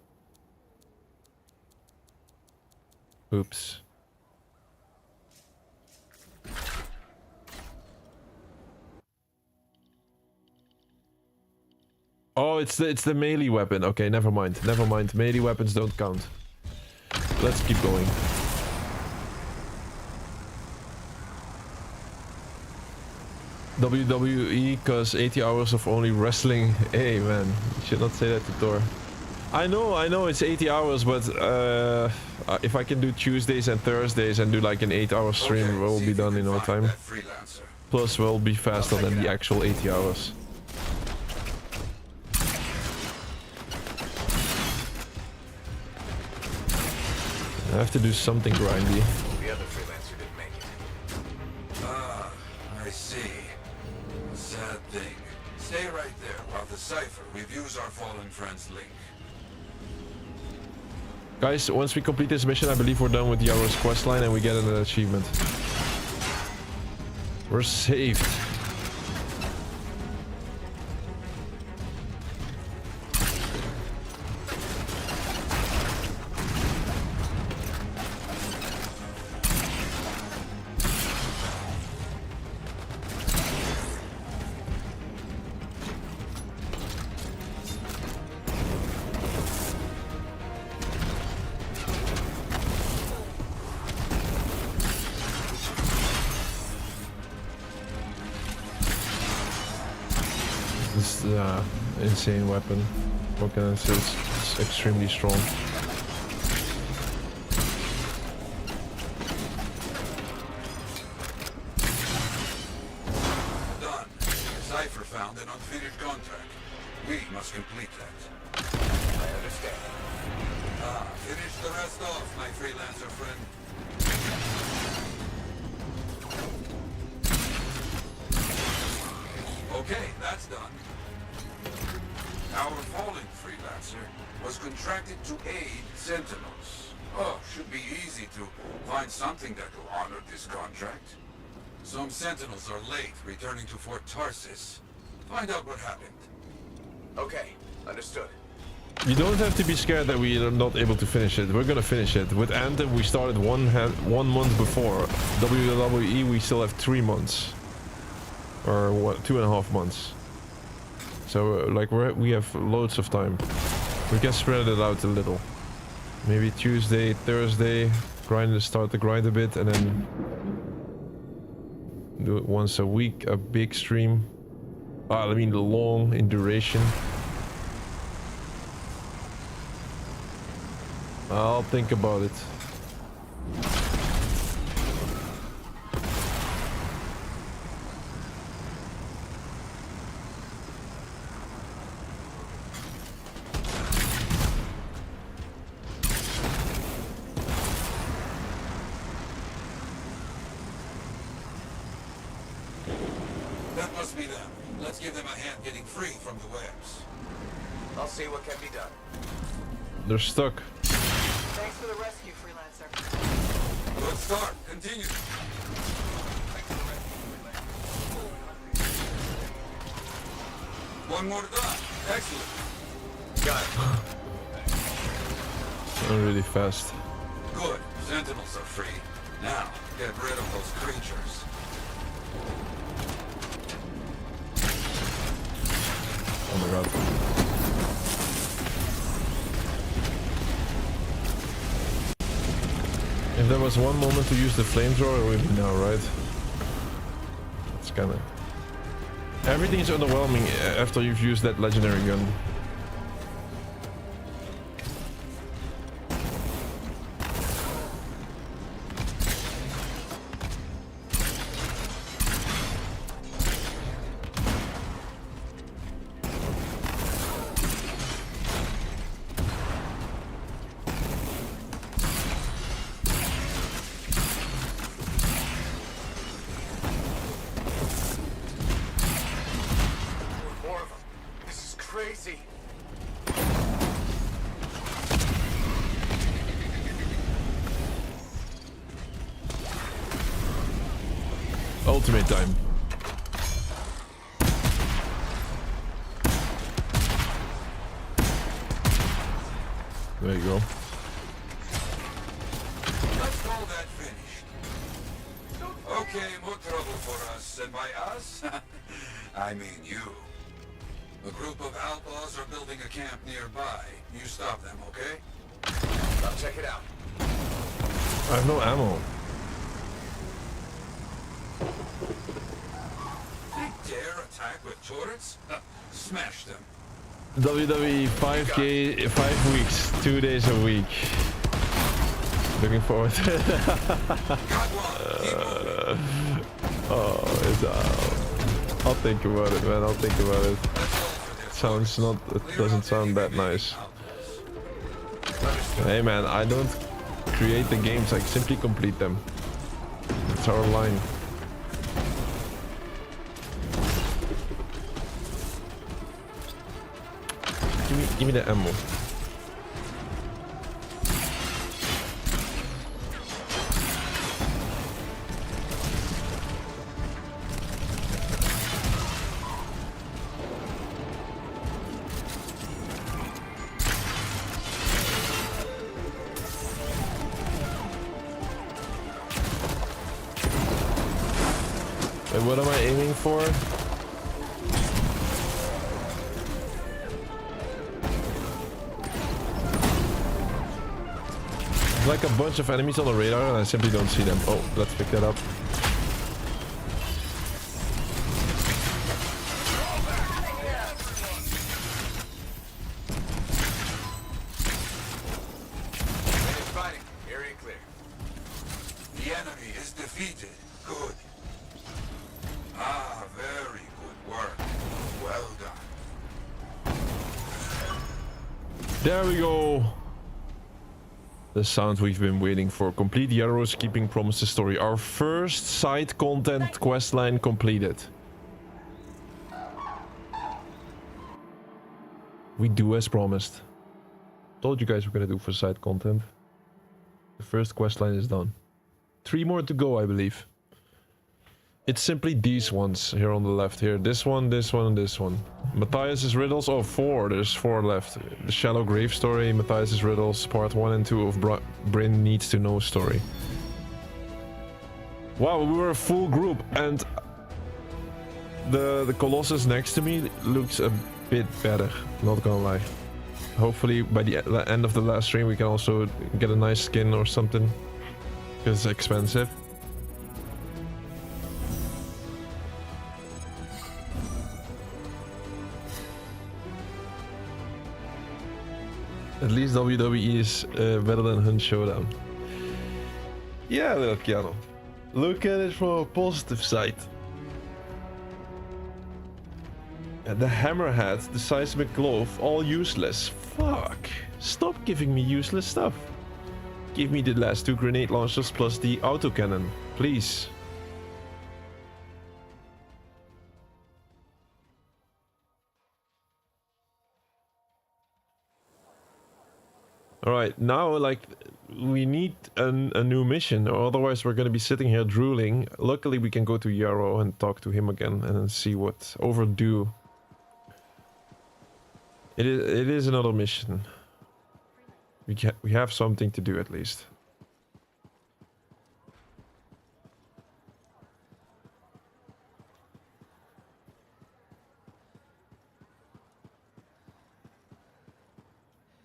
S2: Oops. Oh, it's the melee weapon. Okay, never mind. Never mind. Melee weapons don't count. Let's keep going. WWE, cause 80 hours of only wrestling. Hey man, you should not say that to Thor. I know it's 80 hours, but if I can do Tuesdays and Thursdays and do like an 8-hour stream, we'll be done in no time. Plus we'll be faster than the actual 80 hours. I have to do something grindy.
S14: The other freelancer didn't make it.
S3: Ah, I see. A sad thing. Stay right there while the Cypher reviews our fallen friend's link.
S2: Guys, once we complete this mission, I believe we're done with the hour's questline and we get an achievement. We're saved. This insane weapon. What can I say? It's extremely strong.
S3: Done. Cypher found an unfinished contract. We must complete that.
S14: I understand.
S3: Ah, finish the rest off, my freelancer friend. Okay, that's done. Our fallen freelancer was contracted to aid Sentinels. Oh, should be easy to find something that will honor this contract. Some Sentinels are late returning to Fort Tarsis. Find out what happened.
S14: Okay, understood.
S2: You don't have to be scared that we are not able to finish it. We're gonna finish it. With Anthem, we started 1 month before. WWE, we still have 3 months. Or what, 2.5 months. So like we have loads of time. We can spread it out a little. Maybe Tuesday, Thursday, start to grind a bit, and then do it once a week, a big stream. I mean long in duration. I'll think about it.
S3: That must be them. Let's give them a hand getting free from the webs.
S14: I'll see what can be done.
S2: They're stuck.
S14: Thanks for the rescue, freelancer.
S3: Good start. Continue. One more done. Excellent.
S14: Got it.
S2: They're really fast.
S3: Good. Sentinels are free. Now, get rid of those creatures.
S2: Oh my god. If there was one moment to use the flamethrower, it would be now, right? It's kinda... Everything is underwhelming after you've used that legendary gun.
S14: More of them. This is crazy.
S2: ultimate time. There you go.
S3: Let's call that finished. Okay, more trouble for us, and by us, I mean you. A group of outlaws are building a camp nearby. You stop them, okay?
S14: I'll check it out.
S2: I have no ammo.
S3: They dare attack with turrets? Smash them.
S2: WWE 5K, 5 weeks, 2 days a week. Looking forward to it. Oh, it's I'll think about it, man. I'll think about it. Sounds not. It doesn't sound that nice. Hey, man, I don't create the games. I simply complete them. It's our line. Give me the ammo. And what am I aiming for? Like a bunch of enemies on the radar and I simply don't see them. Oh, let's pick that up.
S3: Fighting. Area clear. The enemy is defeated. Good. Ah, very good work. Well done.
S2: There we go. The sound we've been waiting for. Complete the Arrows Keeping Promises story. Our first side content questline completed. We do as promised. Told you guys we're gonna do for side content. The first questline is done. 3 more to go, I believe. It's simply these ones here on the left here. This one, this one, and this one. Matthias's riddles. Oh, 4. There's 4 left. The Shallow Grave story, Matthias's riddles, part 1 and 2 of Bryn Needs to Know story. Wow, we were a full group, and the Colossus next to me looks a bit better. Not gonna lie. Hopefully by the end of the last stream we can also get a nice skin or something, because it's expensive. At least WWE is better than Hunt Showdown. Yeah, little Keanu. Look at it from a positive side. And the hammerhead, the seismic glove, all useless. Fuck. Stop giving me useless stuff. Give me the last 2 grenade launchers plus the autocannon, please. Alright, now, like, we need a new mission, or otherwise we're gonna be sitting here drooling. Luckily, we can go to Yarrow and talk to him again, and then see what overdue. It is another mission. We have something to do, at least.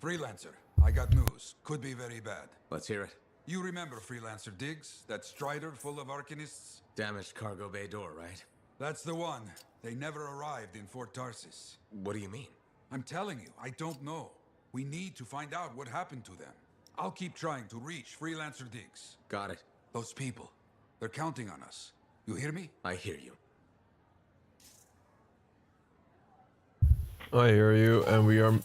S3: Freelancer, I got news. Could be very bad.
S4: Let's hear it.
S3: You remember Freelancer Diggs? That strider full of Arcanists?
S4: Damaged cargo bay door, right?
S3: That's the one. They never arrived in Fort Tarsis.
S4: What do you mean?
S3: I'm telling you, I don't know. We need to find out what happened to them. I'll keep trying to reach Freelancer Diggs.
S4: Got it.
S3: Those people, they're counting on us. You hear me?
S4: I hear you.
S2: I hear you, and we're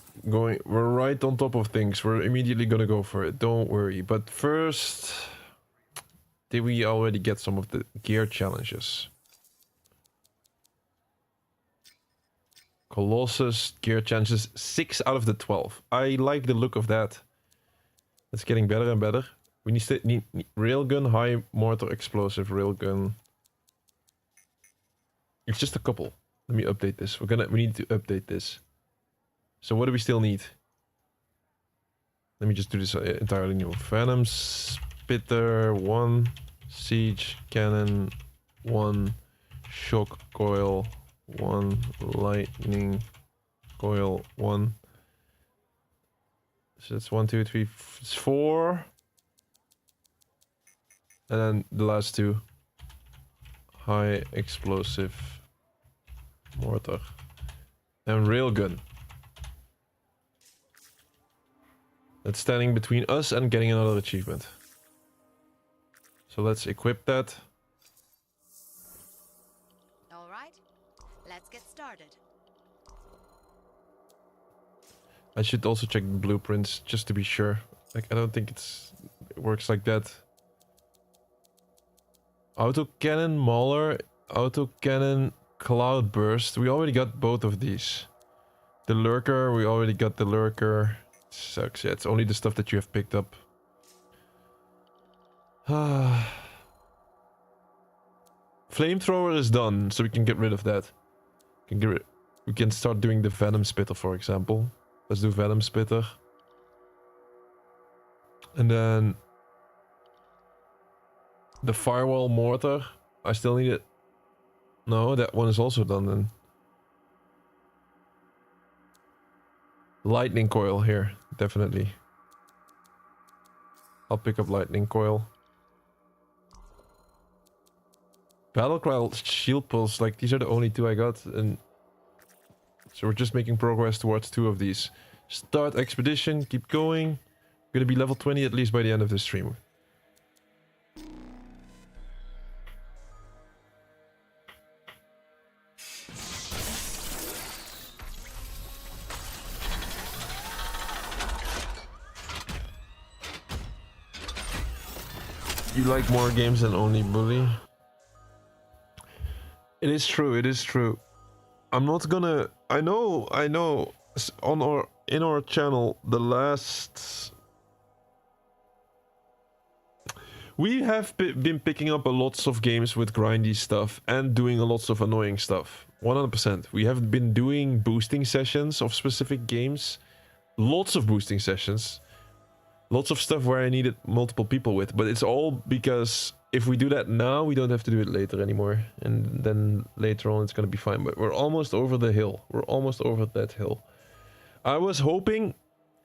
S2: right on top of things. We're immediately gonna go for it, don't worry. But first, did we already get some of the gear challenges? Colossus gear challenges, 6 out of the 12. I like the look of that. It's getting better and better. We need railgun, high mortar explosive railgun. It's just a couple. Let me update this. We need to update this. So what do we still need? Let me just do this entirely new. Venom Spitter 1, Siege Cannon 1, Shock Coil 1, Lightning Coil 1. So that's 1, 2, 3, 4. And then the last two. High explosive mortar and railgun. That's standing between us and getting another achievement. So let's equip that.
S18: All right, let's get started.
S2: I should also check the blueprints just to be sure. Like, I don't think it works like that. Autocannon Mauler, Autocannon Cloudburst. We already got both of these. The Lurker, we already got the Lurker. Sucks, yeah, it's only the stuff that you have picked up. Flamethrower is done, so we can get rid of that. We can start doing the Venom Spitter, for example. Let's do Venom Spitter. And then the Firewall Mortar. I still need it. No, that one is also done then. Lightning Coil here, definitely. I'll pick up Lightning Coil. Battlecry Shield Pulse, like these are the only two I got, and so we're just making progress towards 2 of these. Start expedition, keep going. We're gonna be level 20 at least by the end of this stream. You like more games than only Bully? It is true, it is true. I'm not gonna... I know. In our channel, the last... We have been picking up lots of games with grindy stuff and doing lots of annoying stuff. 100%. We have been doing boosting sessions of specific games. Lots of boosting sessions. Lots of stuff where I needed multiple people with, but it's all because if we do that now, we don't have to do it later anymore. And then later on, it's gonna be fine. But we're almost over the hill. We're almost over that hill. I was hoping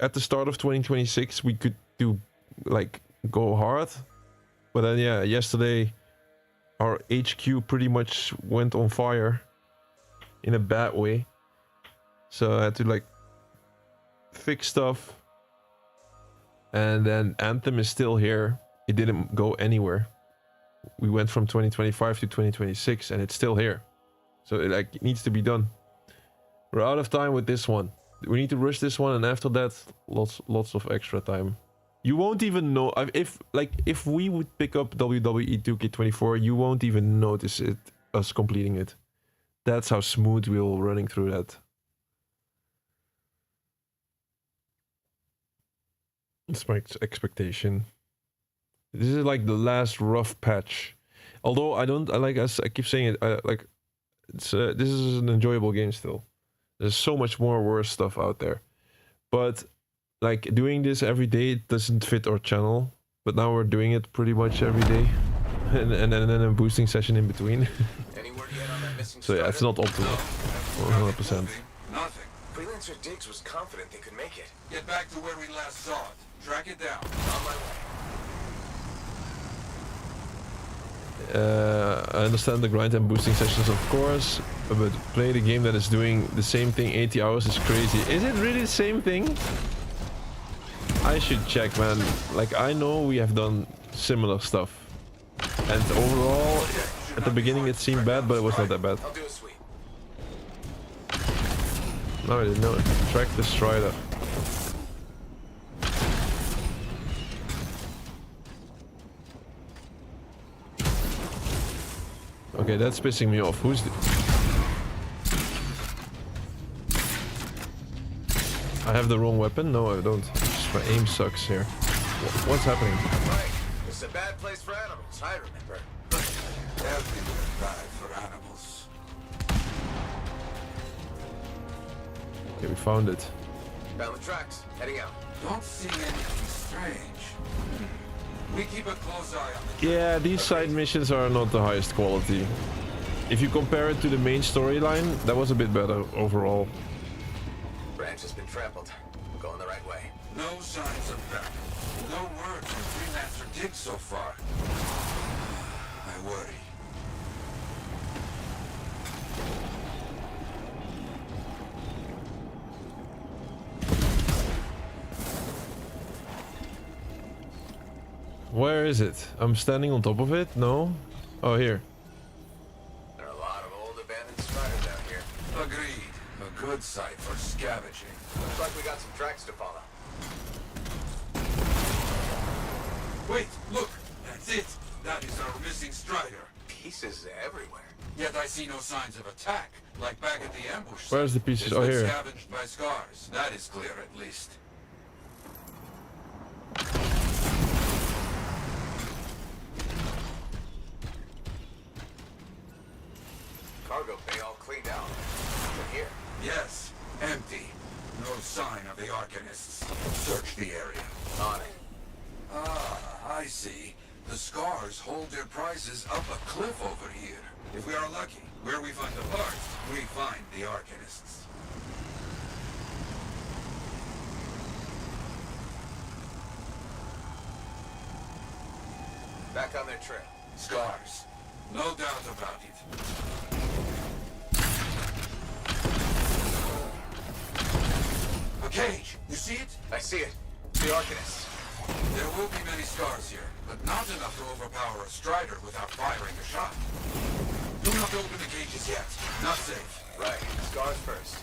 S2: at the start of 2026, we could do, like, go hard. But then, yeah, yesterday, our HQ pretty much went on fire in a bad way. So I had to, like, fix stuff. And then Anthem is still here. It didn't go anywhere. We went from 2025 to 2026 and it's still here. So it needs to be done. We're out of time with this one. We need to rush this one, and after that, lots of extra time. You won't even know if we would pick up WWE 2K24, you won't even notice us completing it. That's how smooth we're running through that. It's my expectation. This is like the last rough patch. Although I keep saying it, this is an enjoyable game still. There's so much more worse stuff out there. But like doing this every day, it doesn't fit our channel. But now we're doing it pretty much every day. and then a boosting session in between. So yeah, it's not optimal. 100%.
S14: Nothing. Freelancer Diggs was confident they could make it. Get back to where we last saw it. Track it down. On my way.
S2: I understand the grind and boosting sessions, of course, but playing a game that is doing the same thing 80 hours is crazy. Is it really the same thing? I should check, man. Like, I know we have done similar stuff. And overall, at the beginning it seemed bad, but it was not that bad. No, I didn't know it. Track the Strider. Okay, that's pissing me off. Who's the... I have the wrong weapon? No, I don't. Just my aim sucks here. What's happening?
S14: Right. It's a bad place for animals, I remember. Everywhere bad for animals.
S2: Okay, we found it.
S14: Found the tracks. Heading out.
S3: Don't see anything strange. We keep a close eye on the...
S2: Yeah, these side missions are not the highest quality. If you compare it to the main storyline, that was a bit better overall.
S14: Branch has been trampled. We're going the right way.
S3: No signs of that. No word from Freelancer Dig so far. I worry.
S2: Where is it? I'm standing on top of it? No? Oh, here.
S14: There are a lot of old abandoned striders out here.
S3: Agreed. A good site for scavenging.
S14: Looks like we got some tracks to follow.
S3: Wait, look! That's it! That is our missing strider.
S14: Pieces everywhere.
S3: Yet I see no signs of attack, like back at the ambush.
S2: Where's the pieces?
S3: It's
S2: Oh,
S3: been
S2: here.
S3: scavenged by scars. That is clear, at least.
S14: Cargo bay all cleaned out. From here.
S3: Yes, empty. No sign of the Arcanists. Search the area.
S14: On it.
S3: Ah, I see. The scars hold their prizes up a cliff over here. If we are lucky, where we find the parts, we find the Arcanists.
S14: Back on their trail.
S3: Scars. No doubt about it. A cage! You see it?
S14: I see it. The Arcanists.
S3: There will be many scars here, but not enough to overpower a strider without firing a shot. Do not open the cages yet. Not safe.
S14: Right. Scars first.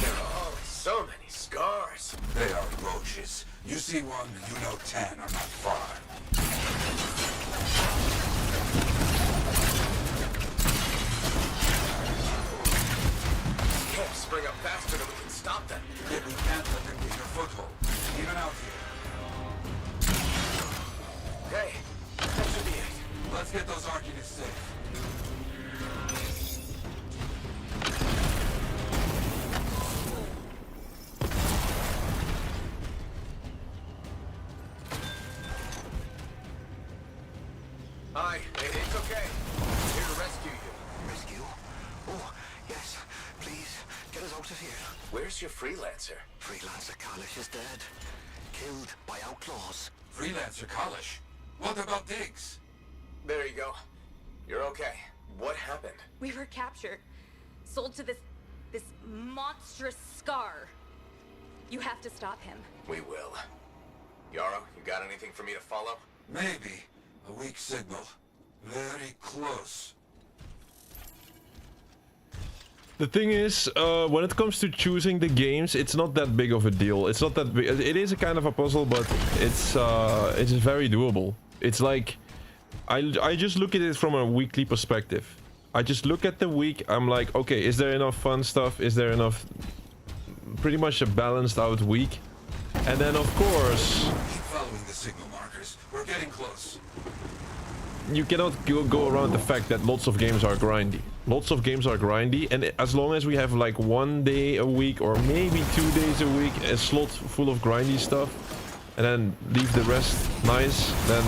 S14: There are always so many scars.
S3: They are roaches. You see one, you know 10 are not far.
S14: Can't spring up faster than we can stop them.
S3: Yet we can't let them get a foothold, even out here.
S14: Okay, that should be it.
S3: Let's get those Arcanists safe.
S14: Hi, it's okay. I'm here to rescue you.
S15: Rescue? Oh, yes. Please, get us out of here.
S14: Where's your freelancer?
S15: Freelancer Kalish is dead. Killed by outlaws.
S3: Freelancer Kalish? What about Diggs?
S14: There you go. You're okay. What happened?
S19: We were captured. Sold to this monstrous scar. You have to stop him.
S14: We will. Yarrow, you got anything for me to follow?
S3: Maybe. A weak signal. Very close.
S2: The thing is, when it comes to choosing the games, it's not that big of a deal. It's not that big. It is a kind of a puzzle, but it's very doable. It's like, I just look at it from a weekly perspective. I just look at the week. I'm like, okay, is there enough fun stuff? Is there enough? Pretty much a balanced out week. And then of course,
S3: Keep following the signal markers. We're getting close.
S2: you cannot go around the fact that lots of games are grindy. Lots of games are grindy, and as long as we have like 1 day a week or maybe 2 days a week a slot full of grindy stuff, and then leave the rest nice, then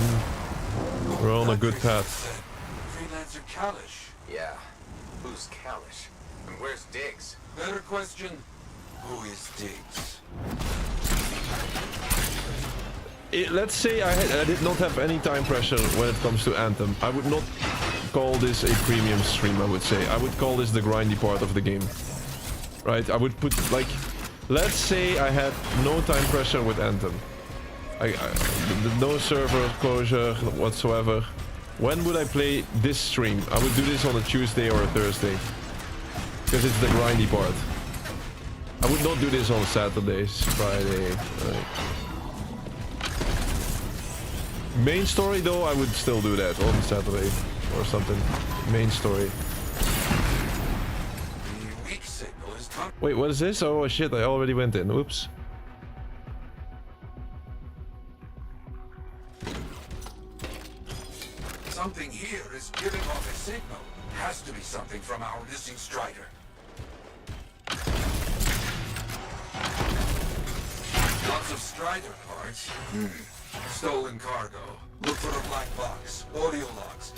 S2: we're on a good path.
S3: Freelancer Kalish.
S14: Yeah. Who's Kalish? And where's Diggs?
S3: Better question, who is Diggs?
S2: Let's say I did not have any time pressure when it comes to Anthem. I would not call this a premium stream, I would say. I would call this the grindy part of the game. Right? I would put, like, let's say I had no time pressure with Anthem. No server closure whatsoever. When would I play this stream? I would do this on a Tuesday or a Thursday. Because it's the grindy part. I would not do this on Saturdays, Friday. Right. Main story though, I would still do that on Saturday or something. Main story. Wait, what is this? Oh shit, I already went in. Oops.
S3: Something here is giving off a signal. has to be something from our missing Strider. Lots of Strider parts. Stolen cargo. Look for a black box. Audio logs.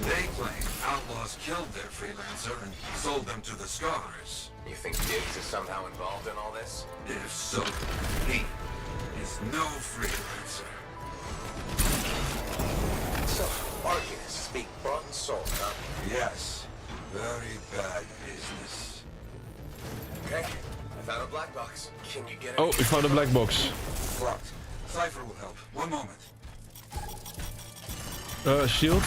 S3: They claim outlaws killed their freelancer and sold them to the Scars.
S14: You think Diggs is somehow involved in all this?
S3: If so, he is no freelancer.
S14: So, Arcanists speak bought and sold, huh?
S3: Yes. Very bad business.
S14: Okay, I found a black box. Can you get it?
S2: Oh, we found a black box.
S3: Locked. Cypher will help. One moment.
S2: Shield.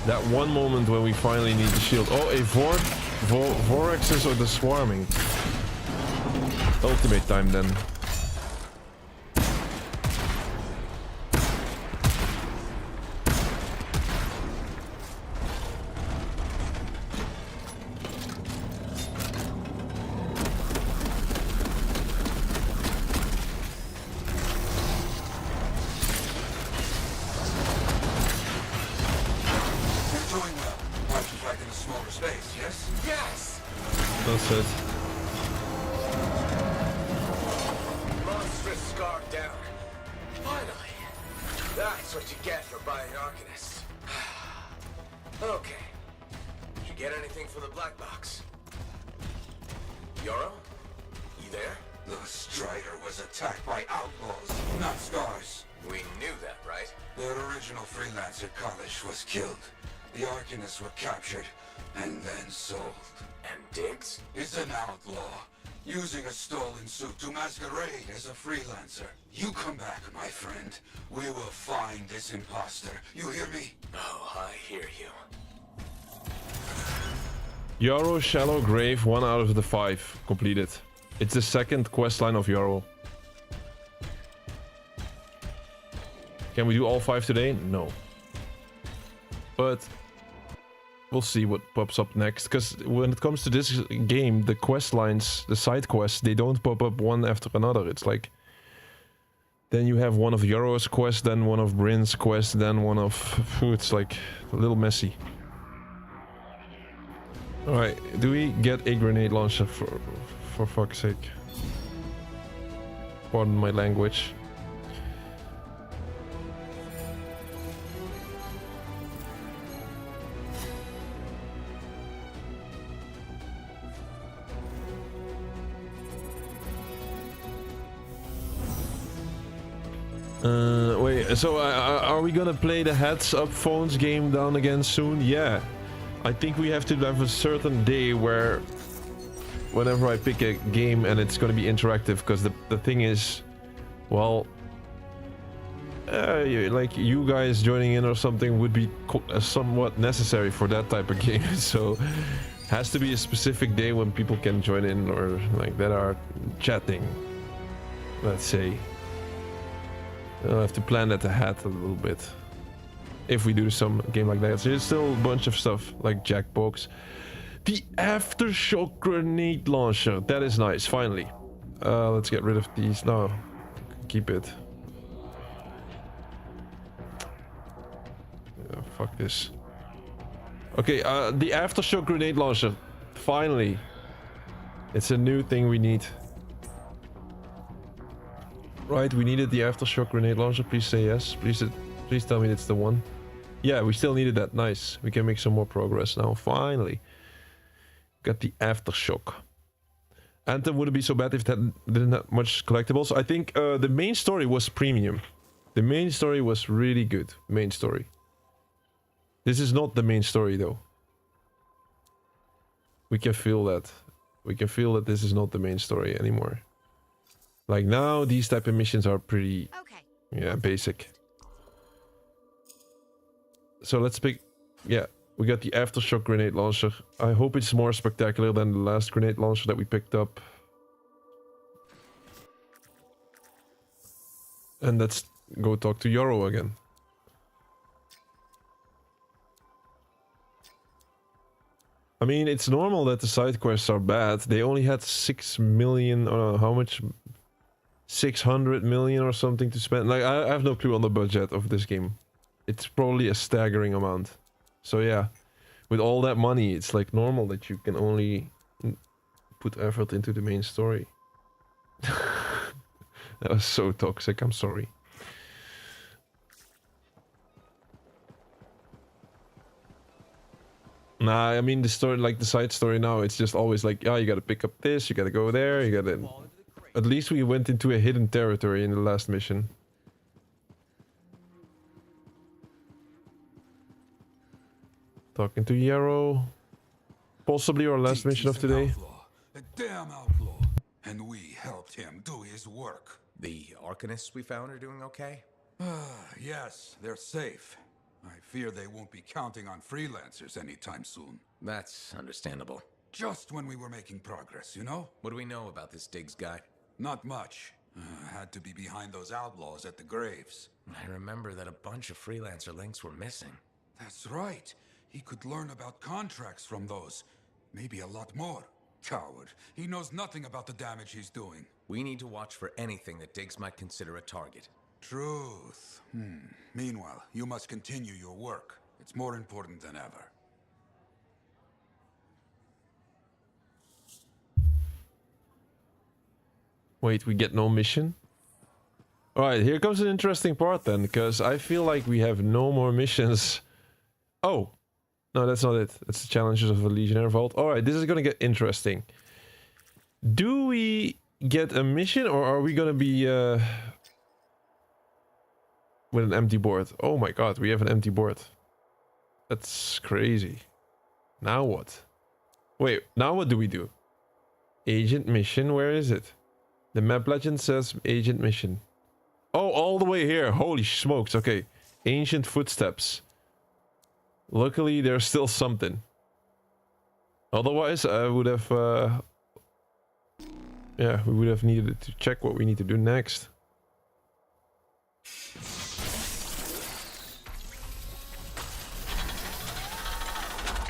S2: That one moment when we finally need the shield. Oh, a Voraxes or the swarming. Ultimate time then. That's it.
S14: Monstrous Scar down. Finally. That's what you get for buying Arcanists. Okay. Did you get anything from the black box? Yoro? You there?
S3: The Strider was attacked by outlaws, not Scars.
S14: We knew that, right?
S3: Their original freelancer, Kalish, was killed. The Arcanists were captured and then sold.
S14: And Diggs?
S3: Is an outlaw, using a stolen suit to masquerade as a freelancer. You come back, my friend. We will find this imposter. You hear me?
S14: Oh, I hear you.
S2: Yarrow Shallow Grave, 1 out of the 5 completed. It's the second questline of Yarrow. Can we do all 5 today? No. But we'll see what pops up next, because when it comes to this game, the quest lines, the side quests, they don't pop up one after another. It's like, then you have one of Yarrow's quests, then one of Bryn's quests, then one of... It's like a little messy. Alright, do we get a grenade launcher for fuck's sake? Pardon my language. Wait, so are we gonna play the heads up phones game down again soon? Yeah. I think we have to have a certain day where whenever I pick a game and it's gonna be interactive, because the thing is, well, like you guys joining in or something would be somewhat necessary for that type of game. So has to be a specific day when people can join in or like that are chatting, let's say. I'll have to plan that ahead a little bit if we do some game like that. So there's still a bunch of stuff like Jackbox. The Aftershock grenade launcher, that is nice, finally. Let's get rid of these. No, keep it. Fuck this. Okay, the Aftershock grenade launcher, finally. It's a new thing we need. Right, we needed the Aftershock grenade launcher. Please say yes. Please tell me it's the one. Yeah, we still needed that. Nice. We can make some more progress now. Finally. Got the Aftershock. Anthem wouldn't be so bad if that didn't have much collectibles. I think the main story was premium. The main story was really good. Main story. This is not the main story though. We can feel that. We can feel that this is not the main story anymore. Like now, these type of missions are pretty, yeah, basic. So let's pick, yeah, we got the Aftershock grenade launcher. I hope it's more spectacular than the last grenade launcher that we picked up. And let's go talk to Yarrow again. I mean, it's normal that the side quests are bad. They only had 6 million, or how much? 600 million or something to spend. Like, I have no clue on the budget of this game. It's probably a staggering amount. So yeah, with all that money, it's like normal that you can only put effort into the main story. That was so toxic, I'm sorry. Nah, I mean the story, like the side story now, it's just always like, yeah, you gotta pick up this, you gotta go there, you gotta... At least we went into a hidden territory in the last mission. Talking to Yarrow. Possibly our last mission of today.
S3: A damn outlaw. And we helped him do his work.
S4: The Arcanists we found are doing okay?
S3: Yes, they're safe. I fear they won't be counting on freelancers anytime soon.
S4: That's understandable.
S3: Just when we were making progress, you know?
S4: What do we know about this Diggs guy?
S3: Not much. Had to be behind those outlaws at the graves.
S4: I remember that a bunch of freelancer links were missing.
S3: That's right. He could learn about contracts from those. Maybe a lot more. Coward. He knows nothing about the damage he's doing.
S4: We need to watch for anything that Diggs might consider a target.
S3: Truth. Meanwhile, you must continue your work. It's more important than ever.
S2: Wait, we get no mission? Alright, here comes an interesting part then, because I feel like we have no more missions. Oh! No, that's not it. That's the challenges of a Legionnaire Vault. Alright, this is gonna get interesting. Do we get a mission, or are we gonna be with an empty board? Oh my god, we have an empty board. That's crazy. Now what? Wait, now what do we do? Agent mission, where is it? The map legend says agent mission. Oh, all the way here. Holy smokes. Okay. Ancient footsteps. Luckily, there's still something. Otherwise, I would have... yeah, we would have needed to check what we need to do next.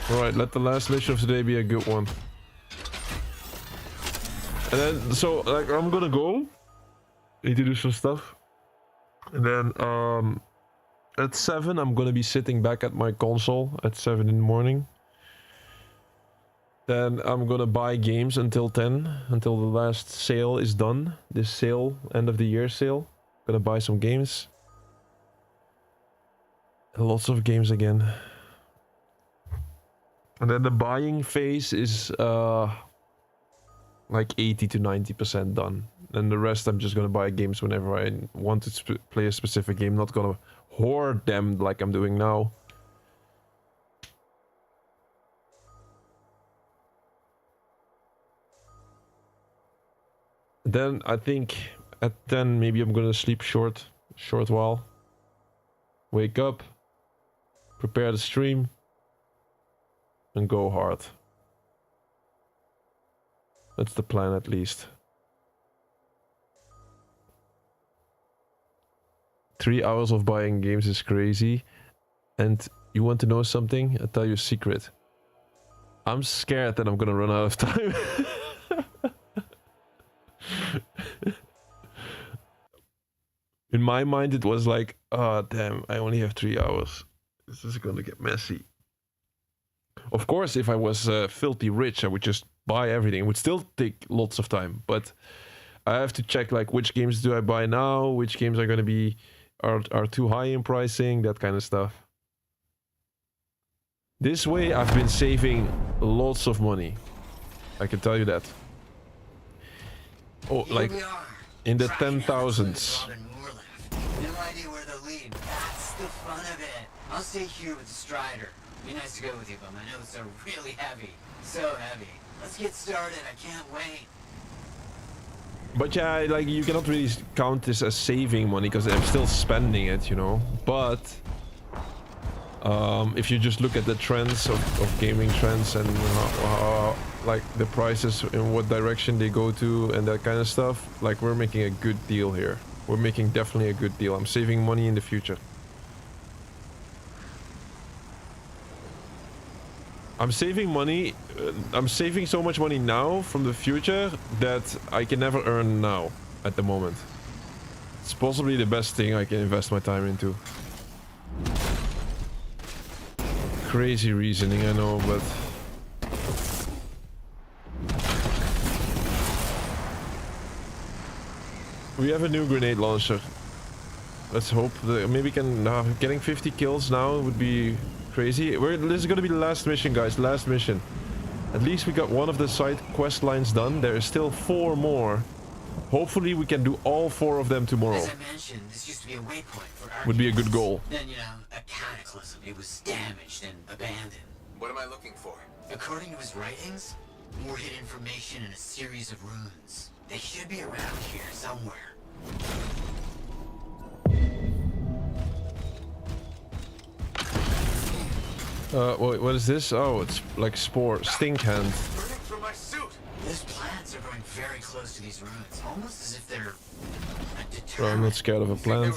S2: Alright, let the last mission of today be a good one. And then, so, like, I'm gonna go. Need to do some stuff. And then, at 7, I'm gonna be sitting back at my console at 7 in the morning. Then I'm gonna buy games until 10, until the last sale is done. This sale, end of the year sale. Gonna buy some games. Lots of games again. And then the buying phase is, like 80 to 90% done. And the rest I'm just gonna buy games whenever I want to play a specific game. Not gonna hoard them like I'm doing now. Then I think at 10 maybe I'm gonna sleep short while. Wake up, prepare the stream, and go hard. That's the plan, at least. 3 hours of buying games is crazy. And you want to know something? I'll tell you a secret. I'm scared that I'm gonna run out of time. In my mind, it was like, oh damn, I only have 3 hours. This is gonna get messy. Of course, if I was filthy rich, I would just buy everything. It would still take lots of time, but I have to check like which games do I buy now, which games are gonna be are too high in pricing, that kind of stuff. This way, I've been saving lots of money. I can tell you that. Oh, like in the 10,000s.
S6: No idea where to lead. That's the fun of it. I'll stay here with the Strider. Be nice to go with you, but my notes are really heavy. So heavy. Let's get started. I can't wait.
S2: But yeah, like you cannot really count this as saving money because I'm still spending it, you know. But if you just look at the trends of gaming trends and like the prices in what direction they go to and that kind of stuff, like we're making a good deal here. We're making definitely a good deal. I'm saving money in the future. I'm saving money. I'm saving so much money now from the future that I can never earn now at the moment. It's possibly the best thing I can invest my time into. crazy reasoning, I know, but we have a new grenade launcher. Let's hope that maybe we can getting 50 kills now would be crazy. This is gonna be the last mission, guys. Last mission. At least we got one of the side quest lines done. There is still 4 more. Hopefully we can do all 4 of them tomorrow.
S6: As I mentioned, this used to be a waypoint for
S2: Would be a good goal.
S6: Then, you know, a cataclysm. It was damaged and abandoned.
S14: What am I looking for?
S6: According to his writings, more hidden information in a series of runes. They should be around here somewhere.
S2: What is this? Oh, it's like spore, stink hand.
S14: Burning through my suit.
S6: These plants are growing very close to these ruins, almost as if they're
S2: Bro, I'm not scared of a plant.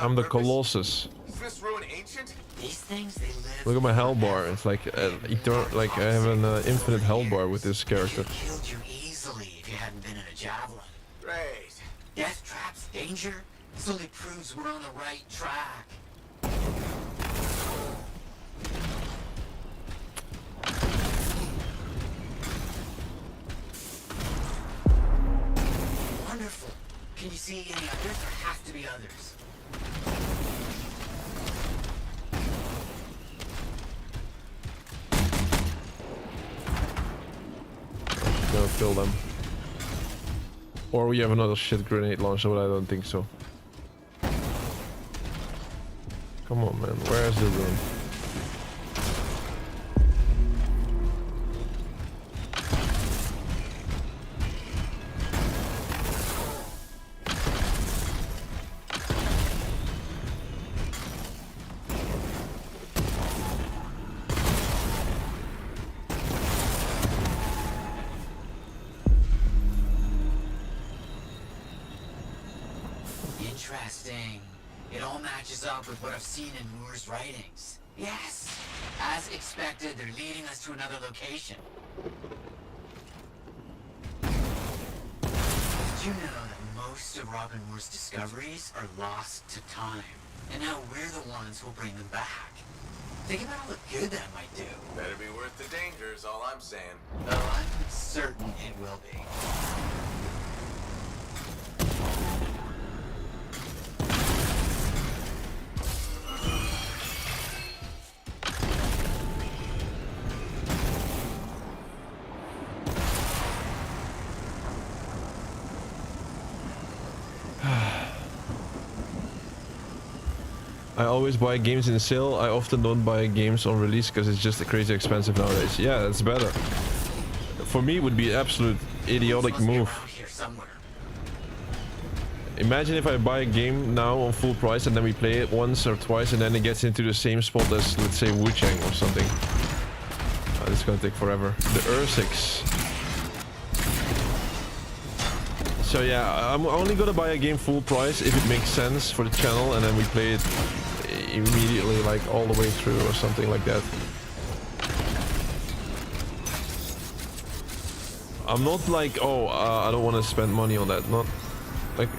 S2: I'm the Colossus.
S14: Is this ruin ancient?
S6: These things, they live.
S2: Look at my health bar. It's like like I have an infinite health bar with this character.
S6: Killed you easily if you hadn't been in a javelin.
S14: Great.
S6: Death traps, danger. This only proves we're on the right track. Wonderful. Can you see any others? There have to be others.
S2: Gonna kill them. Or we have another shit grenade launcher, but I don't think so. Come on, man. Where's the room?
S6: Interesting. It all matches up with what I've seen in Moore's writings. Yes. As expected, they're leading us to another location. Did you know that most of Robin Moore's discoveries are lost to time? And now we're the ones who'll bring them back. Think about all the good that might do.
S14: Better be worth the danger is all I'm saying.
S6: Oh, I'm certain it will be.
S2: I always buy games in sale. I often don't buy games on release because it's just crazy expensive nowadays. Yeah, that's better. For me, it would be an absolute idiotic move. Imagine if I buy a game now on full price and then we play it once or twice and then it gets into the same spot as, let's say, Wu-Chang or something. This is gonna take forever. The Ursix. So yeah, I'm only gonna buy a game full price if it makes sense for the channel and then we play it immediately, like all the way through or something like that. I'm not like, oh, I don't want to spend money on that. Not like,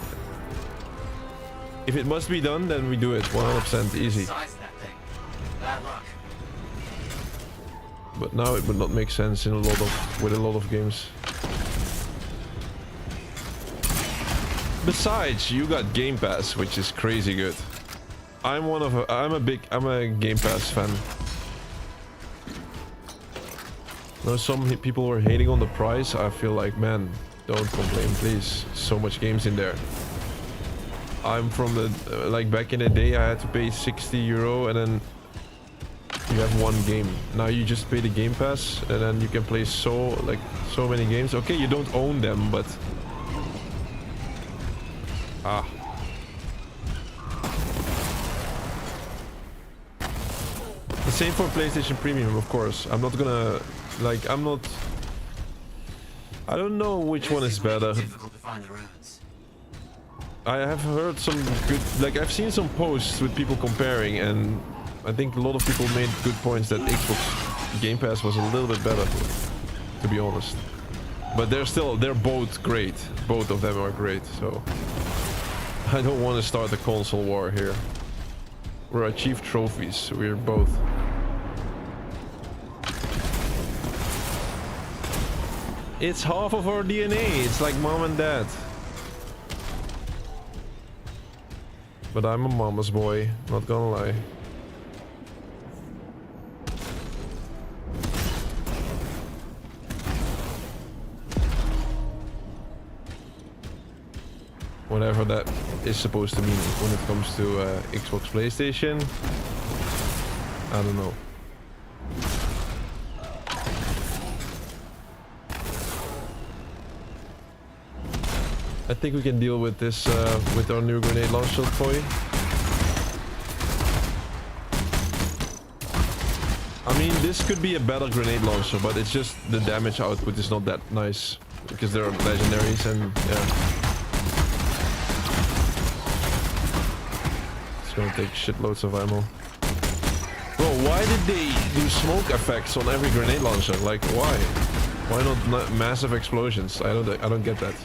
S2: if it must be done, then we do it 100% easy. But now it would not make sense in with a lot of games. Besides, you got Game Pass, which is crazy good. I'm a Game Pass fan. Now some people were hating on the price. I feel like, man, don't complain, please. So much games in there. I'm from the like back in the day, I had to pay 60 euro and then you have one game. Now you just pay the Game Pass and then you can play so many games. Okay, you don't own them, but the same for PlayStation Premium, of course. I'm not gonna like I don't know which one is better. I have heard some good, like I've seen some posts with people comparing, and I think a lot of people made good points that Xbox Game Pass was a little bit better, to be honest. But they're both great. Both of them are great, so I don't want to start a console war here. We're achieved trophies, we're both. It's half of our DNA. It's like mom and dad. But I'm a mama's boy, not gonna lie. Whatever that is supposed to mean when it comes to Xbox, PlayStation. I don't know. I think we can deal with this with our new grenade launcher toy. I mean, this could be a better grenade launcher, but it's just the damage output is not that nice because they're legendaries and yeah. It's gonna take shitloads of ammo. Bro, why did they do smoke effects on every grenade launcher? Like, why? Why not massive explosions? I don't get that.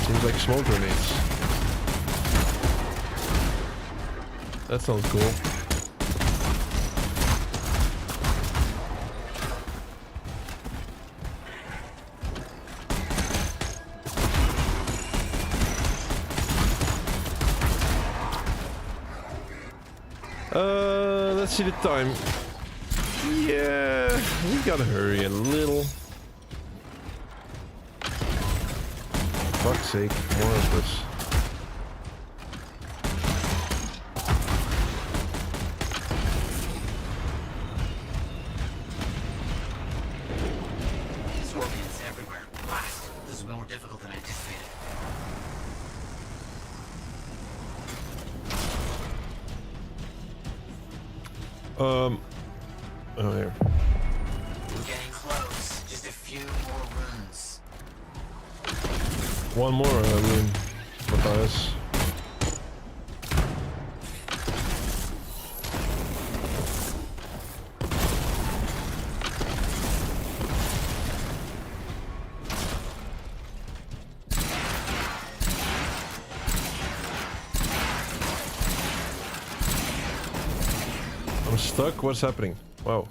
S2: Seems like smoke grenades. That sounds cool. Let's see the time. Yeah, we gotta hurry a little. Fuck's sake, more of this.
S6: Scorpions everywhere. Blast. This is more difficult than I anticipated.
S2: Oh, here.
S6: We're getting close. Just a few more runes.
S2: One more rune, Matthias. I'm stuck? What's happening? Wow.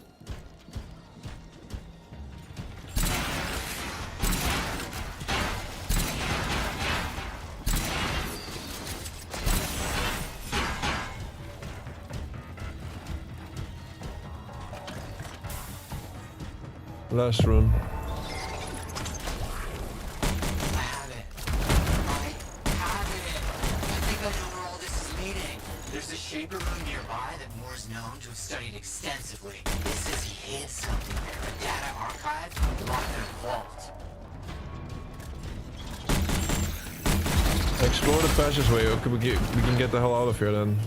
S2: Last rune.
S6: I have it. I think I know where all this is leading. There's a Shaper room nearby that Moore's known to have studied extensively. It says he hid something there, a data archive locked in a vault.
S2: Explore the passageway. Okay, we can get the hell out of here then.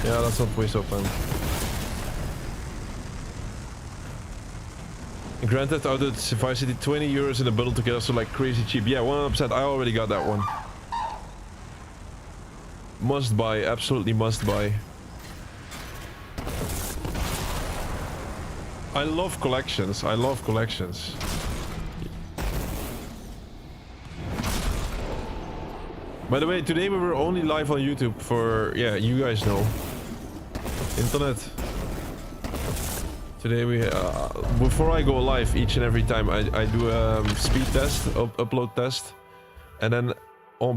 S2: Yeah, let's not waste our time. Grand Theft Auto Vice City, 20 euros in a bundle together, so like crazy cheap. Yeah, 100%. I already got that one. Must buy, absolutely must buy. I love collections. I love collections. By the way, today we were only live on YouTube for, yeah, you guys know. Internet. Today we, before I go live each and every time, I do a speed test, upload test. And then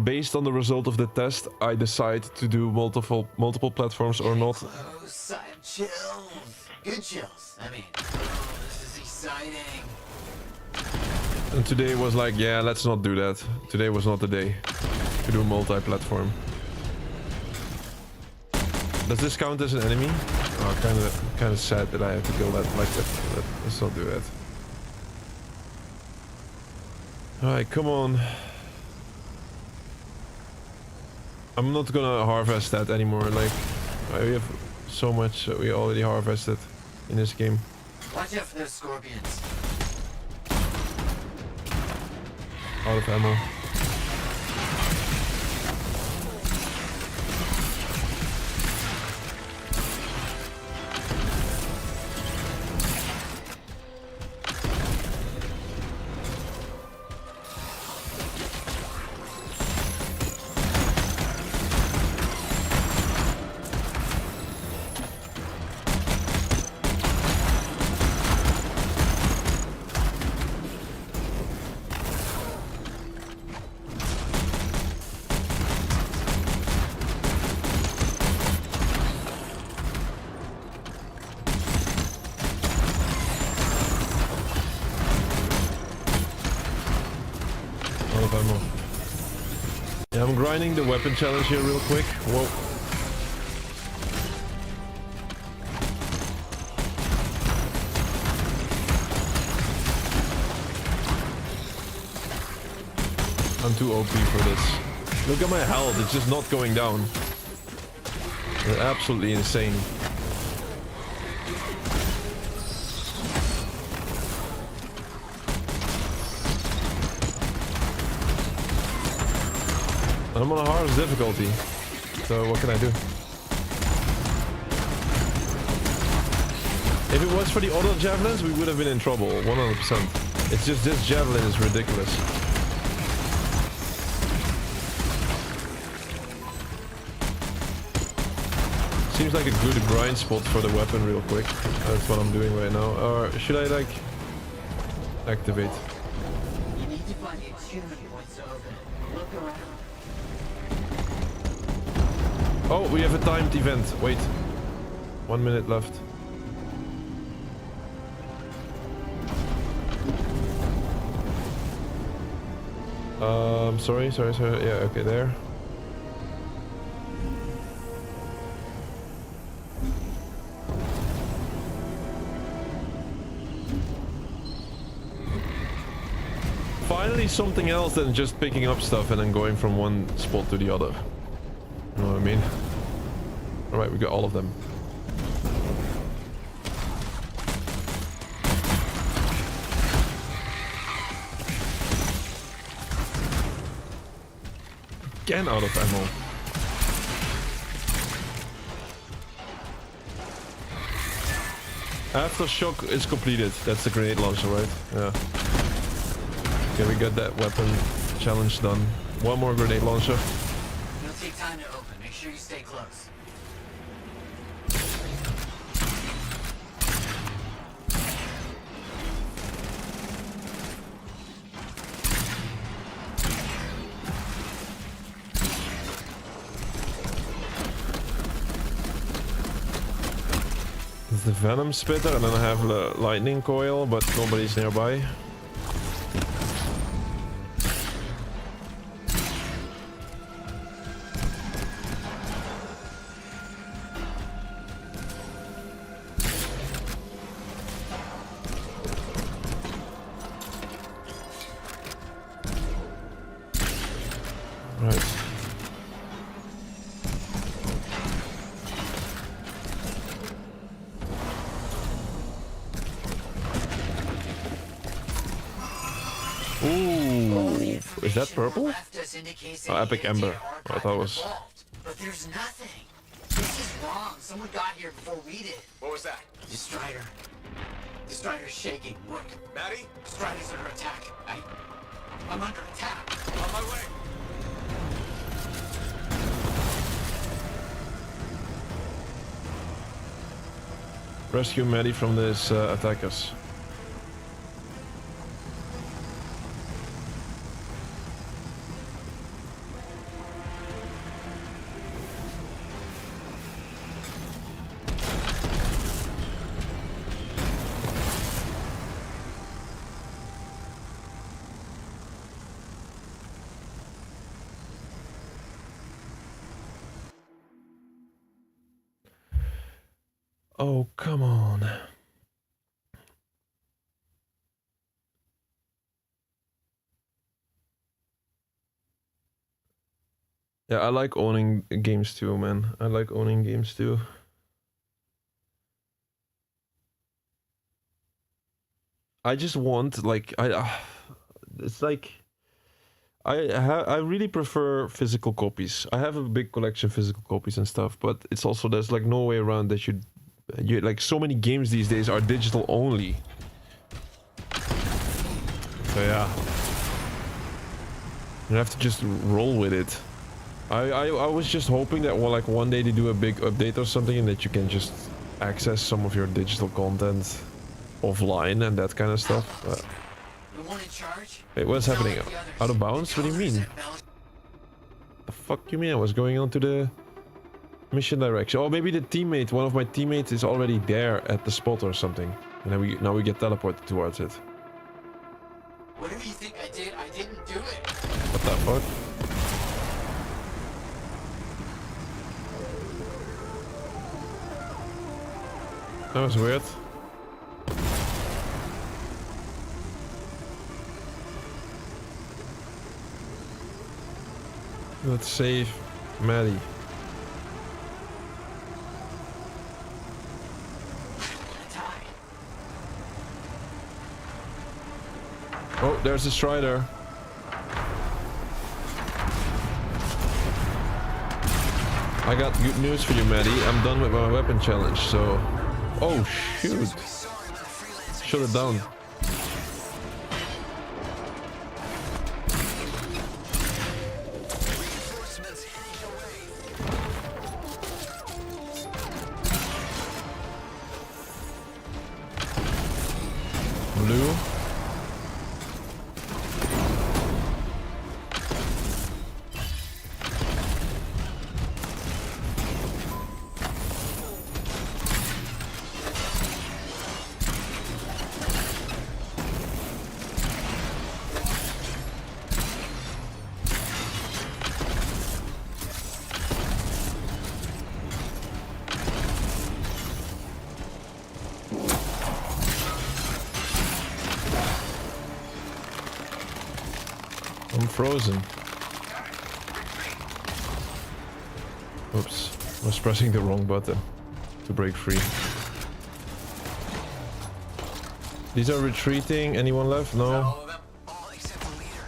S2: based on the result of the test, I decide to do multiple platforms or not.
S6: Close, I have chills. Good chills. I mean, this is exciting.
S2: And today was like, yeah, let's not do that. Today was not the day to do multi-platform. Does this count as an enemy? Oh, kind of sad that I have to kill that like that. Let's not do that. Alright, come on. I'm not gonna harvest that anymore. Like, we have so much we already harvested in this game.
S6: Watch out for those scorpions.
S2: Out of ammo. Yeah, I'm grinding the weapon challenge here real quick. Whoa. I'm too OP for this. Look at my health, it's just not going down. They're absolutely insane. I'm on a hardest difficulty, so what can I do? If it was for the other javelins, we would have been in trouble, 100%. It's just this javelin is ridiculous. Seems like a good grind spot for the weapon real quick. That's what I'm doing right now. Or should I like activate?
S6: You need to find the achievement points to open. Look around.
S2: Oh, we have a timed event. Wait. 1 minute left. Sorry. Yeah, okay, there. Finally something else than just picking up stuff and then going from one spot to the other. You know what I mean? Alright, we got all of them. Again out of ammo. Aftershock is completed. That's the grenade launcher, right? Yeah. Okay, we got that weapon challenge done. One more grenade launcher.
S6: It'll take time to open. Make sure you stay close.
S2: It's the venom spitter, and then I have the lightning coil, but nobody's nearby. Is that purple? Oh, Epic Ember. I thought it was...
S6: But there's nothing. This is wrong. Someone got here before we did.
S14: What was that?
S6: The Strider. The Strider's shaking. Look.
S14: Maddie?
S6: Strider's under attack. I'm under attack.
S14: On my way.
S2: Rescue Maddie from these attackers. Oh, come on. Yeah, I like owning games too, man. I like owning games too. I just want, like, it's like... I really prefer physical copies. I have a big collection of physical copies and stuff, but it's also, there's like no way around that you like, so many games these days are digital only. So yeah, you have to just roll with it. I was just hoping that, well, like one day they do a big update or something and that you can just access some of your digital content offline and that kind of stuff. Wait, what's happening? Out of bounds? What do you mean? The fuck you mean? I was going on to the mission direction. Oh, maybe the teammate, one of my teammates is already there at the spot or something. And then now we get teleported towards it.
S6: Whatever you think I did, I didn't do it.
S2: What the fuck? That was weird. Let's save Maddie. Oh, there's a Strider. I got good news for you, Maddie. I'm done with my weapon challenge, so... Oh, shoot. Shut it down. Blue. I'm frozen. Oops, I was pressing the wrong button to break free. These are retreating. Anyone left? No.
S15: All except the leader.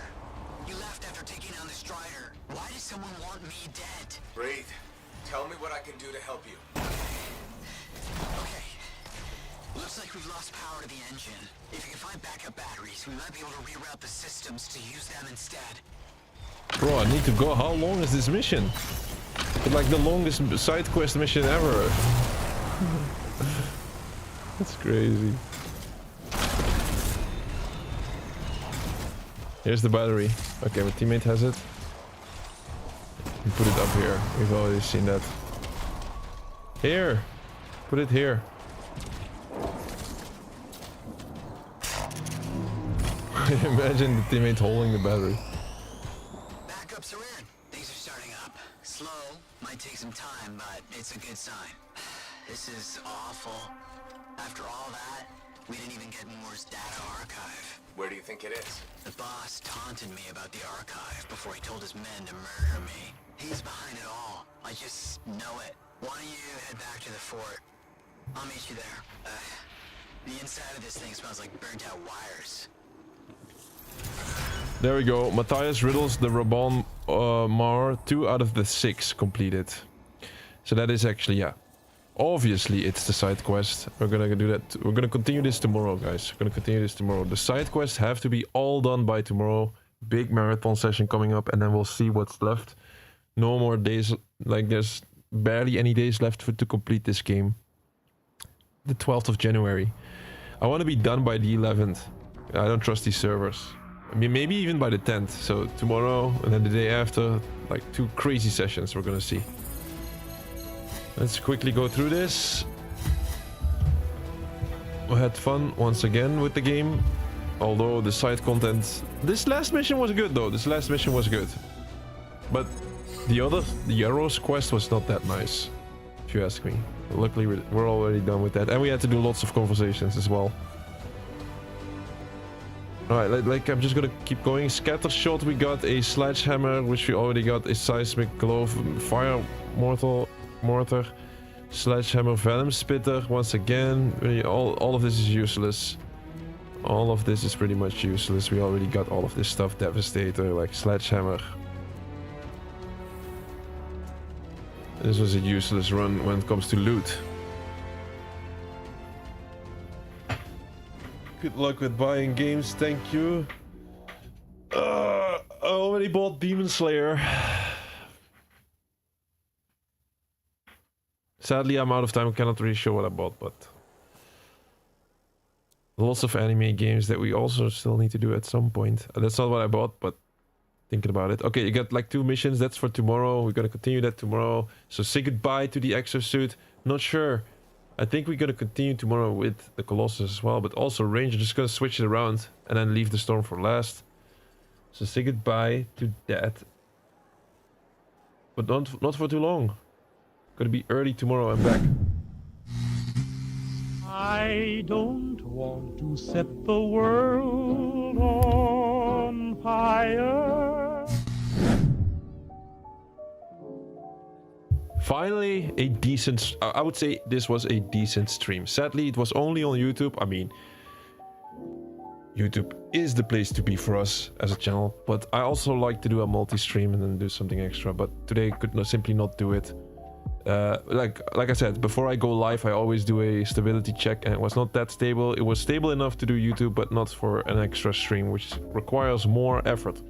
S15: You left after taking down the Strider. Why does someone want me dead?
S4: Breathe. Tell me what I can do to help you.
S15: Okay. Looks like we've lost power to the engine. If you can find backup batteries, we might be able to reroute the systems to use them instead.
S2: Bro, I need to go. How long is this mission? It's like the longest side quest mission ever. That's crazy. Here's the battery. Okay, my teammate has it. And put it up here. We've already seen that. Here. Put it here. Imagine the teammate holding the battery.
S15: Backups are in. Things are starting up. Slow, might take some time, but it's a good sign. This is awful. After all that, we didn't even get Moore's data archive.
S4: Where do you think it is?
S15: The boss taunted me about the archive before he told his men to murder me. He's behind it all. I just know it. Why don't you head back to the fort? I'll meet you there. The inside of this thing smells like burnt out wires.
S2: There we go. Matthias riddles the Rabon Mar 2 out of the 6 completed. So that is actually, yeah. Obviously, it's the side quest. We're gonna do that. We're gonna continue this tomorrow, guys. We're gonna continue this tomorrow. The side quests have to be all done by tomorrow. Big marathon session coming up, and then we'll see what's left. No more days. Like, there's barely any days left to complete this game. The 12th of January. I want to be done by the 11th. I don't trust these servers. I mean, maybe even by the 10th. So tomorrow and then the day after, like 2 crazy sessions we're gonna see. Let's quickly go through this. We had fun once again with the game. Although the side content... This last mission was good though. This last mission was good. But the Arrows quest was not that nice, if you ask me. Luckily we're already done with that. And we had to do lots of conversations as well. Alright, like I'm just gonna keep going. Scatter shot, we got a sledgehammer, which we already got, a seismic glove, fire mortar, sledgehammer, venom spitter. Once again, all of this is useless. All of this is pretty much useless. We already got all of this stuff. Devastator, like sledgehammer. This was a useless run when it comes to loot. Good luck with buying games, thank you. I already bought Demon Slayer. Sadly, I'm out of time. I cannot really show what I bought, but... Lots of anime games that we also still need to do at some point. That's not what I bought, but... Thinking about it. Okay, you got like 2 missions. That's for tomorrow. We're gonna continue that tomorrow. So say goodbye to the exosuit. Not sure. I think we're gonna continue tomorrow with the Colossus as well, but also Ranger. Just gonna switch it around and then leave the Storm for last. So say goodbye to that. But not for too long. Gonna be early tomorrow. I'm back.
S1: I don't want to set the world on fire.
S2: Finally, a decent... I would say this was a decent stream. Sadly, it was only on YouTube. I mean, YouTube is the place to be for us as a channel. But I also like to do a multi-stream and then do something extra. But today, I could simply not do it. Like I said, before I go live, I always do a stability check, and it was not that stable. It was stable enough to do YouTube, but not for an extra stream, which requires more effort.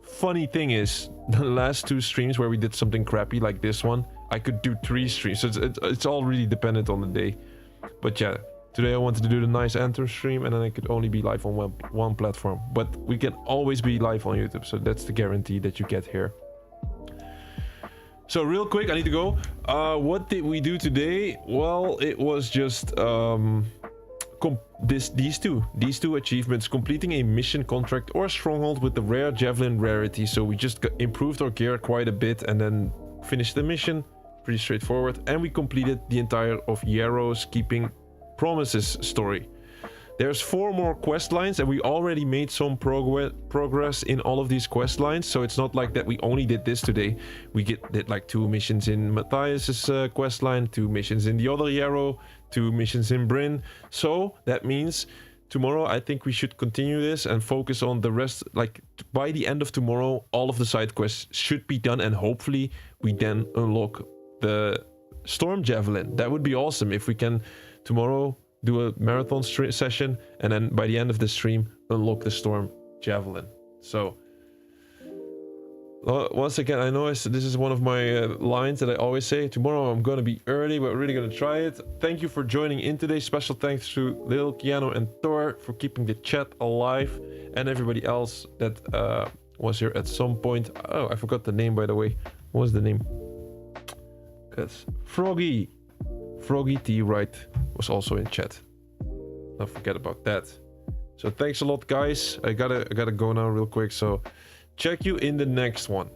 S2: Funny thing is, the last 2 streams where we did something crappy like this one, I could do 3 streams. So it's all really dependent on the day. But yeah, today I wanted to do the nice Anthem stream, and then I could only be live on one platform. But we can always be live on YouTube, so that's the guarantee that you get here. So real quick, I need to go. What did we do today? Well, it was just these two achievements: completing a mission contract or stronghold with the rare javelin rarity. So we just improved our gear quite a bit and then finished the mission. Pretty straightforward. And we completed the entire of Yarrow's Keeping Promises story. There's 4 more quest lines, and we already made some progress in all of these quest lines. So it's not like that we only did this today. We did like 2 missions in Matthias's quest line, 2 missions in the other Yarrow, 2 missions in Bryn. So that means tomorrow I think we should continue this and focus on the rest. Like by the end of tomorrow, all of the side quests should be done, and hopefully we then unlock the Storm Javelin. That would be awesome if we can tomorrow do a marathon session, and then by the end of the stream unlock the Storm Javelin. So once again, I know this is one of my lines that I always say. Tomorrow I'm gonna be early, but we're really gonna try it. Thank you for joining in today. Special thanks to Lil, Keanu, and Thor for keeping the chat alive, and everybody else that was here at some point. Oh, I forgot the name, by the way. What was the name? Because Froggy T Right was also in chat. Don't forget about that. So thanks a lot, guys. I gotta go now real quick. So check you in the next one.